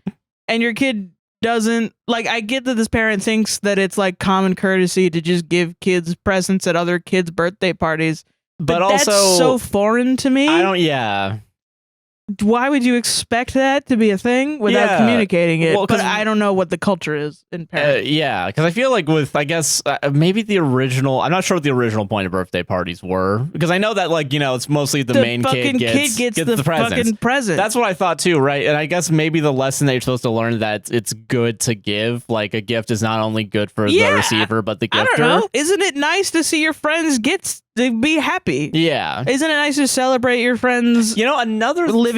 and your kid doesn't... Like, I get that this parent thinks that it's like common courtesy to just give kids presents at other kids' birthday parties. But also... That's so foreign to me.
Yeah.
Why would you expect that to be a thing without communicating it?
Well,
but I don't know what the culture is in parents.
Yeah, because I feel like with, I guess, maybe the original... I'm not sure what the original point of birthday parties were. Because I know that, like, you know, it's mostly the main kid gets the
fucking present.
That's what I thought too, right? And I guess maybe the lesson that you're supposed to learn that it's good to give. Like, a gift is not only good for the receiver, but the gifter.
I don't know. Isn't it nice to see your friends get to be happy?
Yeah.
Isn't it nice to celebrate your friends?
You know,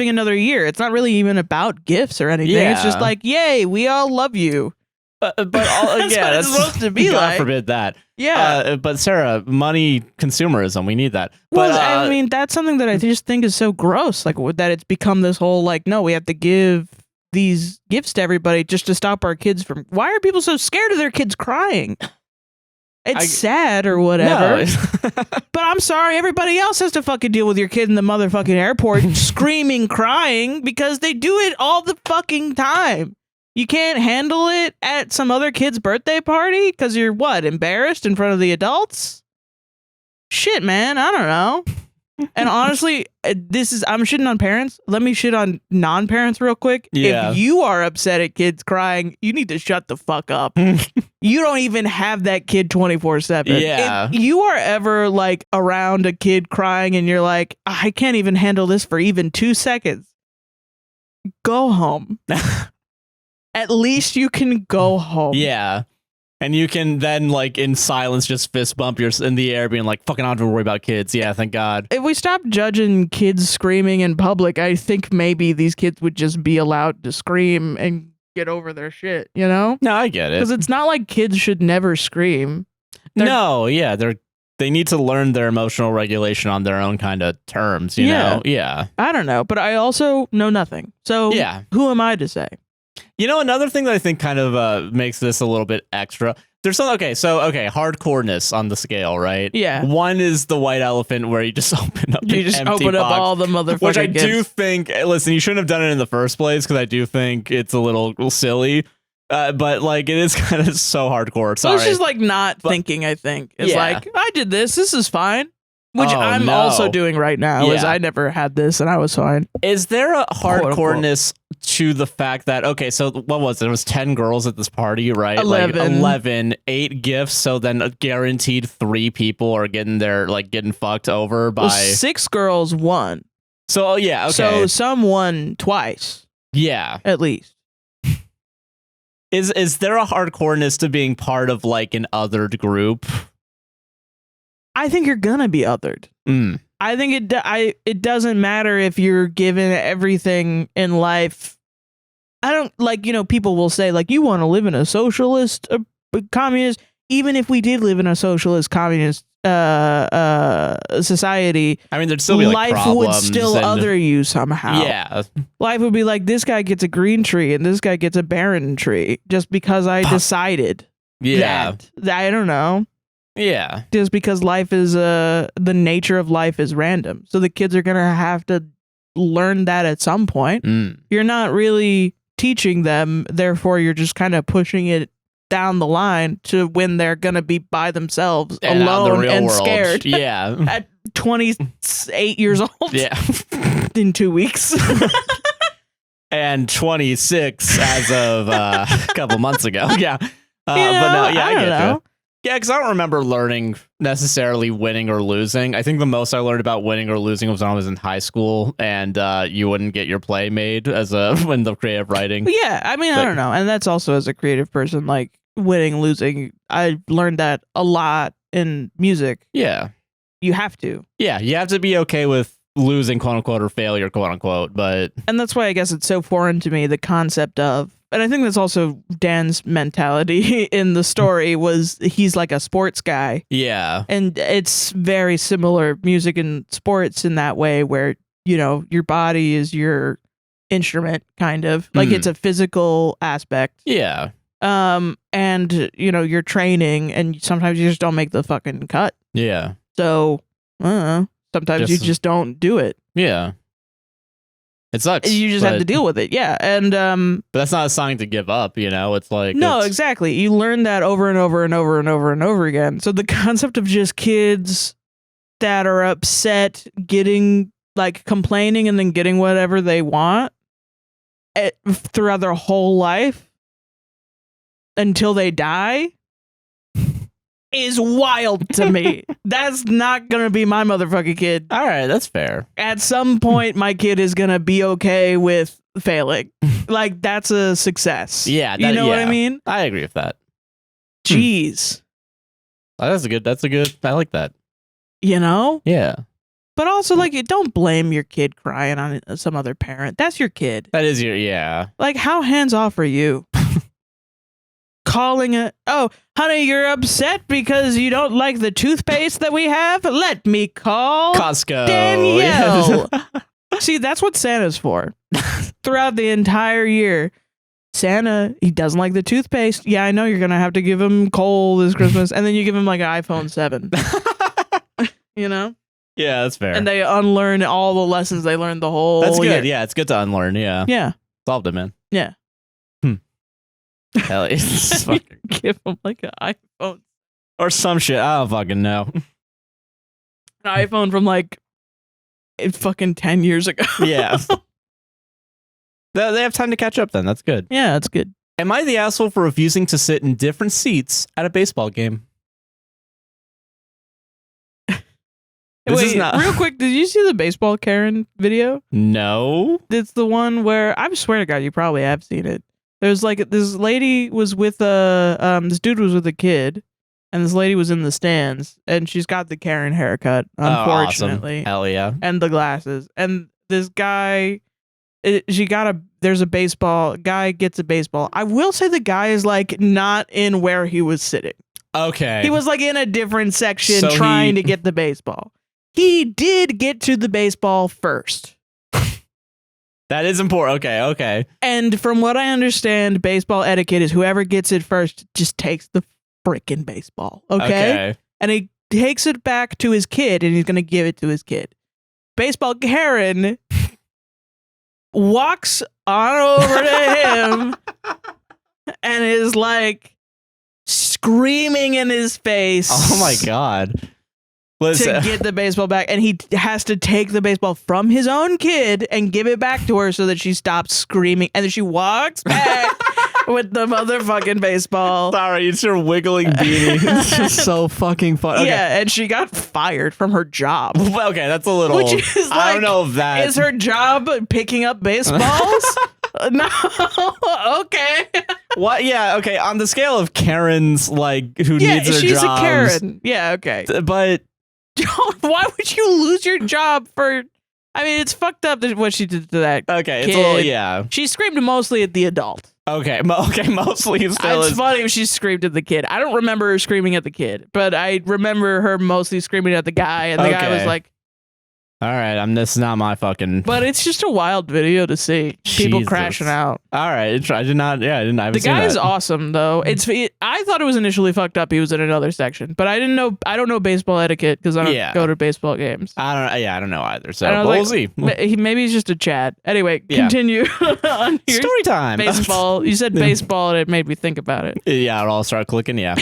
living another year. It's not really even about gifts or anything.
Yeah.
It's just like, yay, we all love you.
But that's
what it's supposed to be.
God
like.
Forbid that.
Yeah.
But Sarah, money consumerism, we need that.
Well,
But
I mean, that's something that I just think is so gross. Like that it's become this whole like, no, we have to give these gifts to everybody just to stop our kids from... Why are people so scared of their kids crying? It's sad or whatever.
No.
But I'm sorry, everybody else has to fucking deal with your kid in the motherfucking airport screaming, crying, because they do it all the fucking time. You can't handle it at some other kid's birthday party because you're what, embarrassed in front of the adults? Shit, man, I don't know. And honestly, I'm shitting on parents. Let me shit on non-parents real quick.
Yeah.
If you are upset at kids crying, you need to shut the fuck up. You don't even have that kid 24/7.
Yeah.
If you are ever like around a kid crying and you're like, I can't even handle this for even 2 seconds, go home. At least you can go home.
Yeah. And you can then, like, in silence, just fist bump in the air, being like, fucking, I don't have to worry about kids. Yeah, thank God.
If we stop judging kids screaming in public, I think maybe these kids would just be allowed to scream and get over their shit, you know?
No, I get it.
Because it's not like kids should never scream.
They need to learn their emotional regulation on their own kind of terms, you know? Yeah.
I don't know, but I also know nothing. So who am I to say?
You know, another thing that I think kind of makes this a little bit extra. There's some hardcoreness on the scale, right?
Yeah.
One is the white elephant where you just open up
all the motherfucking
which I
gifts.
do think, listen, you shouldn't have done it in the first place because I do think it's a little silly. But like it is kind of so hardcore. Sorry.
It's just like not thinking, I think. It's like, I did this is fine. Which I'm also doing right now, is I never had this and I was fine.
Is there a hardcoreness to the fact that, okay, so what was it? It was 10 girls at this party, right?
11.
Like 11, 8 gifts, so then guaranteed 3 people are getting fucked over by...
6 girls won.
So, yeah, okay.
So some won twice.
Yeah.
At least.
Is there a hardcoreness to being part of, like, an othered group?
I think you're gonna be othered. I think it doesn't matter if you're given everything in life. I don't like, people will say like, you want to live in a socialist, communist. Even if we did live in a socialist, communist society,
I mean, there'd still be like
life would still other you somehow.
Yeah,
life would be like, this guy gets a green tree and this guy gets a barren tree just because I decided. That I don't know.
Yeah.
Just because life is the nature of life is random. So the kids are going to have to learn that at some point. You're not really teaching them, therefore you're just kind of pushing it down the line to when they're going to be by themselves,
and
alone and
world.
scared.
Yeah.
At 28 years old.
Yeah.
In 2 weeks.
And 26 as of a couple months ago. Yeah. But no, I get you. Yeah, because I don't remember learning necessarily winning or losing. I think the most I learned about winning or losing was when I was in high school, and you wouldn't get your play made as when the creative writing.
But yeah, I mean, I don't know. And that's also as a creative person, like winning, losing. I learned that a lot in music.
Yeah.
You have to.
Yeah, you have to be okay with losing, quote unquote, or failure, quote unquote. But
and that's why I guess it's so foreign to me, the concept of, and I think that's also Dan's mentality in the story was he's like a sports guy.
Yeah.
And it's very similar music and sports in that way where, you know, your body is your instrument kind of like it's a physical aspect.
Yeah.
And you know, you're training and sometimes you just don't make the fucking cut.
Yeah.
So, sometimes you just don't do it.
Yeah. It sucks.
You just have to deal with it. Yeah. And
but that's not a sign to give up, you know? It's like
no, exactly. You learn that over and over and over and over and over again. So the concept of just kids that are upset getting like complaining and then getting whatever they want throughout their whole life until they die is wild to me. That's not gonna be my motherfucking kid.
All right, that's fair.
At some point, my kid is gonna be okay with failing. Like that's a success.
Yeah,
you know what I mean.
I agree with that.
Jeez,
that's a good. I like that.
You know.
Yeah.
But also, like, you don't blame your kid crying on some other parent. That's your kid.
That is your Like,
how hands off are you? Calling it, oh, honey, you're upset because you don't like the toothpaste that we have? Let me call
Costco.
Danielle. See, that's what Santa's for. Throughout the entire year, Santa, he doesn't like the toothpaste. Yeah, I know you're going to have to give him coal this Christmas. And then you give him like an iPhone 7. You know?
Yeah, that's fair.
And they unlearn all the lessons they learned the whole
That's good.
year.
Yeah, it's good to unlearn. Yeah.
Yeah.
Solved it, man.
Yeah.
Hell, it's fucking
give him like an iPhone
or some shit. I don't fucking know.
An iPhone from like fucking 10 years ago.
Yeah. They have time to catch up then. That's good.
Yeah, that's good.
Am I the asshole for refusing to sit in different seats at a baseball game?
Wait, real quick, did you see the baseball Karen video?
No.
It's the one where, I swear to God, you probably have seen it. There's like, this lady was with this dude was with a kid, and this lady was in the stands, and she's got the Karen haircut, unfortunately.
Awesome. Hell yeah.
And the glasses. And this guy, there's a baseball, guy gets a baseball. I will say the guy is like not in where he was sitting.
Okay.
He was like in a different section trying to get the baseball. He did get to the baseball first.
That is important. Okay.
And from what I understand, baseball etiquette is whoever gets it first just takes the frickin' baseball. Okay? And he takes it back to his kid and he's going to give it to his kid. Baseball Karen walks on over to him and is like screaming in his face.
Oh my God.
To get the baseball back, and he has to take the baseball from his own kid and give it back to her so that she stops screaming, and then she walks back with the motherfucking baseball.
Sorry, it's your wiggling beanie. It's just so fucking fun. Okay.
Yeah, and she got fired from her job.
Okay, that's a little.
Which is like,
I don't know if that
is her job picking up baseballs. No. Okay.
What? Yeah. Okay. On the scale of Karens, like who needs their
she's
jobs,
a Karen. Yeah. Okay.
But
why would you lose your job for? I mean, it's fucked up what she did to that.
Okay,
kid.
It's a little, yeah.
She screamed mostly at the adult.
Okay, mostly still.
It's funny if she screamed at the kid. I don't remember her screaming at the kid, but I remember her mostly screaming at the guy, and the guy was like,
"All right, this is not my fucking."
But it's just a wild video to see people crashing out.
All right, I did not. Yeah, I didn't. I haven't
the
seen
guy is
that.
awesome though. I thought it was initially fucked up. He was in another section, but I didn't know. I don't know baseball etiquette because I don't go to baseball games.
I don't. Yeah, I don't know either. So we'll see.
Maybe he's just a Chad. Anyway, continue on your
story time.
Baseball. You said baseball, and it made me think about it.
Yeah, it all started clicking. Yeah.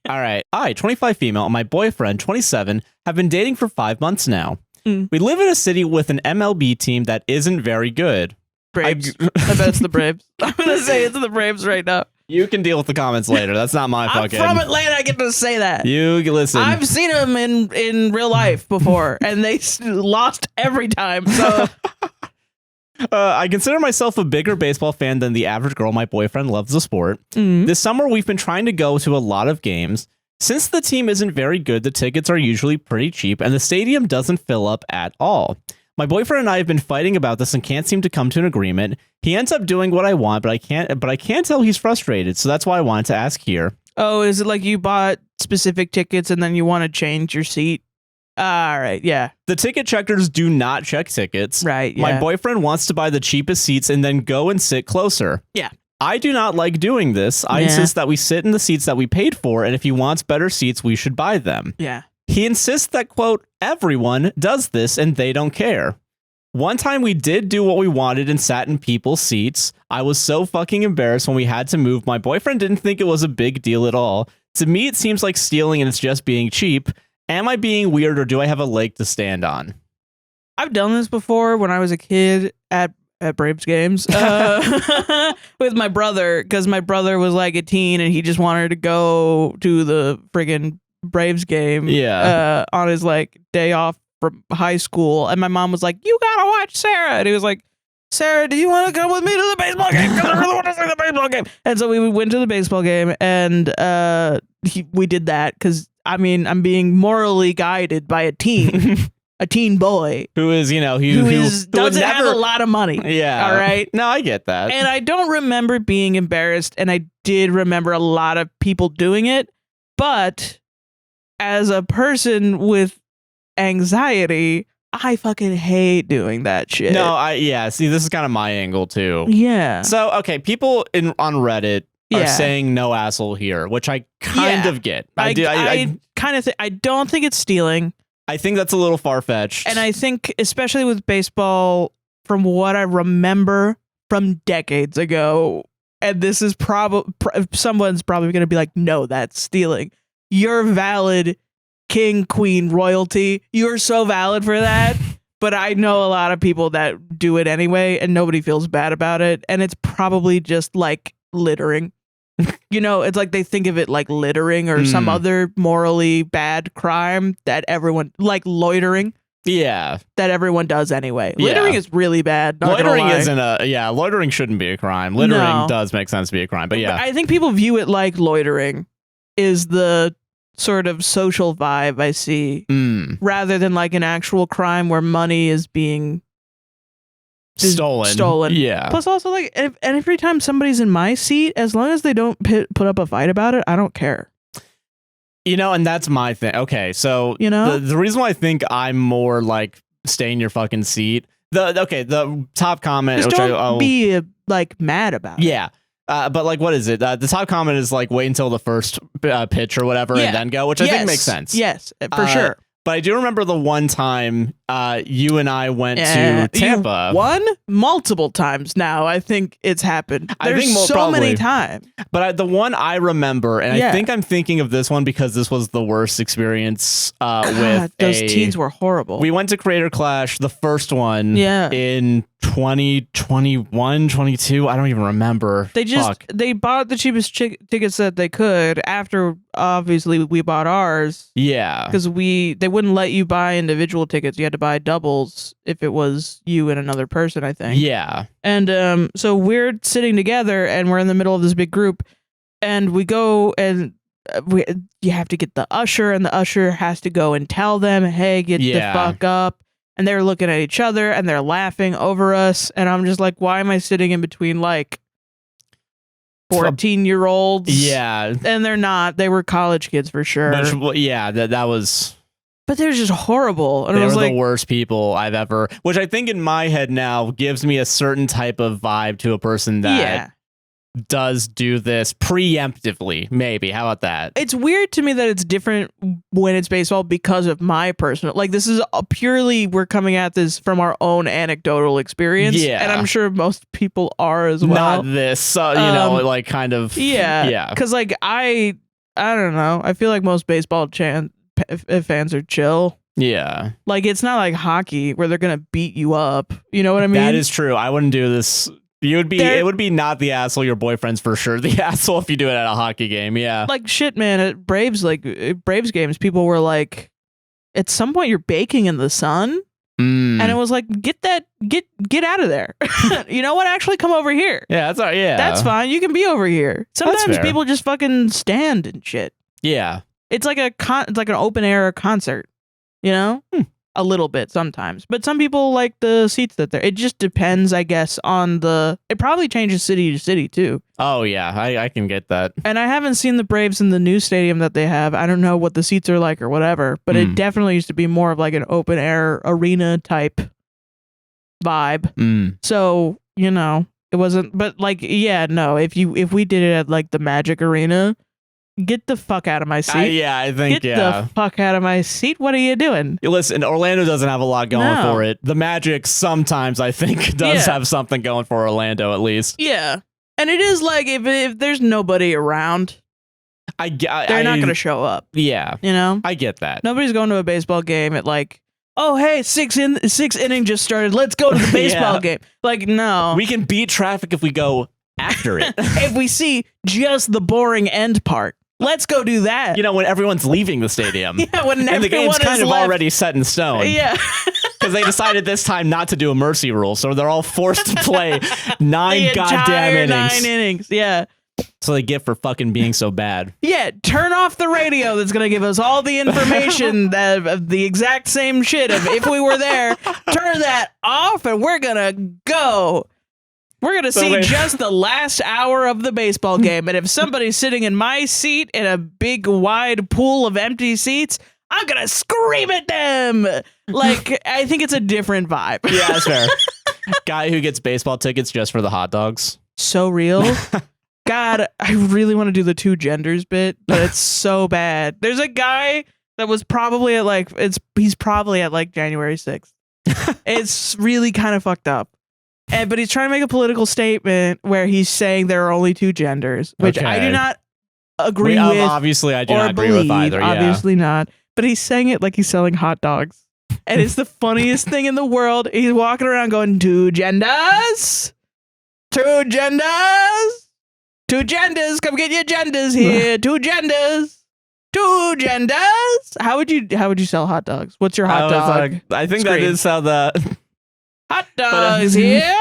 All right. I, 25 female, and my boyfriend, 27, have been dating for 5 months now. We live in a city with an MLB team that isn't very good.
Braves. I bet it's the Braves. I'm going to say it's the Braves right now.
You can deal with the comments later. That's not my
I'm
fucking.
from Atlanta. I get to say that.
You listen.
I've seen them in real life before, and they lost every time. So
I consider myself a bigger baseball fan than the average girl. My boyfriend loves the sport. This summer, we've been trying to go to a lot of games. Since the team isn't very good, the tickets are usually pretty cheap, and the stadium doesn't fill up at all. My boyfriend and I have been fighting about this and can't seem to come to an agreement. He ends up doing what I want, but I can't tell he's frustrated, so that's why I wanted to ask here.
Oh, is it like you bought specific tickets and then you want to change your seat? All right, yeah.
The ticket checkers do not check tickets.
Right, yeah.
My boyfriend wants to buy the cheapest seats and then go and sit closer.
Yeah.
I do not like doing this. I insist that we sit in the seats that we paid for, and if he wants better seats, we should buy them.
Yeah.
He insists that, quote, everyone does this and they don't care. One time we did do what we wanted and sat in people's seats. I was so fucking embarrassed when we had to move. My boyfriend didn't think it was a big deal at all. To me, it seems like stealing and it's just being cheap. Am I being weird or do I have a leg to stand on?
I've done this before when I was a kid at Braves games with my brother, because my brother was like a teen and he just wanted to go to the friggin' Braves game on his like day off from high school, and my mom was like, you gotta watch Sarah, and he was like, Sarah, do you want to come with me to the baseball game? Because I really want to see the baseball game. And so we went to the baseball game, and we did that because I mean I'm being morally guided by a teen. A teen boy
who is, you know, who
doesn't have a lot of money.
Yeah.
All right.
No, I get that.
And I don't remember being embarrassed, and I did remember a lot of people doing it. But as a person with anxiety, I fucking hate doing that shit.
No, see, this is kind of my angle too.
Yeah.
So, okay, people on Reddit are saying no asshole here, which I kind of get. I
kind of I don't think it's stealing.
I think that's a little far-fetched.
And I think, especially with baseball, from what I remember from decades ago, and this is someone's probably going to be like, no, that's stealing. You're valid king, queen, royalty. You're so valid for that. But I know a lot of people that do it anyway, and nobody feels bad about it. And it's probably just like littering. You know, it's like they think of it like littering or some other morally bad crime that everyone, like loitering.
Yeah.
That everyone does anyway.
Yeah.
Littering is really bad.
Loitering isn't loitering shouldn't be a crime. Littering does make sense to be a crime, but yeah.
I think people view it like loitering is the sort of social vibe I see rather than like an actual crime where money is being stolen.
Yeah.
Plus also like every time somebody's in my seat, as long as they don't put up a fight about it, I don't care.
You know, and that's my thing. Okay, so
you know
the reason why I think I'm more like stay in your fucking seat. The top comment,
just
which
don't be like mad about it.
Yeah. But like, what is it? The top comment is like, wait until the first pitch or whatever and then go, which I think makes sense.
Yes, for sure.
But I do remember the one time you and I went to Tampa.
Multiple times now. I think it's happened. There's so many times.
But the one I remember, and I think I'm thinking of this one because this was the worst experience with
those teens were horrible.
We went to Creator Clash, the first one in 2021, 22. I don't even remember.
They bought the cheapest tickets that they could after obviously we bought ours.
Yeah.
Because they wouldn't let you buy individual tickets. You had to buy doubles if it was you and another person, I think.
Yeah.
And so we're sitting together and we're in the middle of this big group and we go and you have to get the usher, and the usher has to go and tell them, hey, get the fuck up. And they're looking at each other and they're laughing over us. And I'm just like, why am I sitting in between like 14-year-olds?
Yeah.
And they're not. They were college kids for sure.
That was...
But they're just horrible. And
they
I was
were
like,
the worst people I've ever... Which I think in my head now gives me a certain type of vibe to a person that does do this preemptively, maybe. How about that?
It's weird to me that it's different when it's baseball because of my personal... Like, this is purely... We're coming at this from our own anecdotal experience.
Yeah.
And I'm sure most people are as well.
Not this, like kind of...
Yeah.
Yeah.
Because, like, I don't know. I feel like most baseball fans are chill.
Yeah.
Like, it's not like hockey where they're going to beat you up. You know what I mean?
That is true. I wouldn't do this You would be. It would be not the asshole. Your boyfriend's for sure the asshole if you do it at a hockey game. Yeah.
Like shit, man. At Braves, Braves games, people were like, at some point you're baking in the sun, and it was like, get out of there. You know what? Actually, come over here.
Yeah, that's all right. Yeah,
that's fine. You can be over here. Sometimes people just fucking stand and shit.
Yeah,
it's like it's like an open air concert. You know. A little bit sometimes, but some people like the seats that they're. It just depends, I guess, on the. It probably changes city to city too.
Oh yeah, I can get that.
And I haven't seen the Braves in the new stadium that they have. I don't know what the seats are like or whatever, but it definitely used to be more of like an open air arena type vibe. So you know, it wasn't. But like, yeah, no. If we did it at like the Magic Arena. Get the fuck out of my seat.
I think,
Get the fuck out of my seat. What are you doing?
Listen, Orlando doesn't have a lot going for it. The Magic sometimes, I think, does have something going for Orlando, at least.
Yeah. And it is like, if there's nobody around, they're not going to show up.
Yeah.
You know?
I get that.
Nobody's going to a baseball game at like, oh, hey, sixth inning just started. Let's go to the baseball game. Like, no.
We can beat traffic if we go after it.
If we see just the boring end part. Let's go do that.
You know, when everyone's leaving the stadium.
Yeah, when
and the game's kind of already set in stone.
Yeah.
Because they decided this time not to do a mercy rule, so they're all forced to play 9 goddamn innings.
9 innings, yeah.
So they get for fucking being so bad.
Yeah, turn off the radio that's going to give us all the information of the exact same shit of if we were there. Turn that off and we're going to go. We're going to see just the last hour of the baseball game. And if somebody's sitting in my seat in a big, wide pool of empty seats, I'm going to scream at them. Like, I think it's a different vibe.
Yeah, that's fair. Guy who gets baseball tickets just for the hot dogs.
So real. God, I really want to do the 2 genders bit, but it's so bad. There's a guy that was probably at he's probably at like January 6th. It's really kind of fucked up. But he's trying to make a political statement where he's saying there are only 2 genders, which I do not agree with.
Obviously, I do not agree with either. Yeah.
Obviously not. But he's saying it like he's selling hot dogs. And it's the funniest thing in the world. He's walking around going, 2 genders. 2 genders. 2 genders. Come get your genders here. 2 genders. 2 genders. How would you sell hot dogs? What's your hot dog?
I think that is how the...
Hot dogs here.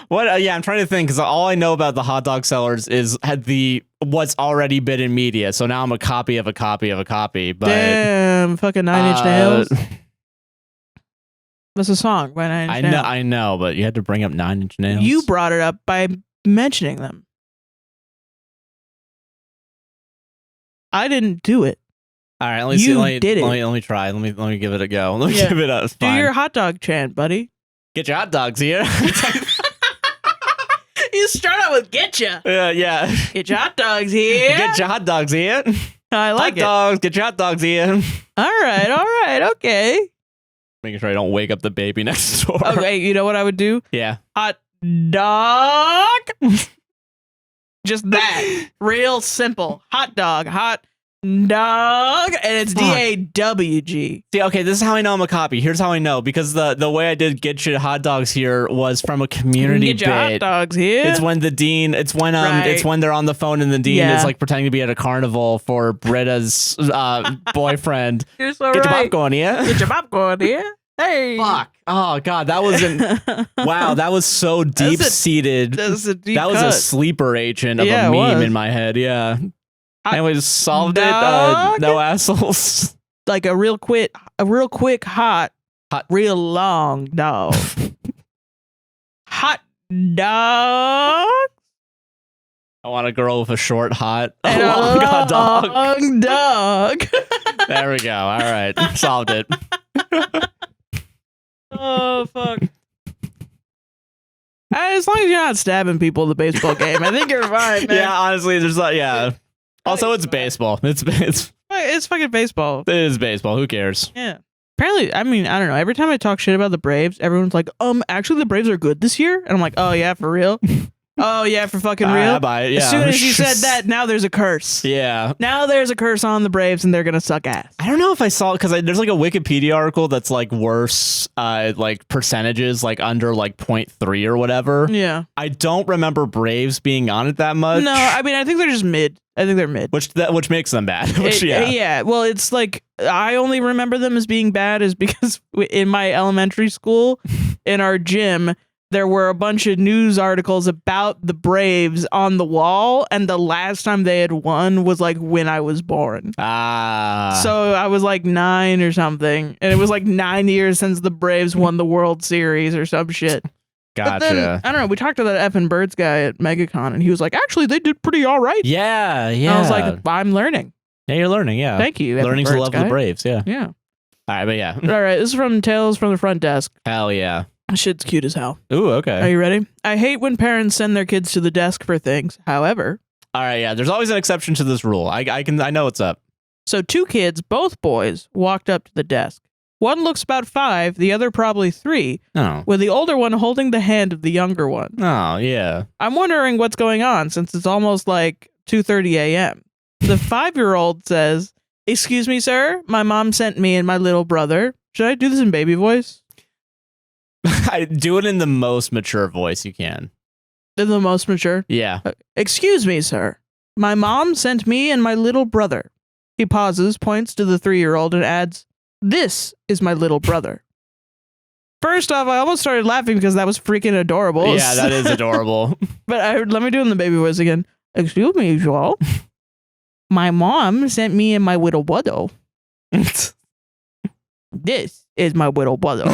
What? Yeah, I'm trying to think because all I know about the hot dog sellers is what's already been in media. So now I'm a copy of a copy of a copy. But
damn, fucking 9 Inch Nails. That's a song by 9 Inch Nails.
I know, but you had to bring up 9 Inch Nails.
You brought it up by mentioning them. I didn't do it.
All right, let me try. Let me give it a go. Let me give it a.
Do your hot dog chant, buddy.
Get your hot dogs here.
You start out with get ya.
Yeah.
Get your hot dogs here.
Get your hot dogs here.
I like
hot dogs. Get your hot dogs here.
All right, okay.
Making sure I don't wake up the baby next door.
Okay, you know what I would do?
Yeah.
Hot dog. Just that. Real simple. Hot dog. Hot dog. And it's DAWG.
See, okay, this is how I know I'm a copy. Here's how I know. Because the way I did get your hot dogs here was from a community bit.
Get your hot dogs here.
It's when the dean, it's when they're on the phone and the dean is like pretending to be at a carnival for Brietta's boyfriend.
You're so
Get your popcorn here.
Get your popcorn here. Hey.
Fuck. Oh god, that wasn't. Wow, that was so deep seated.
That was a deep
That was
cut.
a sleeper agent of a meme in my head. Yeah. Anyways, solved it. No assholes.
Like a real quick, hot, real long dog. Hot dog.
I want a girl with a short, hot,
And a
long dog.
long dog.
There we go. All right, solved it.
Oh fuck. As long as you're not stabbing people in the baseball game, I think you're fine, man.
Yeah, honestly, there's like, yeah. Also, it's baseball. It's
fucking baseball.
It is baseball. Who cares?
Yeah. Apparently, I mean, I don't know. Every time I talk shit about the Braves, everyone's like, actually, the Braves are good this year. And I'm like, oh, yeah, for real? Oh yeah, for fucking
I
real.
buy it. Yeah.
As soon as you said that, now there's a curse.
Yeah.
Now there's a curse on the Braves, and they're gonna suck ass.
I don't know if I saw it because there's like a Wikipedia article that's like worse, like percentages, like under like 0.3 or whatever.
Yeah.
I don't remember Braves being on it that much.
No, I mean I think they're just mid. I think they're mid.
Which makes them bad.
Yeah. Well, it's like I only remember them as being bad is because in my elementary school, in our gym, there were a bunch of news articles about the Braves on the wall, and the last time they had won was like when I was born. So I was like 9 or something, and it was like 9 years since the Braves won the World Series or some shit.
Gotcha.
But then, I don't know, we talked to that effing Birds guy at MegaCon, and he was like, actually, they did pretty all right.
Yeah.
And I was like, I'm learning.
Yeah, you're learning. Yeah.
Thank you.
Learning to love the Braves. Yeah.
Yeah.
All right, but yeah.
All right, this is from Tales from the Front Desk.
Hell yeah.
Shit's cute as hell.
Ooh, okay.
Are you ready? I hate when parents send their kids to the desk for things. However,
all right, yeah. There's always an exception to this rule. I know what's up.
So 2 kids, both boys, walked up to the desk. One looks about 5, the other probably 3, with the older one holding the hand of the younger one.
Oh, yeah.
I'm wondering what's going on since it's almost like 2:30 a.m. The 5-year-old says, "Excuse me, sir. My mom sent me and my little brother." Should I do this in baby voice?
I do it in the most mature voice you can.
In the most mature?
Yeah.
Excuse me, sir. My mom sent me and my little brother. He pauses, points to the 3-year-old, and adds, "This is my little brother." First off, I almost started laughing because that was freaking adorable.
Yeah, that is adorable.
But let me do it in the baby voice again. Excuse me, Joel. My mom sent me and my little brother. This is my little brother.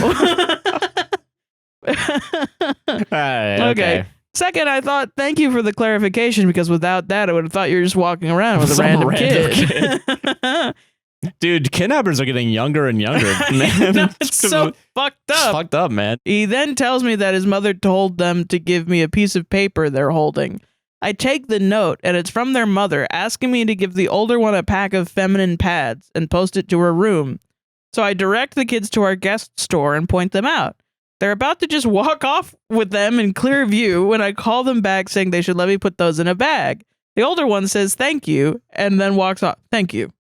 Okay. Second, I thought, thank you for the clarification, because without that, I would have thought you were just walking around with a random kid.
Dude, kidnappers are getting younger and younger, man.
No, it's so fucked up.
It's fucked up, man.
He then tells me that his mother told them to give me a piece of paper they're holding. I take the note, and it's from their mother asking me to give the older one a pack of feminine pads and post it to her room. So I direct the kids to our guest store and point them out. They're about to just walk off with them in clear view when I call them back saying they should let me put those in a bag. The older one says thank you and then walks off. Thank you.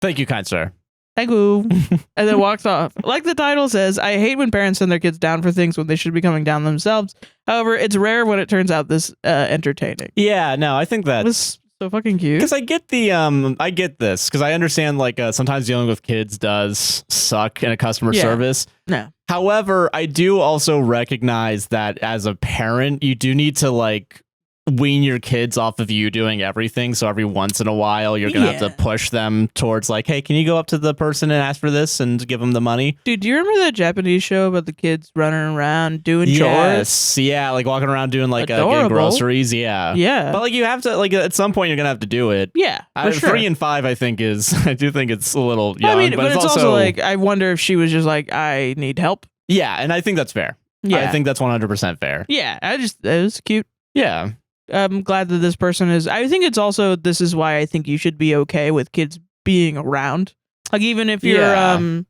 Thank you, kind sir.
Thank you. And then walks off. Like the title says, I hate when parents send their kids down for things when they should be coming down themselves. However, it's rare when it turns out this entertaining.
Yeah, no, I think that
was so fucking cute.
Because I get I get this, because I understand like sometimes dealing with kids does suck in a customer service.
No.
However, I do also recognize that as a parent, you do need to like wean your kids off of you doing everything. So every once in a while, you're gonna have to push them towards like, hey, can you go up to the person and ask for this and give them the money?
Dude, do you remember that Japanese show about the kids running around doing chores?
Yes, yeah, like walking around doing like getting groceries. Yeah,
but
like you have to like at some point you're gonna have to do it.
Yeah, for sure.
3 and 5, I think is I do think it's a little young.
I mean, but it's also like I wonder if she was just like, I need help.
Yeah, and I think that's fair.
Yeah,
I think that's 100% fair.
Yeah, it was cute.
Yeah.
I'm glad that this person is. I think it's also, this is why I think you should be okay with kids being around. Like, even if you're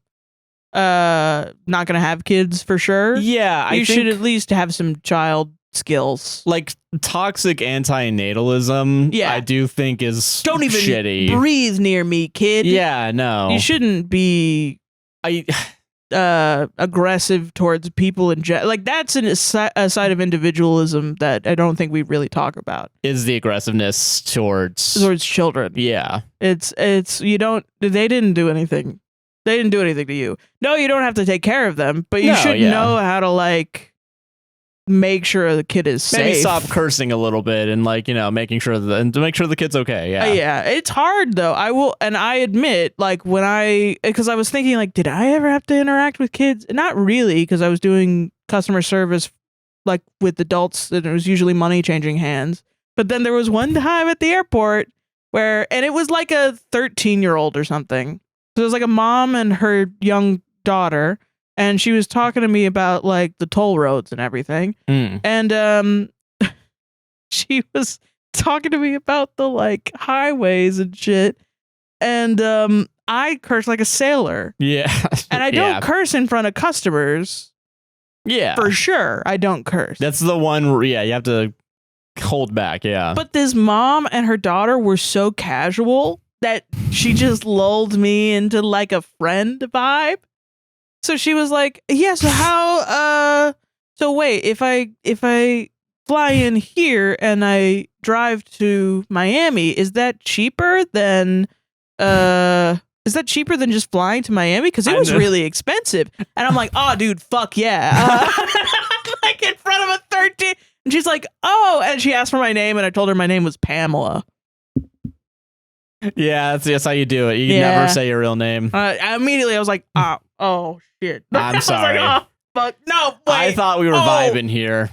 not gonna have kids for sure.
Yeah,
you should at least have some child skills.
Like toxic antinatalism,
yeah,
I do think is
don't even
shitty.
Breathe near me, kid.
Yeah, no.
You shouldn't be aggressive towards people in general. Like, that's a side of individualism that I don't think we really talk about.
Is the aggressiveness towards
children.
Yeah.
They didn't do anything. They didn't do anything to you. No, you don't have to take care of them, but you should know how to like make sure the kid is safe.
Maybe stop cursing a little bit and like, making sure and to make sure the kid's okay. Yeah.
Yeah. It's hard though. I admit, like because I was thinking like, did I ever have to interact with kids? Not really, because I was doing customer service like with adults, and it was usually money changing hands. But then there was one time at the airport and it was like a 13-year-old or something. So it was like a mom and her young daughter. And she was talking to me about like the toll roads and everything. And she was talking to me about the like highways and shit. And I curse like a sailor.
Yeah.
And I don't curse in front of customers.
Yeah.
For sure. I don't curse.
That's the one where, you have to hold back. Yeah.
But this mom and her daughter were so casual that she just lulled me into like a friend vibe. So she was like, yeah, so how, so wait, if I fly in here and I drive to Miami, is that cheaper than just flying to Miami? Because it was really expensive. And I'm like, oh, dude, fuck yeah. Like in front of a 13. And she's like, oh, and she asked for my name and I told her my name was Pamela.
Yeah, that's how you do it. You can never say your real name.
Immediately I was like, oh shit.
I'm sorry.
Like, oh, fuck. No, wait.
I thought we were vibing here.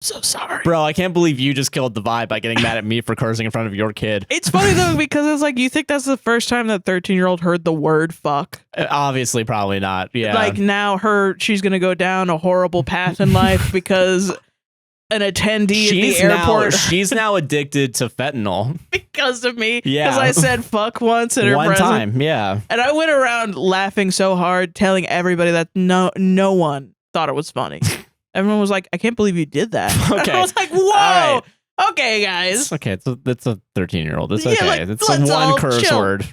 So sorry.
Bro, I can't believe you just killed the vibe by getting mad at me for cursing in front of your kid.
It's funny though, because it's like, you think that's the first time that 13-year-old heard the word fuck?
Obviously, probably not. Yeah.
Like now she's going to go down a horrible path in life because an attendee at the airport.
She's now addicted to fentanyl.
Because of me.
Yeah.
Because I said fuck once in her
One
presence.
time, yeah.
And I went around laughing so hard, telling everybody that no one thought it was funny. Everyone was like, I can't believe you did that.
Okay.
And I was like, whoa.
Right.
Okay, guys.
It's okay. It's a 13-year-old. It's
Yeah,
okay.
like,
It's
let's
a one
all
curse
chill.
word.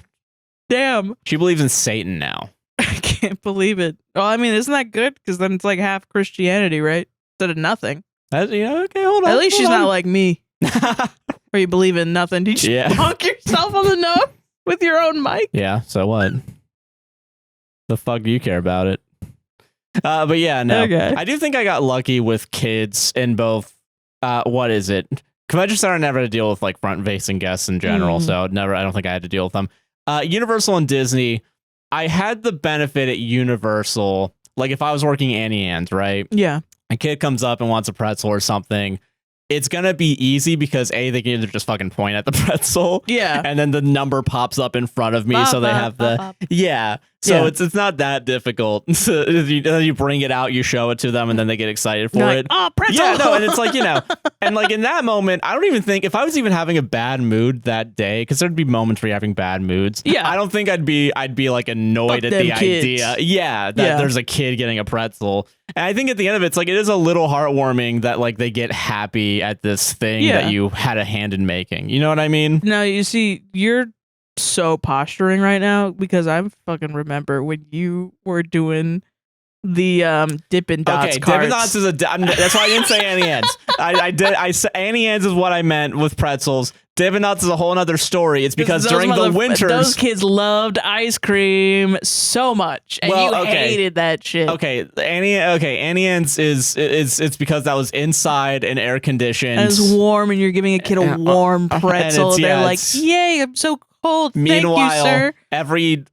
Damn.
She believes in Satan now.
I can't believe it. Well, I mean, isn't that good? Because then it's like half Christianity, right? Instead of nothing.
Okay, hold on.
At least she's not like me. Where you believe in nothing. Did you bonk yourself on the nose with your own mic?
Yeah, so what? The fuck do you care about it? But yeah, no.
Okay.
I do think I got lucky with kids in both, what is it? Convention Center never had to deal with like front-facing guests in general, so I don't think I had to deal with them. Universal and Disney, I had the benefit at Universal, like if I was working Annie Ann's, right?
Yeah.
A kid comes up and wants a pretzel or something, it's gonna be easy because they can either just fucking point at the pretzel, and then the number pops up in front of me, so they have so it's not that difficult. So you bring it out, you show it to them, and then they get excited for it.
Oh, pretzel!
Yeah, no, and it's like, and like in that moment, I don't even think if I was even having a bad mood that day, because there'd be moments where you're having bad moods.
Yeah,
I don't think I'd be like annoyed
Fuck
at the
kids.
idea, that there's a kid getting a pretzel. And I think at the end of it, it's like it is a little heartwarming that like they get happy at this thing that you had a hand in making. You know what I mean?
Now you see, you're so posturing right now because I fucking remember when you were doing the Dippin' Dots carts.
Dippin' Dots is that's why I didn't say Annie Ann's. I said Annie Ann's is what I meant with pretzels. Dippin' Dots is a whole other story. It's because during the winters,
those kids loved ice cream so much, and you hated that shit.
Annie Ann's is it's because that was inside and air conditioned.
And it's warm, and you're giving a kid a warm pretzel. And they're like, "Yay, I'm so cold."
Meanwhile,
thank you, sir.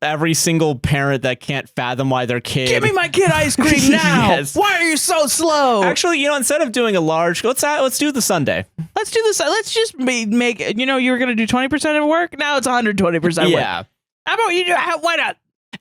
every single parent that can't fathom why their kid
give me my kid ice cream now.
Yes.
Why are you so slow?
Actually, instead of doing a large, let's do the sundae.
Let's do this. Let's just make. You were gonna do 20% of work. Now it's 120% work.
Yeah.
How about you? Why not?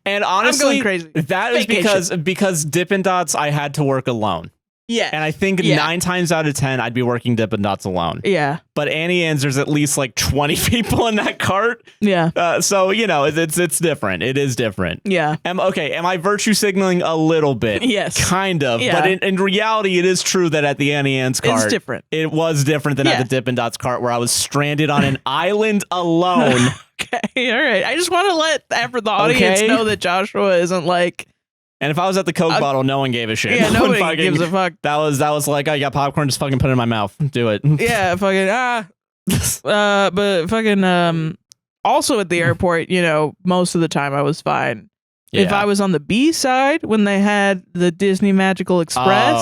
And honestly,
I'm going crazy.
That is because Dippin' Dots I had to work alone.
Yeah.
And I think 9 times out of 10 I'd be working Dippin' Dots alone.
Yeah.
But Annie Ann's, there's at least like 20 people in that cart.
Yeah.
So it's different. It is different.
Yeah.
Am I virtue signaling a little bit?
Yes.
Kind of.
Yeah.
But in reality, it is true that at the Annie Ann's cart,
it's different.
It was different than at the Dippin' Dots cart where I was stranded on an island alone.
Okay. All right. I just want to let the audience know that Joshua isn't like.
And if I was at the Coke bottle, no one gave a shit.
Yeah, nobody gives a fuck.
That was like, oh, you got popcorn, just fucking put it in my mouth. Do it.
Yeah, fucking but fucking also at the airport, most of the time I was fine. Yeah. If I was on the B side when they had the Disney Magical Express,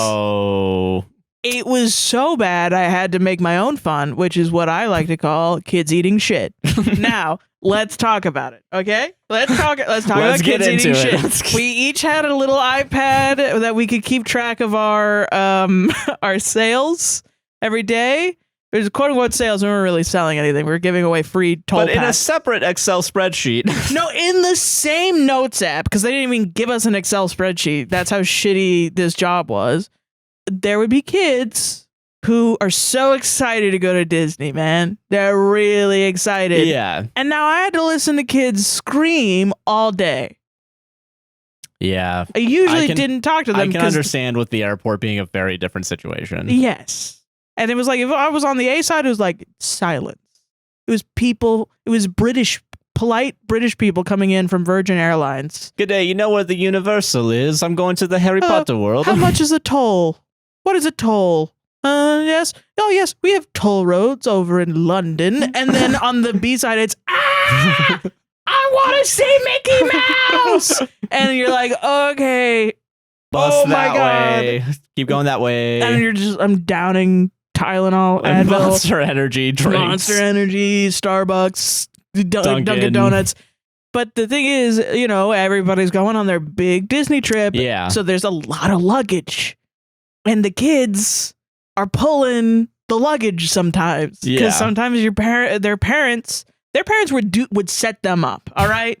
it was so bad I had to make my own fun, which is what I like to call kids eating shit. Now, let's talk about it, okay? Let's talk about kids eating shit. We each had a little iPad that we could keep track of our sales every day. There's quote unquote sales. We weren't really selling anything. We were giving away free toll packs.
In a separate Excel spreadsheet.
No, in the same notes app, because they didn't even give us an Excel spreadsheet. That's how shitty this job was. There would be kids who are so excited to go to Disney, man. They're really excited.
Yeah.
And now I had to listen to kids scream all day.
Yeah.
I usually
I can-
didn't talk to them.
I can
'cause-
understand with the airport being a very different situation.
Yes. And it was like, if I was on the A side, it was like silence. It was people, it was polite British people coming in from Virgin Airlines.
Good day. You know where the Universal is? I'm going to the Harry Potter world.
How much is a toll? What is a toll? Yes. Oh, yes. We have toll roads over in London. And then on the B side, it's, I want to see Mickey Mouse. And you're like, okay.
Bust
Oh my
that
God.
way. Keep going that way.
And I'm downing Tylenol,
And
Advil,
Monster Energy drinks.
Monster Energy, Starbucks, Dunkin' Donuts. But the thing is, everybody's going on their big Disney trip.
Yeah.
So there's a lot of luggage. And the kids are pulling the luggage sometimes.
Yeah.
Because sometimes their parents would set them up. All right.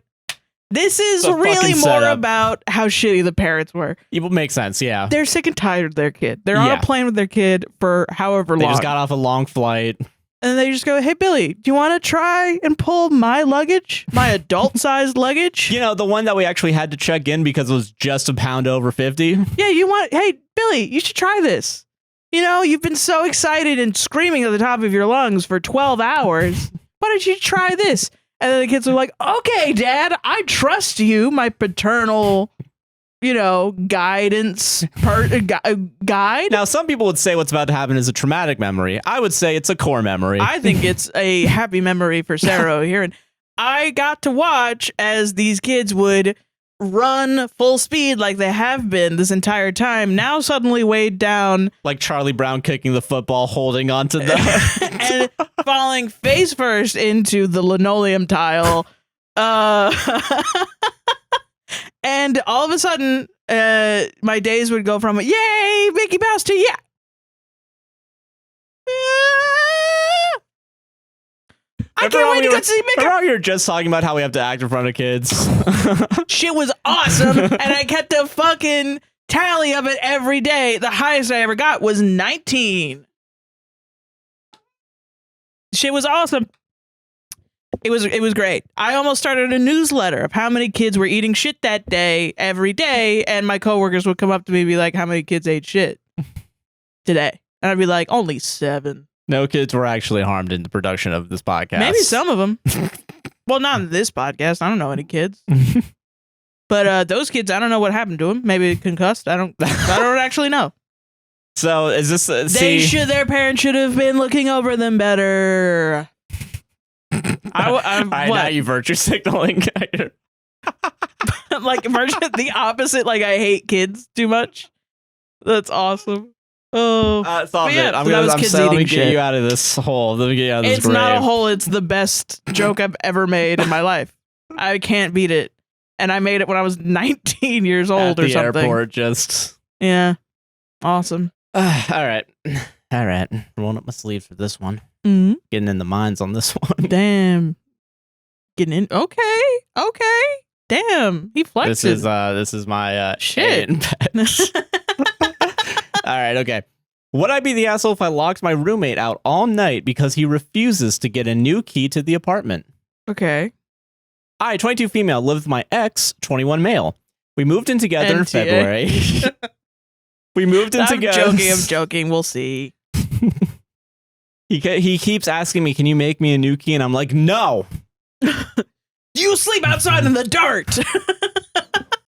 This is
It's a
really
fucking
more
setup.
about how shitty the parents were.
It would make sense, yeah.
They're sick and tired of their kid. They're on
Yeah.
a plane with their kid for however
They
long.
just got off a long flight.
And they just go, hey, Billy, do you want to try and pull my luggage? My adult-sized luggage?
You know, the one that we actually had to check in because it was just a pound over 50.
Yeah, hey, Billy, you should try this. You've been so excited and screaming at the top of your lungs for 12 hours. Why don't you try this? And then the kids are like, okay, Dad, I trust you, my paternal, guidance guide.
Now, some people would say what's about to happen is a traumatic memory. I would say it's a core memory.
I think it's a happy memory for Sarah here. And I got to watch as these kids would run full speed like they have been this entire time, now suddenly weighed down
like Charlie Brown kicking the football, holding onto the...
and falling face first into the linoleum tile. And all of a sudden, my days would go from, yay, Mickey Mouse to, yeah. I can't wait to go see Mickey.
Remember how you were just talking about how we have to act in front of kids?
Shit was awesome, and I kept a fucking tally of it every day. The highest I ever got was 19. Shit was awesome. It was great. I almost started a newsletter of how many kids were eating shit that day every day, and my coworkers would come up to me and be like, how many kids ate shit today? And I'd be like, only 7.
No kids were actually harmed in the production of this podcast.
Maybe some of them. Well, not in this podcast. I don't know any kids. But those kids, I don't know what happened to them. Maybe concussed. I don't actually know.
So is this...
Their parents should have been looking over them better.
All right, now you virtue signaling.
Like the opposite. Like I hate kids too much. That's awesome. Oh,
it's all
But
good.
yeah,
I'm
so that
gonna
was
I'm
kids
saying, let me
eating
get
shit.
you out of this hole. Let me get you out of this
it's not a
grave.
hole. It's the best joke I've ever made in my life. I can't beat it. And I made it when I was 19 years old
At
or
the
something.
airport, just...
Yeah, awesome.
All right. Rolling up my sleeves for this one.
Mm-hmm.
Getting in the minds on this one.
Damn, getting in. Okay. Damn, he flexed.
This is my
Shit.
All right, okay. Would I be the asshole if I locked my roommate out all night because he refuses to get a new key to the apartment?
Okay.
I, 22 female, live with my ex, 21 male. We moved in together in
NTA.
February. We moved in together.
I'm joking. We'll see.
He keeps asking me, can you make me a new key? And I'm like, no.
You sleep outside in the dirt.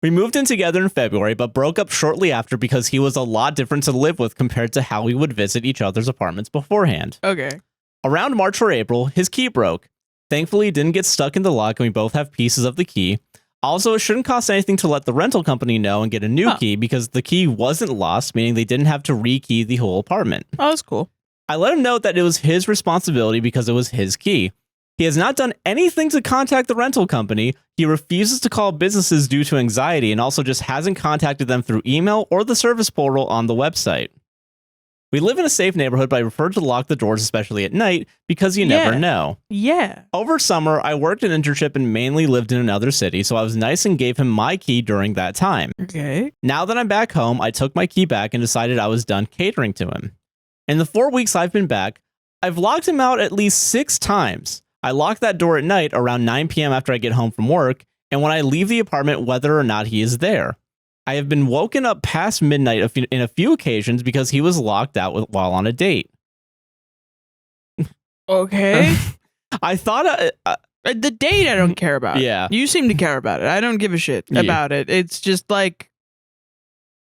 We moved in together in February, but broke up shortly after because he was a lot different to live with compared to how we would visit each other's apartments beforehand.
Okay.
Around March or April, his key broke. Thankfully, it didn't get stuck in the lock and we both have pieces of the key. Also, it shouldn't cost anything to let the rental company know and get a new key because the key wasn't lost, meaning they didn't have to rekey the whole apartment.
Oh, that's cool.
I let him know that it was his responsibility because it was his key. He has not done anything to contact the rental company. He refuses to call businesses due to anxiety and also just hasn't contacted them through email or the service portal on the website. We live in a safe neighborhood, but I prefer to lock the doors, especially at night, because you never know.
Yeah.
Over summer, I worked an internship and mainly lived in another city, so I was nice and gave him my key during that time.
Okay.
Now that I'm back home, I took my key back and decided I was done catering to him. In the 4 weeks I've been back, I've locked him out at least 6 times. I lock that door at night around 9 p.m. after I get home from work, and when I leave the apartment, whether or not he is there. I have been woken up past midnight in a few occasions because he was locked out while on a date.
Okay.
I thought
the date I don't care about.
Yeah.
You seem to care about it. I don't give a shit about it. It's just like,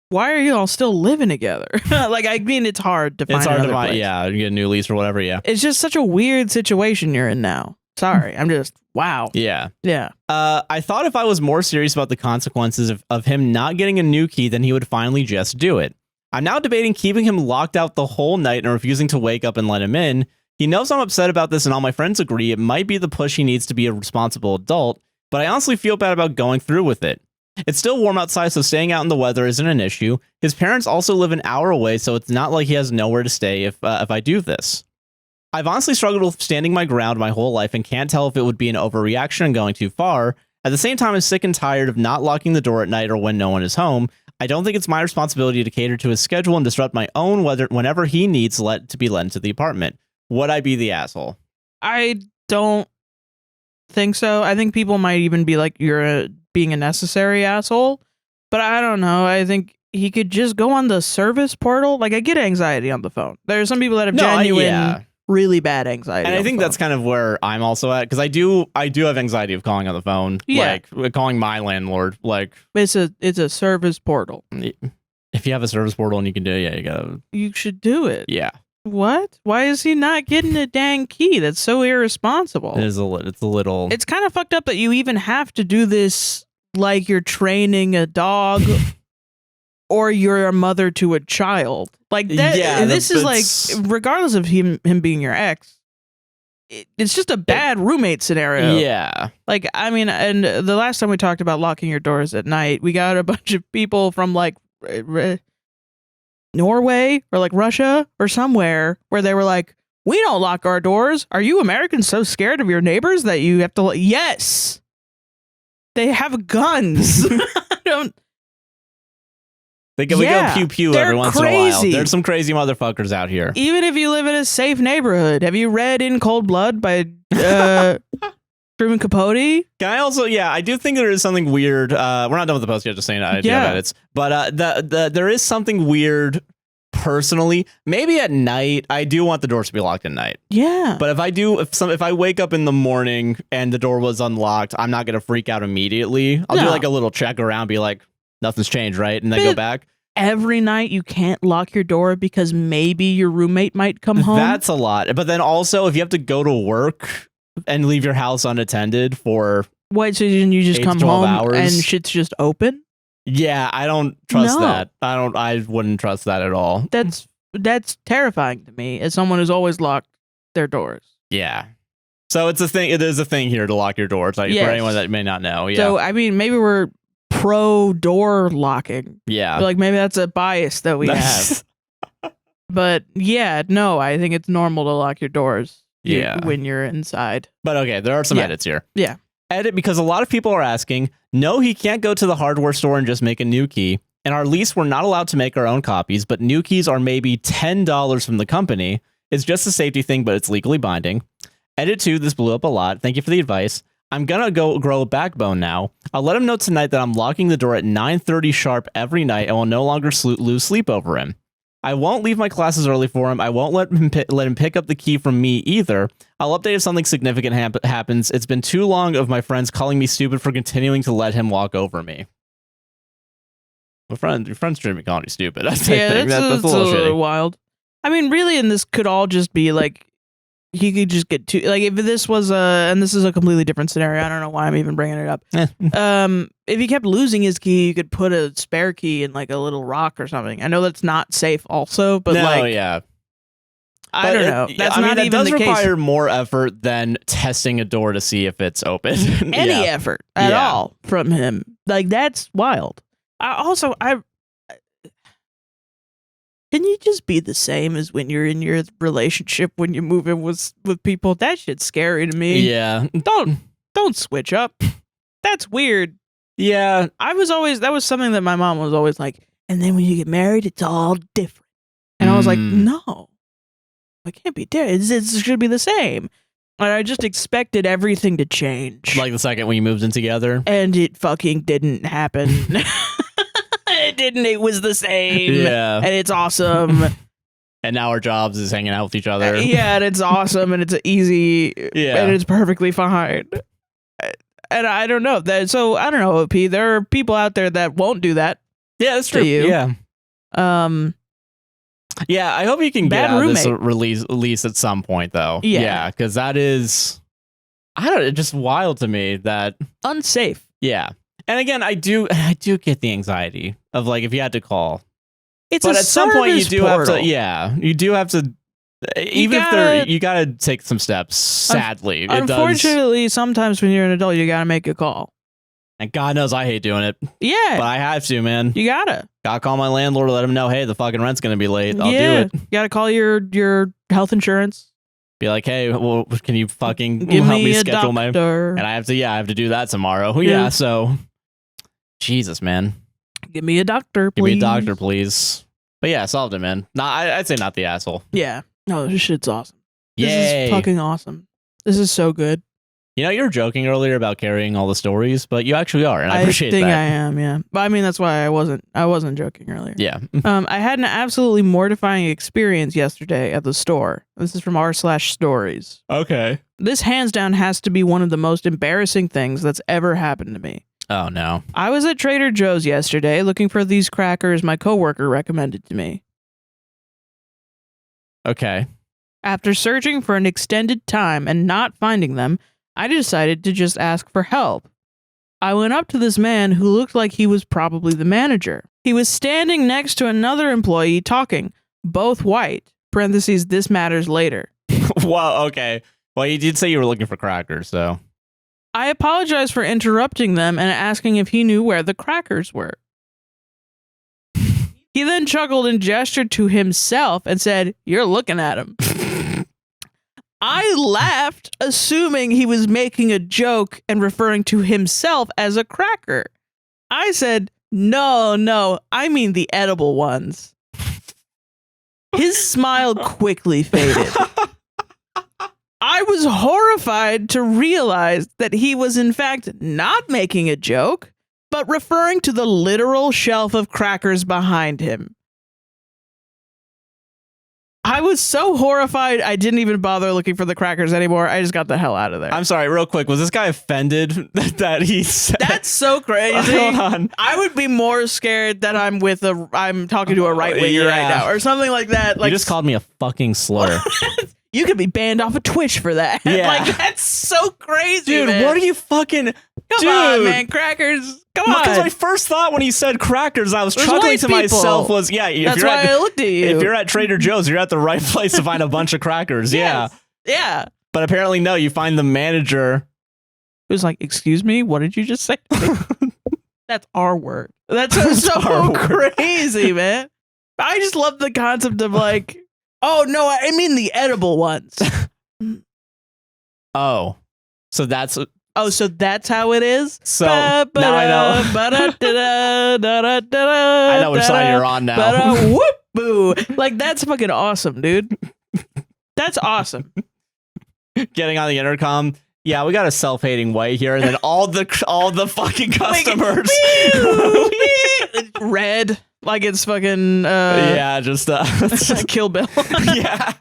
why are you all still living together? Like, I mean, it's hard to find. It's hard to find.
Yeah, you get a new lease or whatever. Yeah.
It's just such a weird situation you're in now. Sorry, I'm just wow.
Yeah.
Yeah.
I thought if I was more serious about the consequences of him not getting a new key, then he would finally just do it. I'm now debating keeping him locked out the whole night and refusing to wake up and let him in. He knows I'm upset about this, and all my friends agree it might be the push he needs to be a responsible adult, but I honestly feel bad about going through with it. It's still warm outside, so staying out in the weather isn't an issue. His parents also live an hour away, so it's not like he has nowhere to stay if I do this. I've honestly struggled with standing my ground my whole life and can't tell if it would be an overreaction and going too far. At the same time, I'm sick and tired of not locking the door at night or when no one is home. I don't think it's my responsibility to cater to his schedule and disrupt my own whenever he needs to be let into the apartment. Would I be the asshole?
I don't think so. I think people might even be like, you're being a necessary asshole. But I don't know. I think he could just go on the service portal. Like, I get anxiety on the phone. There are some people that have genuine, really bad anxiety.
And I think that's kind of where I'm also at, because I do have anxiety of calling on the phone.
Yeah.
Like calling my landlord. Like,
it's a service portal.
If you have a service portal and you can do it,
you should do it.
Yeah.
What? Why is he not getting a dang key? That's so irresponsible.
It's a little.
It's kind of fucked up that you even have to do this like you're training a dog or you're a mother to a child. Like that. Yeah, this is like, regardless of him being your ex, it's just a bad roommate scenario.
Yeah.
Like, I mean, and the last time we talked about locking your doors at night, we got a bunch of people from like Norway or like Russia or somewhere where they were like, we don't lock our doors. Are you Americans so scared of your neighbors that you have to? Yes, they have guns.
We go pew pew every once in a while. There's some crazy motherfuckers out here.
Even if you live in a safe neighborhood. Have you read In Cold Blood by Truman Capote?
Can I also, I do think there is something weird. We're not done with the post yet, just saying I do have edits. But there is something weird personally. Maybe at night, I do want the doors to be locked at night.
Yeah.
But if I wake up in the morning and the door was unlocked, I'm not going to freak out immediately. I'll do like a little check around, be like, nothing's changed, right? And then go back.
Every night you can't lock your door because maybe your roommate might come home.
That's a lot. But then also, if you have to go to work and leave your house unattended for
so you just come home hours. And shit's just open?
Yeah, I don't trust that. I wouldn't trust that at all.
That's terrifying to me as someone who's always locked their doors.
Yeah. So it's a thing. It is a thing here to lock your doors. Like, for anyone that may not know. Yeah.
So I mean, maybe we're pro door locking.
Yeah.
But like maybe that's a bias that we have. But I think it's normal to lock your doors. When you're inside.
But okay, there are some edits here.
Yeah.
Edit, because a lot of people are asking, no, he can't go to the hardware store and just make a new key. In our lease, we're not allowed to make our own copies, but new keys are maybe $10 from the company. It's just a safety thing, but it's legally binding. Edit 2, this blew up a lot. Thank you for the advice. I'm gonna go grow a backbone now. I'll let him know tonight that I'm locking the door at 9:30 sharp every night and will no longer lose sleep over him. I won't leave my classes early for him. I won't let him pick up the key from me either. I'll update if something significant happens. It's been too long of my friends calling me stupid for continuing to let him walk over me. Your friends shouldn't be calling you stupid. That's a little
wild. I mean, really, and this could all just be like, he could just get too, like, if this was and this is a completely different scenario, I don't know why I'm even bringing it up. If he kept losing his key, you could put a spare key in like a little rock or something. I know that's not safe also, but I don't know. That's not even the case. That does require more effort than testing a door to see if it's open. Any effort at all from him. Like, that's wild. Can you just be the same as when you're in your relationship when you move in with people? That shit's scary to me.
Yeah.
Don't switch up. That's weird.
Yeah.
That was something that my mom was always like, and then when you get married, it's all different. And I was like, no, it can't be different. It should be the same. And I just expected everything to change.
Like the second we moved in together.
And it fucking didn't happen. It didn't. It was the same.
Yeah.
And it's awesome.
And now our jobs is hanging out with each other.
Yeah, and it's awesome, and it's easy, and it's perfectly fine. And I don't know that. So I don't know, OP. There are people out there that won't do that.
Yeah, that's true.
You.
Yeah. Yeah, I hope you can get out of this release at some point, though. Yeah, because that is, it's just wild to me that
unsafe.
Yeah, and again, I do get the anxiety of like if you had to call.
But
at some point you do
portal.
have to. Yeah, you do have to. You gotta take some steps. Sadly,
unfortunately, sometimes when you're an adult, you gotta make a call.
And God knows I hate doing it.
Yeah.
But I have to, man.
You gotta
call my landlord, let him know, hey, the fucking rent's gonna be late. I'll do it.
You gotta call your health insurance.
Be like, hey, well, can you fucking
Give
help
me
me
a
schedule
doctor.
And I have to do that tomorrow. Yeah, so Jesus, man.
Give me a doctor, please.
Give me a doctor, please. But yeah, solved it, man. I'd say not the asshole.
Yeah. No, this shit's awesome. This
Yay.
is fucking awesome. This is so good.
You know, you were joking earlier about carrying all the stories, but you actually are, and I appreciate that.
I think I am, yeah. But I mean, that's why I wasn't joking earlier.
Yeah.
I had an absolutely mortifying experience yesterday at the store. This is from r/stories.
Okay.
This hands down has to be one of the most embarrassing things that's ever happened to me.
Oh, no.
I was at Trader Joe's yesterday looking for these crackers my coworker recommended to me.
Okay.
After searching for an extended time and not finding them, I decided to just ask for help. I went up to this man who looked like he was probably the manager. He was standing next to another employee talking, both white. Parentheses, this matters later.
Well, okay. Well, you did say you were looking for crackers, so.
I apologized for interrupting them and asking if he knew where the crackers were. He then chuckled and gestured to himself and said, "You're looking at him." I laughed, assuming he was making a joke and referring to himself as a cracker. I said, No, I mean the edible ones. His smile quickly faded. I was horrified to realize that he was in fact not making a joke, but referring to the literal shelf of crackers behind him. I was so horrified, I didn't even bother looking for the crackers anymore. I just got the hell out of there.
I'm sorry, real quick. Was this guy offended that he said?
That's so crazy.
Hold on.
I would be more scared that I'm talking to a right-winger right now or something like that. Like,
you just called me a fucking slur.
You could be banned off of Twitch for that.
Yeah.
Like, that's so crazy,
dude,
man.
what are you fucking...
Come on, man. Crackers. Come on.
Because my first thought when he said crackers, I was
There's
chuckling
white
to
people.
myself was, yeah.
That's why I looked at you.
If you're at Trader Joe's, you're at the right place to find a bunch of crackers.
Yes.
Yeah.
Yeah.
But apparently, no, you find the manager.
It was like, excuse me, what did you just say? That's our word. That's so
our
crazy, man. I just love the concept of like, oh, no, I mean the edible ones.
Oh. So that's...
Oh, so that's how it is?
So now I know. I know which side you're on now.
Whoop boo! Like, that's fucking awesome, dude. That's awesome.
Getting on the intercom. Yeah, we got a self-hating white here, and then all the fucking customers.
Red, like it's fucking
yeah, just
Kill Bill.
Yeah.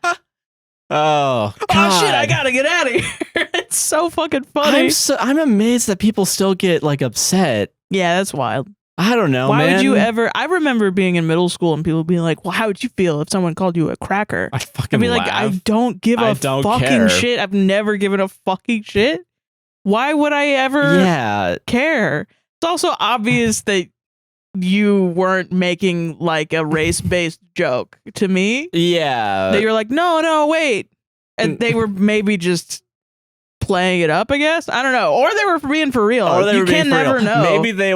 Oh, God.
Oh shit! I gotta get out of here. It's so fucking funny.
I'm amazed that people still get like upset.
Yeah, that's wild.
I don't know.
Why
man.
would you ever? I remember being in middle school and people being like, "Well, how would you feel if someone called you a cracker?"
I fucking
be like, "I don't give a fucking shit. I've never given a fucking shit. Why would I ever care?" It's also obvious that you weren't making like a race-based joke to me.
Yeah.
That you're like, no, wait. And they were maybe just playing it up, I guess. I don't know. Or they were being for real.
Or they
you
were being
can
for
never
real.
know.
Maybe they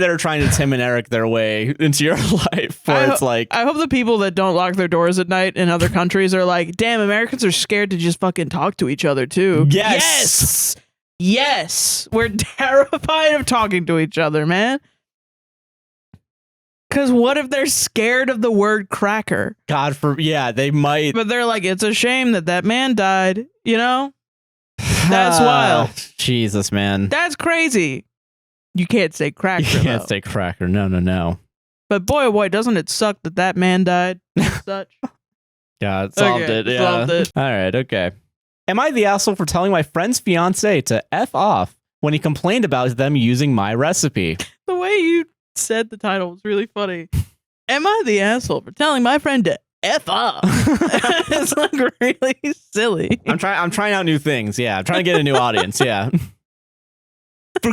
were trying to Tim and Eric their way into your life where it's like...
I hope the people that don't lock their doors at night in other countries are like, damn, Americans are scared to just fucking talk to each other too. Yes. We're terrified of talking to each other, man. Because what if they're scared of the word cracker?
They might.
But they're like, it's a shame that man died, you know? That's wild.
Jesus, man.
That's crazy. You can't say cracker,
You can't
though.
say cracker. No.
But boy, oh boy, doesn't it suck that man died and such?
Yeah, it solved
Okay,
it. Yeah.
solved it.
All right, okay. Am I the asshole for telling my friend's fiance to F off when he complained about them using my recipe?
The way you said the title was really funny. Am I the asshole for telling my friend to F off? It's like really silly.
I'm trying out new things. Yeah, I'm trying to get a new audience. Yeah. For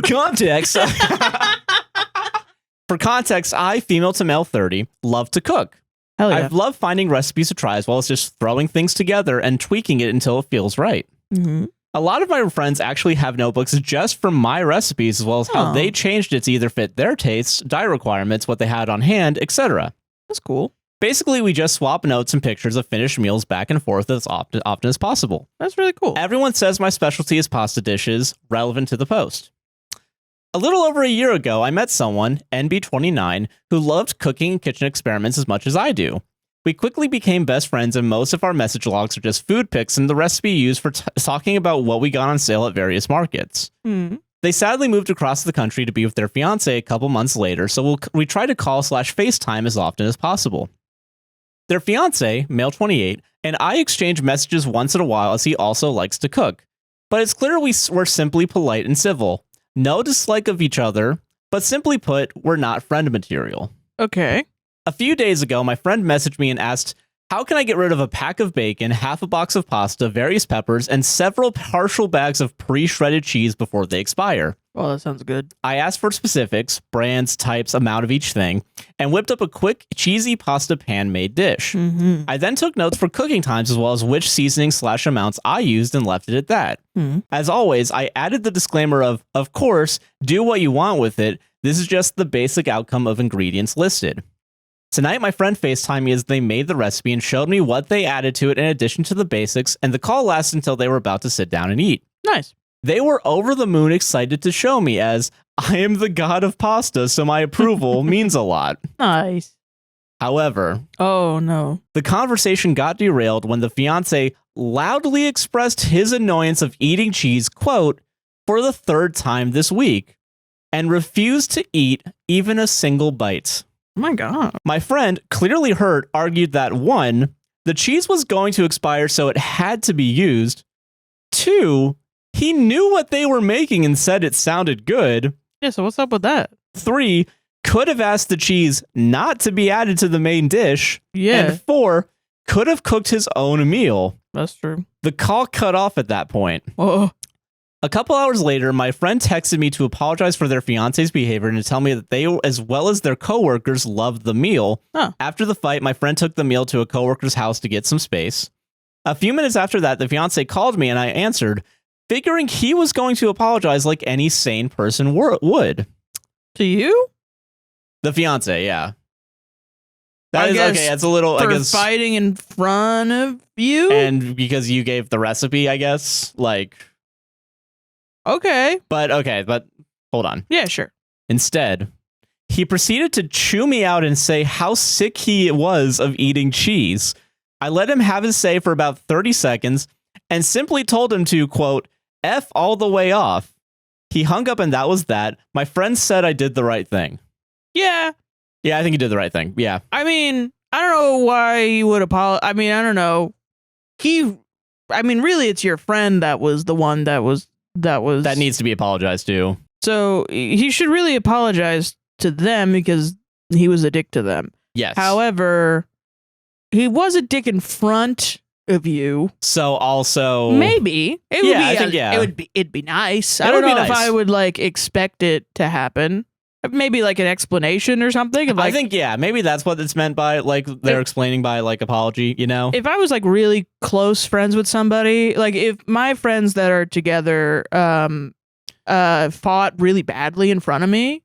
context, I, female to male 30, love to cook.
Hell yeah.
I've loved finding recipes to try as well as just throwing things together and tweaking it until it feels right.
Mm-hmm.
A lot of my friends actually have notebooks just from my recipes as well as how they changed it to either fit their tastes, diet requirements, what they had on hand, etc.
That's cool.
Basically, we just swap notes and pictures of finished meals back and forth as often as possible.
That's really cool.
Everyone says my specialty is pasta dishes, relevant to the post. A little over a year ago, I met someone, NB29, who loved cooking and kitchen experiments as much as I do. We quickly became best friends, and most of our message logs are just food pics and the recipe used for talking about what we got on sale at various markets.
Mm.
They sadly moved across the country to be with their fiance a couple months later, so we try to call / FaceTime as often as possible. Their fiance, male 28, and I exchange messages once in a while as he also likes to cook. But it's clear we're simply polite and civil. No dislike of each other, but simply put, we're not friend material.
Okay.
A few days ago, my friend messaged me and asked, how can I get rid of a pack of bacon, half a box of pasta, various peppers, and several partial bags of pre-shredded cheese before they expire?
Well, that sounds good.
I asked for specifics, brands, types, amount of each thing, and whipped up a quick, cheesy pasta pan-made dish.
Mm-hmm.
I then took notes for cooking times as well as which seasoning / amounts I used and left it at that.
Mm-hmm.
As always, I added the disclaimer of course, do what you want with it. This is just the basic outcome of ingredients listed. Tonight, my friend FaceTimed me as they made the recipe and showed me what they added to it in addition to the basics, and the call lasted until they were about to sit down and eat.
Nice.
They were over the moon excited to show me as I am the god of pasta, so my approval means a lot.
Nice.
However,
oh no.
The conversation got derailed when the fiance loudly expressed his annoyance of eating cheese, quote, for the third time this week, and refused to eat even a single bite.
Oh my God.
My friend, clearly hurt, argued that 1, the cheese was going to expire, so it had to be used. 2, he knew what they were making and said it sounded good.
Yeah, so what's up with that?
3, could have asked the cheese not to be added to the main dish.
Yeah.
And 4, could have cooked his own meal.
That's true.
The call cut off at that point.
Oh.
A couple hours later, my friend texted me to apologize for their fiance's behavior and to tell me that they, as well as their coworkers, loved the meal.
Huh.
After the fight, my friend took the meal to a coworker's house to get some space. A few minutes after that, the fiance called me and I answered, figuring he was going to apologize like any sane person would.
To you?
The fiance, yeah.
I guess
okay. It's a little,
for
I guess,
fighting in front of you?
and because you gave the recipe, I guess, like.
Okay.
But hold on.
Yeah, sure.
Instead, he proceeded to chew me out and say how sick he was of eating cheese. I let him have his say for about 30 seconds and simply told him to, quote, F all the way off. He hung up and that was that. My friend said I did the right thing.
Yeah.
Yeah, I think he did the right thing. Yeah.
I mean, I don't know why you would apologize. I mean, I don't know. Really, it's your friend that was the one that needs
to be apologized to.
So he should really apologize to them because he was a dick to them.
Yes.
However, he was a dick in front of you.
So also
maybe it'd be nice. I don't know if I would like expect it to happen. Maybe like an explanation or something. Like,
I think, yeah, maybe that's what it's meant by, like, they're explaining by, like, apology, you know?
If I was, like, really close friends with somebody, like, if my friends that are together fought really badly in front of me,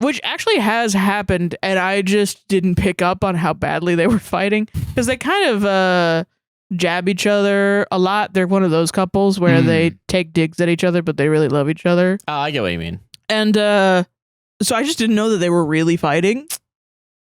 which actually has happened, and I just didn't pick up on how badly they were fighting, because they kind of jab each other a lot. They're one of those couples where they take digs at each other, but they really love each other.
Oh, I get what you mean.
And, so I just didn't know that they were really fighting.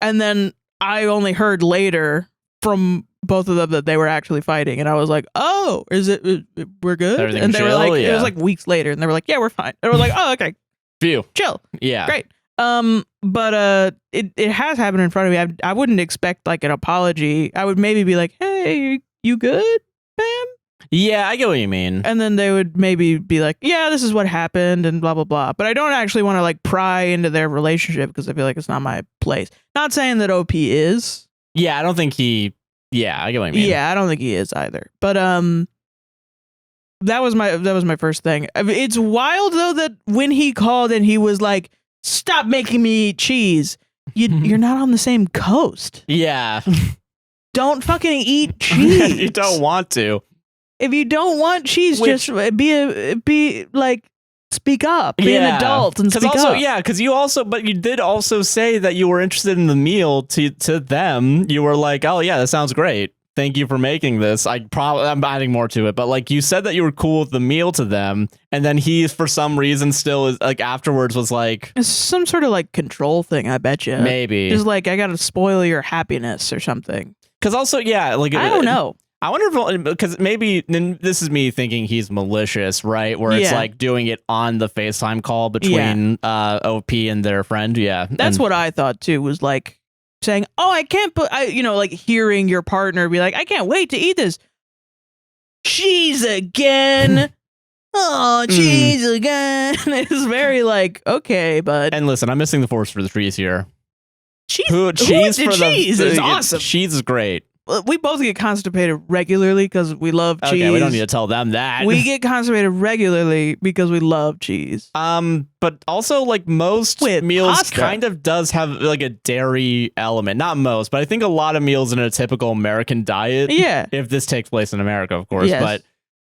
And then I only heard later from both of them that they were actually fighting, and I was like, "Oh, we're good?"
Everything
and they were
chill?
like,
Yeah.
it was like weeks later, and they were like, "Yeah, we're fine." And I was like, "Oh, okay,
Phew.
chill,
Yeah.
great." But it has happened in front of me. I wouldn't expect like an apology. I would maybe be like, "Hey, you good, fam?"
Yeah, I get what you mean.
And then they would maybe be like, "Yeah, this is what happened," and blah blah blah. But I don't actually want to like pry into their relationship because I feel like it's not my place. Not saying that OP is.
Yeah, I don't think he. Yeah, I get what you mean.
Yeah, I don't think he is either. But that was my first thing. I mean, it's wild though that when he called and he was like, "Stop making me eat cheese. You're not on the same coast.
Yeah.
Don't fucking eat cheese.
You don't want to.
If you don't want cheese, just be like, speak up. Be an adult and speak
also,
up.
Yeah, because but you did also say that you were interested in the meal to them. You were like, "Oh yeah, that sounds great. Thank you for making this." I'm adding more to it, but like you said that you were cool with the meal to them, and then he, for some reason, still is like afterwards was like,
It's some sort of like control thing. I bet you.
maybe
Just like, I gotta spoil your happiness or something.
because also like
I don't know.
I wonder if, because maybe, and this is me thinking he's malicious, right? Where it's like doing it on the FaceTime call between OP and their friend. Yeah.
That's what I thought too, was like saying, "Oh, I can't like hearing your partner be like, I can't wait to eat this. Cheese again. Oh, cheese again." It's very like, okay, bud.
And listen, I'm missing the forest for the trees here.
Cheese,
cheese
for cheese is awesome.
Cheese is great.
We both get constipated regularly because we love cheese.
Okay, we don't need to tell them that.
We get constipated regularly because we love cheese.
But also like most
With
meals
pasta.
kind of does have like a dairy element. Not most, but I think a lot of meals in a typical American diet.
Yeah.
If this takes place in America, of course.
Yes.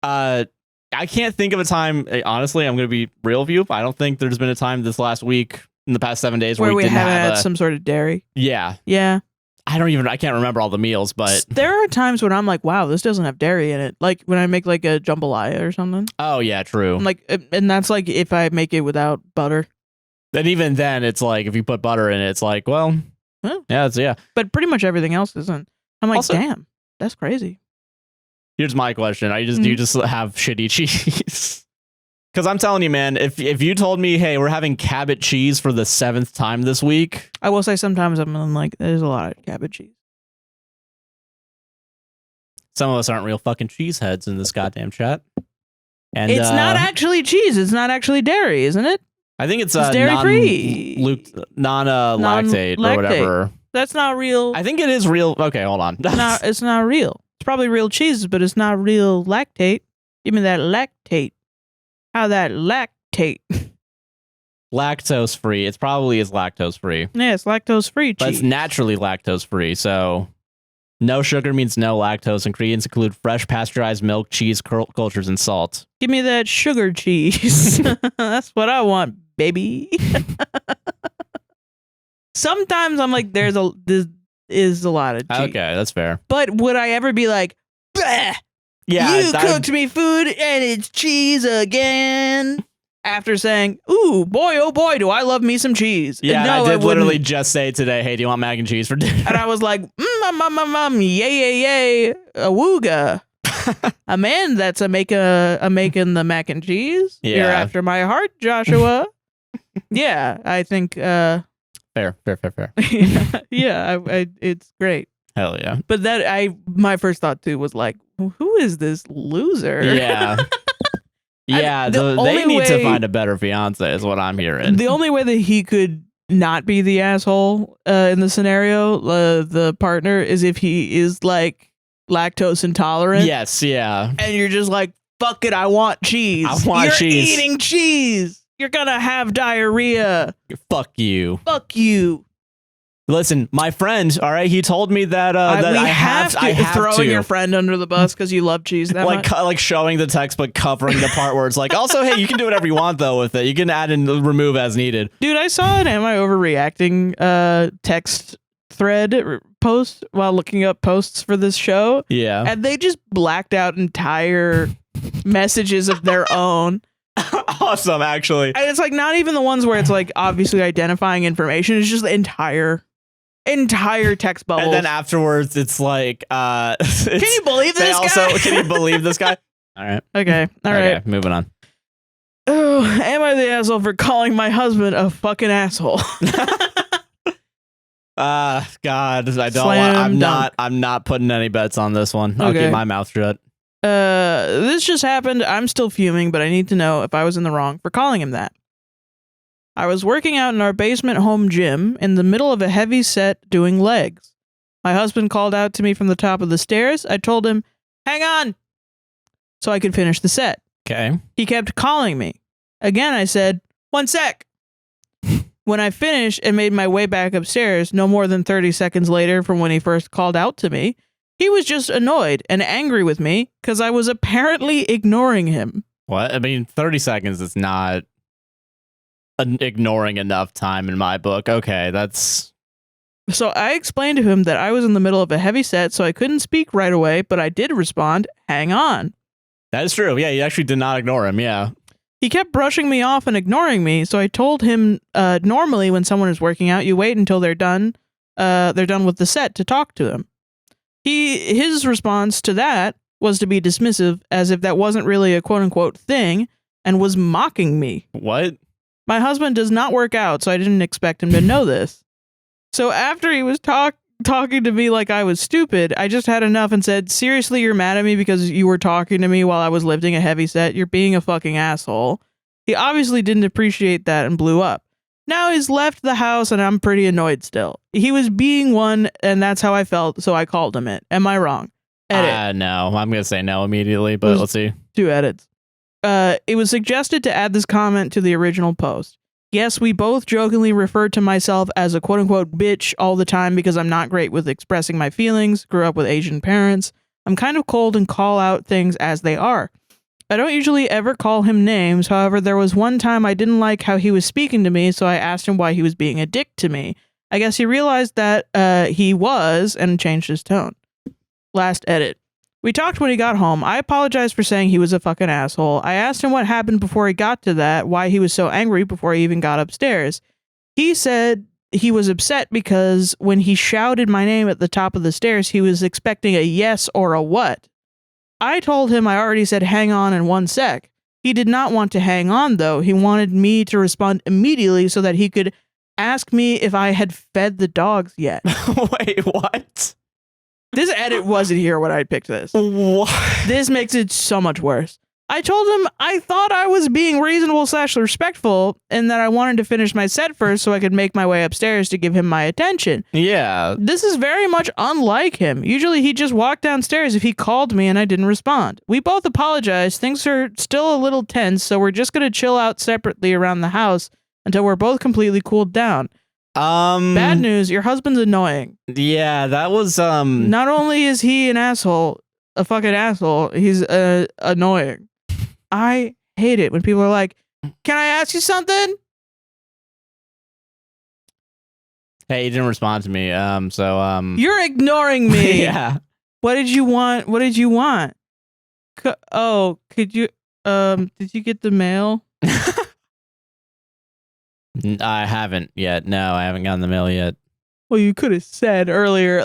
But I can't think of a time. Honestly, I'm going to be real with you. I don't think there's been a time this last week in the past 7 days where we didn't
haven't
have
had some sort of dairy.
Yeah.
Yeah.
I can't remember all the meals, but
There are times when I'm like, wow, this doesn't have dairy in it. Like when I make like a jambalaya or something.
oh yeah, true.
I'm like, and that's like if I make it without butter.
And even then, it's like if you put butter in it, it's like, well, yeah.
But pretty much everything else isn't. I'm like,
Also-
damn, that's crazy.
Here's my question: you just have shitty cheese? Because I'm telling you, man, if you told me, hey, we're having cabbage cheese for the 7th time this week,
I will say sometimes I'm like, there's a lot of cabbage cheese.
some of us aren't real fucking cheeseheads in this goddamn chat. And
It's not actually cheese. It's not actually dairy, isn't it?
I think it's
dairy-free.
non-lactate or
Non-lactate.
whatever.
That's not real.
I think it is real. Okay, hold on.
It's not real. It's probably real cheese, but it's not real lactate. Give me that lactate. How that lactate?
Lactose free. It probably is lactose free,
Yeah, it's lactose free
but
cheese.
it's naturally lactose free. So no sugar means no lactose. Ingredients include fresh pasteurized milk, cheese, cultures, and salt.
Give me that sugar cheese. That's what I want, baby. Sometimes I'm like, this is a lot of cheese.
Okay, that's fair.
But would I ever be like, "Bleh,
Yeah,
you cooked me food and it's cheese again"? After saying, "Ooh, boy, oh boy, do I love me some cheese."
Yeah,
no,
I did
wouldn't.
literally just say today, hey, do you want mac and cheese for dinner?
And I was like, yay, a wooga. A man that's a making the mac and cheese.
Yeah.
You're after my heart, Joshua. Yeah, I think.
Fair.
Yeah, it's great.
Hell yeah.
But my first thought too was like, who is this loser?
Yeah. Yeah, they need to find a better fiance is what I'm hearing.
The only way that he could not be the asshole in the scenario, the partner, is if he is like lactose intolerant.
Yes, yeah.
And you're just like, fuck it, I want cheese.
You're cheese.
Eating cheese. You're gonna have diarrhea.
Fuck you.
Fuck you.
Listen, my friend, all right, he told me that
We
I
have to throw
to.
your friend under the bus because you love cheese that much.
Like showing the text, but covering the part where it's like, also, hey, you can do whatever you want though with it. You can add and remove as needed.
Dude, I saw an "Am I Overreacting" text thread post while looking up posts for this show.
Yeah,
and they just blacked out entire messages of their own.
Awesome, actually.
And it's like not even the ones where it's like obviously identifying information. It's just the entire entire text bubbles.
And then afterwards, it's like, can
you believe this guy?
Can you believe this guy? All right.
Okay. All right.
Moving on.
Oh, am I the asshole for calling my husband a fucking asshole?
God, I don't want, I'm not putting any bets on this one. I'll keep my mouth shut.
This just happened. I'm still fuming, but I need to know if I was in the wrong for calling him that. I was working out in our basement home gym in the middle of a heavy set doing legs. My husband called out to me from the top of the stairs. I told him, hang on, so I could finish the set.
Okay.
He kept calling me. Again, I said, 1 sec. When I finished and made my way back upstairs, no more than 30 seconds later from when he first called out to me, he was just annoyed and angry with me because I was apparently ignoring him.
What? I mean, 30 seconds is not ignoring enough time in my book. Okay, that's...
So I explained to him that I was in the middle of a heavy set, so I couldn't speak right away, but I did respond, hang on.
That is true. Yeah, you actually did not ignore him, yeah.
He kept brushing me off and ignoring me, so I told him normally when someone is working out, you wait until they're done with the set to talk to him. His response to that was to be dismissive, as if that wasn't really a quote-unquote thing, and was mocking me.
What?
My husband does not work out, so I didn't expect him to know this. So after he was talking to me like I was stupid, I just had enough and said, seriously, you're mad at me because you were talking to me while I was lifting a heavy set? You're being a fucking asshole. He obviously didn't appreciate that and blew up. Now he's left the house and I'm pretty annoyed still. He was being one and that's how I felt, so I called him it. Am I wrong? Edit.
No, I'm going to say no immediately, but let's see.
2 edits. It was suggested to add this comment to the original post. Yes, we both jokingly referred to myself as a quote-unquote bitch all the time because I'm not great with expressing my feelings, grew up with Asian parents. I'm kind of cold and call out things as they are. I don't usually ever call him names, however, there was one time I didn't like how he was speaking to me, so I asked him why he was being a dick to me. I guess he realized that he was and changed his tone. Last edit. We talked when he got home. I apologized for saying he was a fucking asshole. I asked him what happened before he got to that, why he was so angry before he even got upstairs. He said he was upset because when he shouted my name at the top of the stairs, he was expecting a yes or a what. I told him I already said hang on in 1 sec. He did not want to hang on, though. He wanted me to respond immediately so that he could ask me if I had fed the dogs yet.
Wait, what?
This edit wasn't here when I picked this.
What?
This makes it so much worse. I told him I thought I was being reasonable / respectful and that I wanted to finish my set first so I could make my way upstairs to give him my attention.
Yeah.
This is very much unlike him. Usually he just walked downstairs if he called me and I didn't respond. We both apologized. Things are still a little tense, so we're just going to chill out separately around the house until we're both completely cooled down. Bad news, your husband's annoying.
Yeah, that was
Not only is he an asshole, a fucking asshole, he's annoying. I hate it when people are like, "Can I ask you something?"
Hey, he didn't respond to me.
You're ignoring me.
Yeah.
What did you want? What did you want? Could you did you get the mail?
I haven't yet. No, I haven't gotten the mail yet.
Well, you could have said earlier,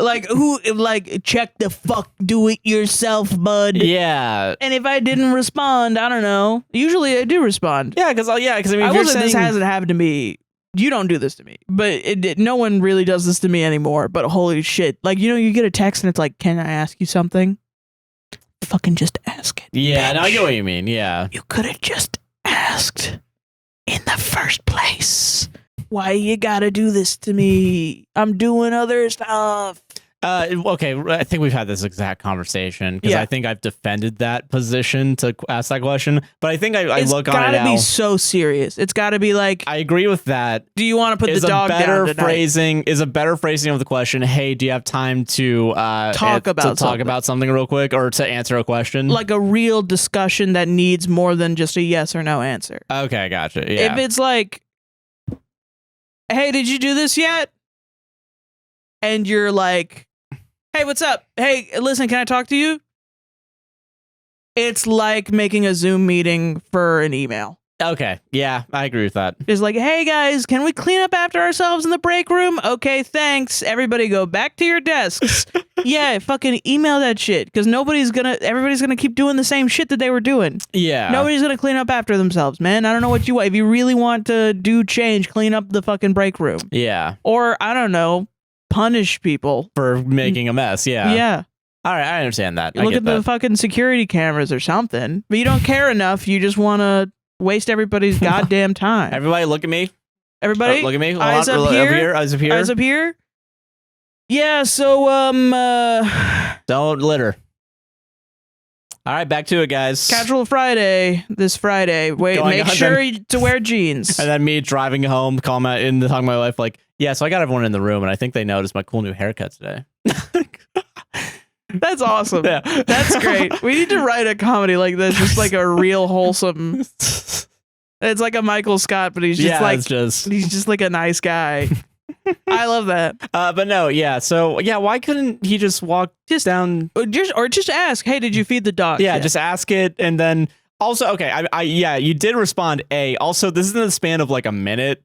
check the fuck, do it yourself, bud.
Yeah.
And if I didn't respond, I don't know. Usually I do respond.
Yeah, because I mean,
I wasn't. This hasn't happened to me. You don't do this to me, but no one really does this to me anymore. But holy shit, you get a text and it's like, "Can I ask you something?" Fucking just ask it.
Yeah,
bitch.
no, I get what you mean. Yeah,
you could have just asked in the first place. Why you gotta do this to me? I'm doing other stuff.
Okay, I think we've had this exact conversation because I think I've defended that position to ask that question. But I think I look on it now. It's gotta
be so serious. It's gotta be like,
I agree with that.
Do you want to put the dog down tonight?
Is a better phrasing of the question, hey, do you have time to talk about something real quick or to answer a question?
Like a real discussion that needs more than just a yes or no answer.
Okay, gotcha. Yeah.
If it's like, hey, did you do this yet? And you're like, hey, what's up? Hey, listen, can I talk to you? It's like making a Zoom meeting for an email.
Okay. Yeah, I agree with that.
It's like, hey guys, can we clean up after ourselves in the break room? Okay, thanks. Everybody go back to your desks. Yeah, fucking email that shit because everybody's gonna keep doing the same shit that they were doing.
Yeah.
Nobody's gonna clean up after themselves, man. I don't know what you want. If you really want to do change, clean up the fucking break room.
Yeah.
Or I don't know, punish people
For making a mess. Yeah.
Yeah.
All right, I understand that.
Look at the fucking security cameras or something. But you don't care enough. You just want to waste everybody's goddamn time.
Everybody, look at me.
Everybody,
Look at me. Hold
eyes
on.
up here.
Eyes up here.
Eyes up here. Yeah. So
Don't litter. All right, back to it, guys.
Casual Friday. This Friday. Wait, make sure to wear jeans.
And then me driving home, talking to my wife, like, yeah. So I got everyone in the room, and I think they noticed my cool new haircut today.
That's awesome.
Yeah.
That's great. We need to write a comedy like this, just like a real wholesome. It's like a Michael Scott, but he's just he's just like a nice guy. I love that.
But no, yeah. So yeah, why couldn't he just walk down?
Or just ask, hey, did you feed the dog?
Yeah, just ask it, and then also, okay, yeah, you did respond. Also, this is in the span of like a minute.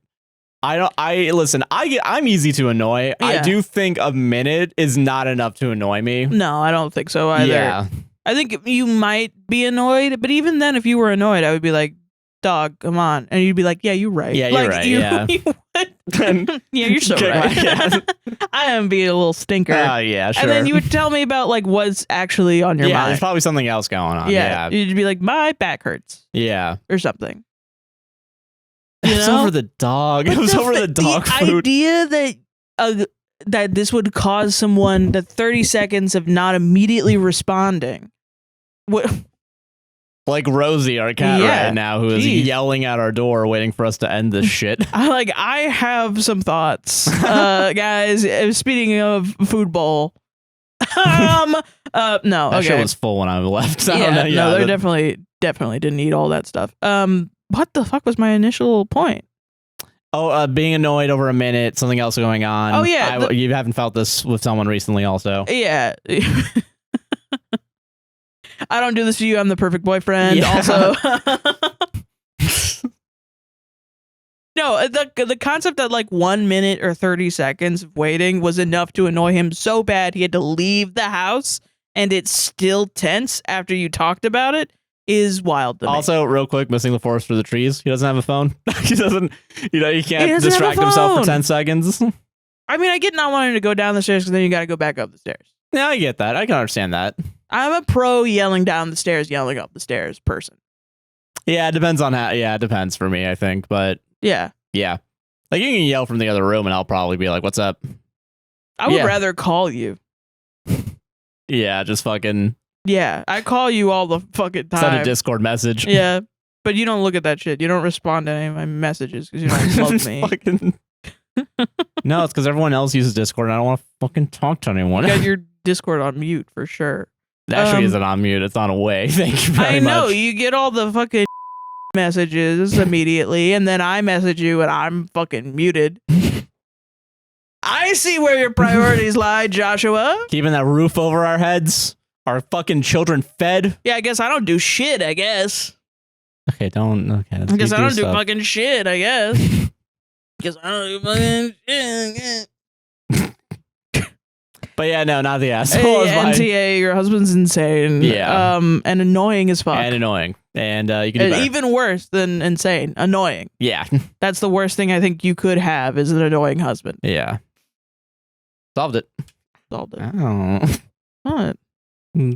I'm easy to annoy. Yeah. I do think a minute is not enough to annoy me.
No, I don't think so either.
Yeah.
I think you might be annoyed, but even then, if you were annoyed, I would be like, dog, come on. And you'd be like, yeah, you're right.
Yeah, you're right. Yeah.
Yeah, you're so right.
Yeah.
I am being a little stinker.
Oh, yeah, sure.
And then you would tell me about like what's actually on your mind.
Yeah, there's probably something else going on. Yeah.
You'd be like, my back hurts.
Yeah.
Or something.
It was over the dog. It was over the dog food.
The idea that this would cause someone the 30 seconds of not immediately responding. What?
Like Rosie, our cat right now, who is yelling at our door waiting for us to end this shit.
I have some thoughts. Guys, speaking of food bowl. No,
that shit was full when I left. So
they definitely didn't eat all that stuff. What the fuck was my initial point?
Oh, being annoyed over a minute, something else going on.
Oh, yeah.
You haven't felt this with someone recently also.
Yeah. I don't do this to you. I'm the perfect boyfriend.
Yeah.
Also. No, the concept that like 1 minute or 30 seconds of waiting was enough to annoy him so bad he had to leave the house and it's still tense after you talked about it is wild to me.
Also, real quick, missing the forest for the trees. He doesn't have a phone. He doesn't, he can't distract himself for 10 seconds.
I mean, I get not wanting to go down the stairs because then you got to go back up the stairs.
Yeah, I get that. I can understand that.
I'm a pro yelling down the stairs, yelling up the stairs person.
Yeah, it depends on how. Yeah, it depends for me, I think. But yeah. Like you can yell from the other room and I'll probably be like, what's up?
I would rather call you.
Yeah, just fucking.
Yeah, I call you all the fucking time.
Send a Discord message.
Yeah, but you don't look at that shit. You don't respond to any of my messages because you don't love me.
Fucking... No, it's because everyone else uses Discord and I don't want to fucking talk to anyone.
You got your Discord on mute for sure.
It actually isn't on mute. It's on away. Thank you very much.
I know. You get all the fucking messages immediately and then I message you and I'm fucking muted. I see where your priorities lie, Joshua.
Keeping that roof over our heads. Our fucking children fed.
Yeah, I guess I don't do shit, I guess.
Okay, don't. Okay,
I guess I don't do fucking shit, I guess. Guess I don't do fucking shit.
But yeah, no, not the asshole.
NTA, your husband's insane.
Yeah.
And annoying as fuck.
And annoying. And you can do better.
Even worse than insane. Annoying.
Yeah.
That's the worst thing I think you could have is an annoying husband.
Yeah. Solved it. Oh.
What?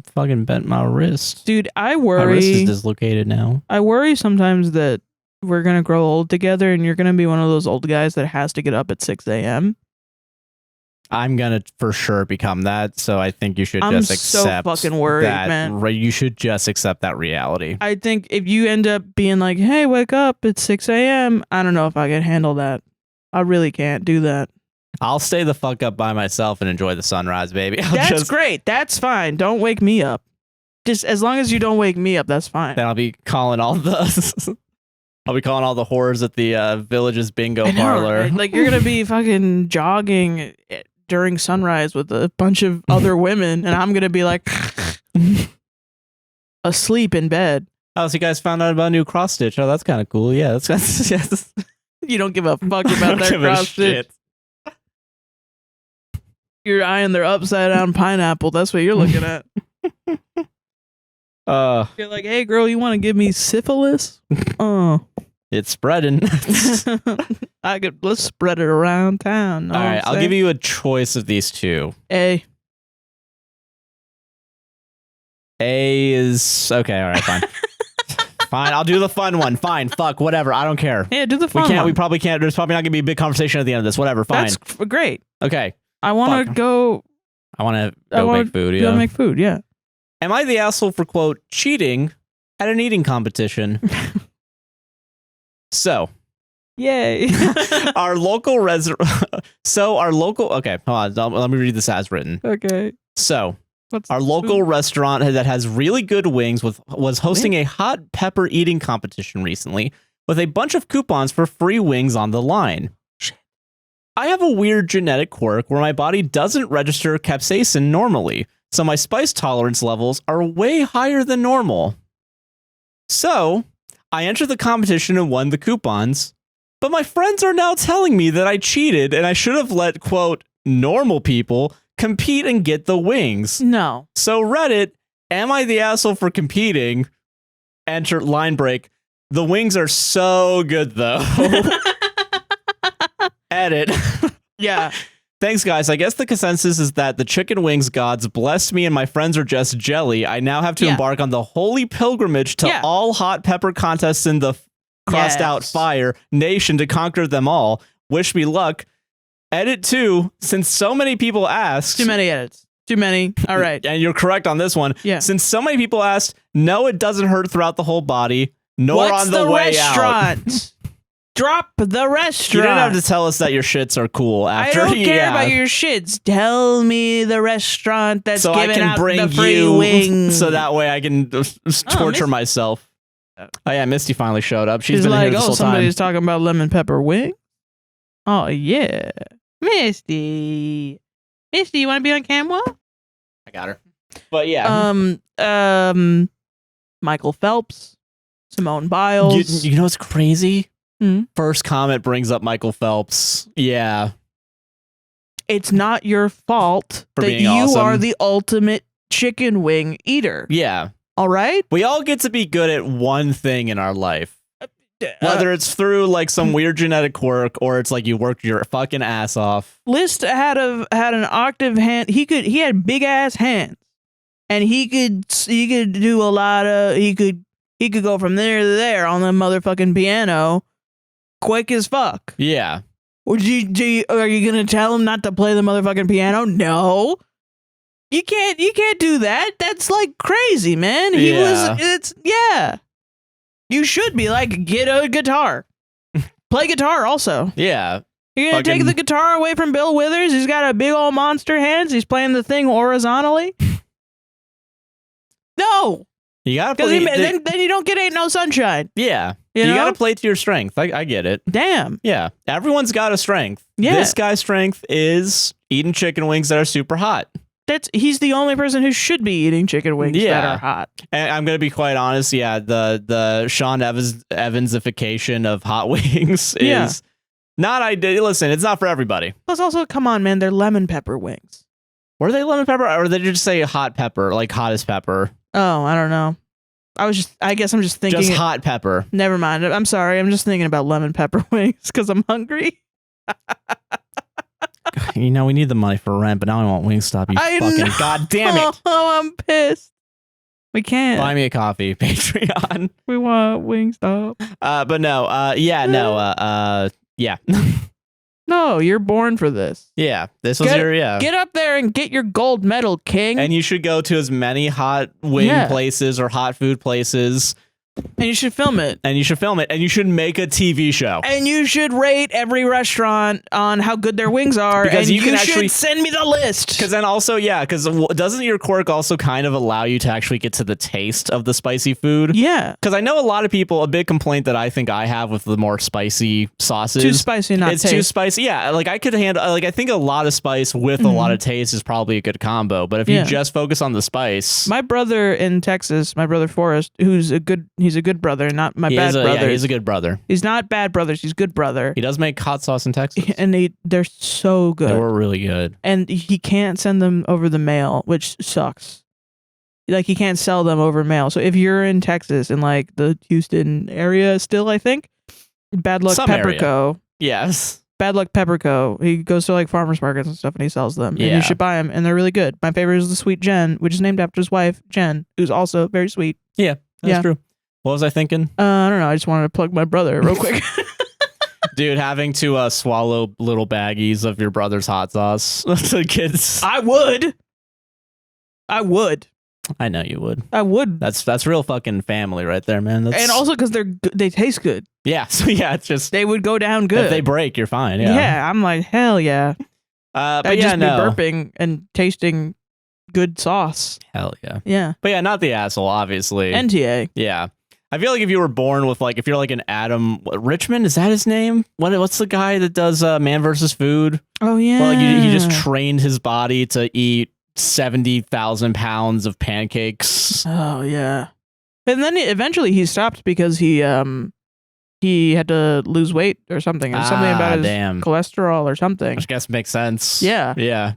Fucking bent my wrist.
Dude, I worry.
My wrist is dislocated now.
I worry sometimes that we're going to grow old together and you're going to be one of those old guys that has to get up at 6 a.m.
I'm going to for sure become that. So I think you should just accept
so fucking worried,
that.
Man.
You should just accept that reality.
I think if you end up being like, hey, wake up, it's 6 a.m. I don't know if I can handle that. I really can't do that.
I'll stay the fuck up by myself and enjoy the sunrise, baby.
That's great. That's fine. Don't wake me up. Just as long as you don't wake me up, that's fine.
Then I'll be calling all the whores at the village's bingo parlor.
Right? Like you're gonna be fucking jogging during sunrise with a bunch of other women, and I'm gonna be like asleep in bed.
Oh, so you guys found out about a new cross stitch. Oh, that's kind of cool. Yeah, that's yes.
You don't give a fuck about that cross stitch. You're eyeing their upside down pineapple. That's what you're looking at. You're like, hey girl, you want to give me syphilis?
It's spreading.
Let's spread it around town.
All right, I'll give you a choice of these two.
A
is okay. All right, fine. Fine, I'll do the fun one. Fine, fuck, whatever. I don't care.
Yeah, do the fun one.
We probably can't. There's probably not gonna be a big conversation at the end of this. Whatever. Fine.
That's great.
Okay.
I want to go.
I want to go make food. Yeah.
Go make food. Yeah.
Am I the asshole for quote cheating at an eating competition? So.
Yay.
Our local okay, hold on. Let me read this as written.
Okay.
So. Our local restaurant that has really good wings was hosting a hot pepper eating competition recently with a bunch of coupons for free wings on the line. I have a weird genetic quirk where my body doesn't register capsaicin normally, so my spice tolerance levels are way higher than normal. So, I entered the competition and won the coupons, but my friends are now telling me that I cheated and I should have let, quote, normal people compete and get the wings.
No.
So Reddit, am I the asshole for competing? Enter line break. The wings are so good though. Edit.
Yeah.
Thanks guys. I guess the consensus is that the chicken wings gods blessed me and my friends are just jelly. I now have to embark on the holy pilgrimage to all hot pepper contests in the crossed out fire nation to conquer them all. Wish me luck. Edit 2, since so many people asked...
Too many edits. Too many. All right.
And you're correct on this one.
Yeah.
Since so many people asked, no, it doesn't hurt throughout the whole body, nor on the way
restaurant? Drop the restaurant.
You didn't have to tell us that your shits are cool after.
I don't care about your shits. Tell me the restaurant that's giving out the free wings.
So that way I can torture myself. Oh yeah, Misty finally showed up. She's been
like,
here this whole time.
Somebody's talking about lemon pepper wing. Oh yeah. Misty, you want to be on camera?
I got her. But yeah.
Michael Phelps, Simone Biles.
You know what's crazy? First comment brings up Michael Phelps. Yeah.
It's not your fault that you are the ultimate chicken wing eater.
Yeah.
All right?
We all get to be good at one thing in our life. Whether it's through like some weird genetic quirk or it's like you worked your fucking ass off.
List had an octave hand. He had big ass hands, and he could do a lot of. He could go from there to there on the motherfucking piano, quick as fuck.
Yeah.
Are you gonna tell him not to play the motherfucking piano? No. You can't do that. That's like crazy, man. You should be like, get a guitar. Play guitar also.
Yeah.
You're going to take the guitar away from Bill Withers? He's got a big old monster hands. He's playing the thing horizontally. No.
You got to play.
Then you don't get Ain't No Sunshine.
Yeah. You got to play to your strength. I get it.
Damn.
Yeah. Everyone's got a strength.
Yeah.
This guy's strength is eating chicken wings that are super hot.
He's the only person who should be eating chicken wings that are hot.
And I'm gonna be quite honest. Yeah, the Sean Evansification of hot wings is not ideal. Listen, it's not for everybody.
Plus, also, come on, man, they're lemon pepper wings.
Were they lemon pepper, or did they just say hot pepper, like hottest pepper?
Oh, I don't know. I guess I'm just thinking.
Just hot pepper.
Never mind. I'm sorry. I'm just thinking about lemon pepper wings because I'm hungry.
We need the money for rent, but now I want Wingstop. God damn it!
Oh, I'm pissed. We can't.
Buy me a coffee, Patreon.
We want Wingstop.
But no. Yeah.
No, you're born for this.
Yeah, this was
Get up there and get your gold medal, king.
And you should go to as many hot wing places or hot food places.
And you should film it.
And you should make a TV show.
And you should rate every restaurant on how good their wings are.
Because
and
you can actually
send me the list.
Because then also, because doesn't your quirk also kind of allow you to actually get to the taste of the spicy food?
Yeah.
Because I know a lot of people, a big complaint that I think I have with the more spicy sauces.
Too spicy,
it's too spicy. Yeah, like I could handle, I think a lot of spice with a lot of taste is probably a good combo. But if you just focus on the spice.
My brother in Texas, my brother Forrest, he's he's a good brother, not my bad brother.
Yeah, he's a good brother.
He's not bad brothers. He's good brother.
He does make hot sauce in Texas.
And they're so good.
They were really good.
And he can't send them over the mail, which sucks. Like, he can't sell them over mail. So if you're in Texas, in like the Houston area still, I think, Bad Luck Pepperco.
Yes.
Bad Luck Pepperco. He goes to like farmers markets and stuff and he sells them.
Yeah.
And you should buy them. And they're really good. My favorite is the Sweet Jen, which is named after his wife, Jen, who's also very sweet.
Yeah, that's true. What was I thinking?
I don't know. I just wanted to plug my brother real quick.
Dude, having to swallow little baggies of your brother's hot sauce to kids.
I would.
I know you would.
I would.
That's real fucking family right there, man.
And also because they taste good.
Yeah. So yeah, it's just
they would go down good.
If they break, you're fine. Yeah.
Yeah. I'm like, hell yeah.
But
I'd
yeah,
just be
no.
burping and tasting good sauce.
Hell yeah.
Yeah.
But yeah, not the asshole, obviously.
NTA.
Yeah. I feel like if you were born with if you're like an Adam Richmond, is that his name? What's the guy that does Man vs. Food?
Oh yeah.
Where he just trained his body to eat 70,000 pounds of pancakes.
Oh yeah. And then eventually he stopped because he had to lose weight or something. Or something about his cholesterol or something.
Which I guess makes sense.
Yeah.
Yeah.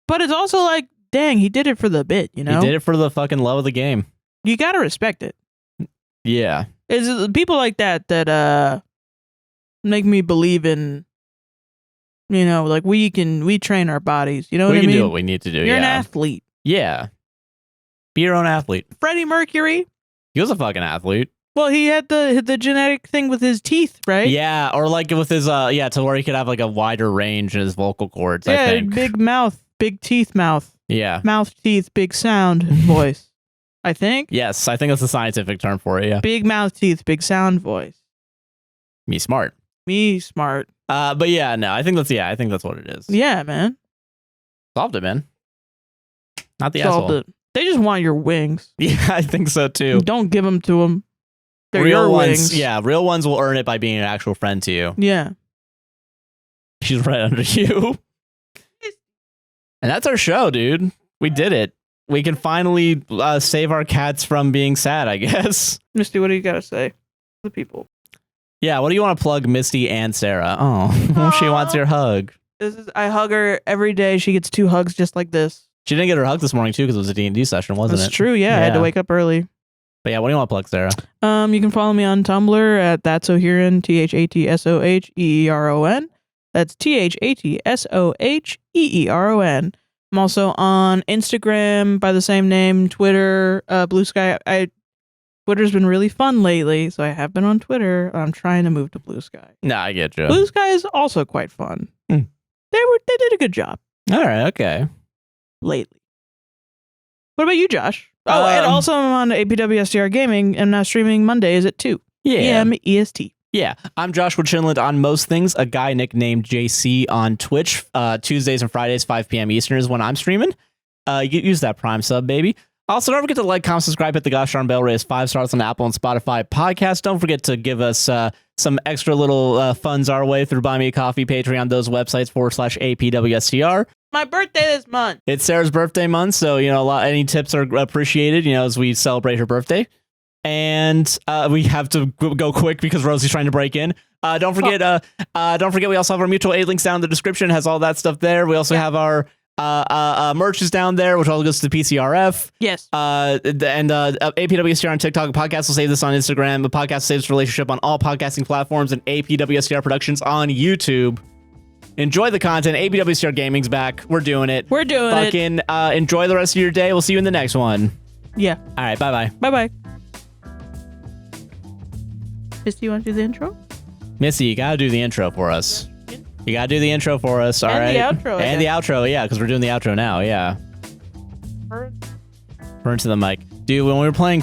But it's also like, dang, he did it for the bit, you know?
He did it for the fucking love of the game.
You gotta respect it.
Yeah.
It's people like that make me believe in, like we train our bodies. You know what I mean?
We can do what we need to do.
You're an athlete.
Yeah. Be your own athlete.
Freddie Mercury.
He was a fucking athlete.
Well, he had the genetic thing with his teeth, right?
Yeah, or like with his to where he could have like a wider range in his vocal cords.
Yeah,
I think.
Big mouth, big teeth, mouth.
Yeah.
Mouth, teeth, big sound, voice. I think.
Yes, I think that's the scientific term for it. Yeah.
Big mouth, teeth, big sound, voice.
Me smart.
But
yeah, no, I think that's what it is.
Yeah, man.
Solved it, man. Not the
Solved
asshole.
it. They just want your wings.
Yeah, I think so too.
Don't give them to them. They're
real
your
ones,
wings.
yeah, real ones will earn it by being an actual friend to you.
Yeah.
She's right under you. And that's our show, dude. We did it. We can finally save our cats from being sad, I guess.
Misty, what do you got to say to the people?
Yeah, what do you want to plug Misty and Sarah? Oh, she wants your hug.
I hug her every day. She gets 2 hugs just like this.
She didn't get her hug this morning, too, because it was a D&D session, wasn't it?
That's true, yeah. I had to wake up early.
But yeah, what do you want to plug, Sarah?
You can follow me on Tumblr at thatsoheron, ThatSoheeron. That's ThatSoheeron. I'm also on Instagram by the same name, Twitter, Blue Sky. Twitter's been really fun lately, so I have been on Twitter. I'm trying to move to Blue Sky.
Nah, I get you.
Blue Sky is also quite fun. They did a good job.
All right, okay.
Lately. What about you, Josh? Oh, and also I'm on APWSTR Gaming and now streaming Mondays at 2 p.m. EST.
Yeah, I'm Joshua Chinland on most things, a guy nicknamed JC on Twitch. Tuesdays and Fridays, 5 p.m. Eastern is when I'm streaming. Use that Prime sub, baby. Also, don't forget to like, comment, subscribe, hit the gosh darn bell, raise 5 stars on Apple and Spotify podcasts. Don't forget to give us some extra little funds our way through Buy Me a Coffee, Patreon, those websites /APWSTR.
My birthday this month.
It's Sarah's birthday month, so any tips are appreciated, as we celebrate her birthday. And we have to go quick because Rosie's trying to break in. Don't forget we also have our mutual aid links down in the description. It has all that stuff there. We also have our merch is down there, which all goes to the PCRF.
Yes.
And APWSTR on TikTok. Podcast will save this on Instagram. The podcast saves relationship on all podcasting platforms, and APWSTR Productions on YouTube. Enjoy the content. APWSTR Gaming's back. We're doing it. Fucking enjoy the rest of your day. We'll see you in the next one.
Yeah.
All right. Bye-bye.
Bye-bye. Misty, you want to do the intro?
Missy, you gotta do the intro for us. You gotta do the intro for us, all right?
And the outro.
And the outro, yeah, because we're doing the outro now, yeah. Burn to the mic. Dude, when we were playing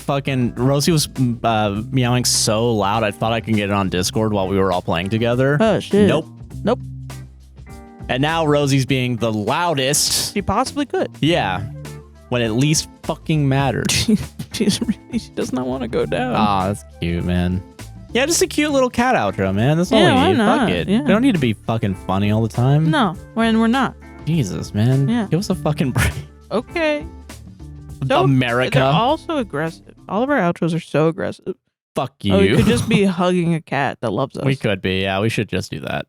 Rosie was meowing so loud, I thought I could get it on Discord while we were all playing together.
Oh, shit.
Nope.
Nope.
And now Rosie's being the loudest.
She possibly could.
Yeah. When it least fucking mattered.
She does not want to go down.
Aw, that's cute, man. Yeah, just a cute little cat outro, man. That's all we
why
need.
not?
Fuck it.
Yeah.
We don't need to be fucking funny all the time.
No, when we're not.
Jesus, man.
Yeah.
Give us a fucking break.
Okay.
America.
They're all so aggressive. All of our outros are so aggressive.
Fuck you.
Oh, we could just be hugging a cat that loves us.
We could be. Yeah, we should just do that.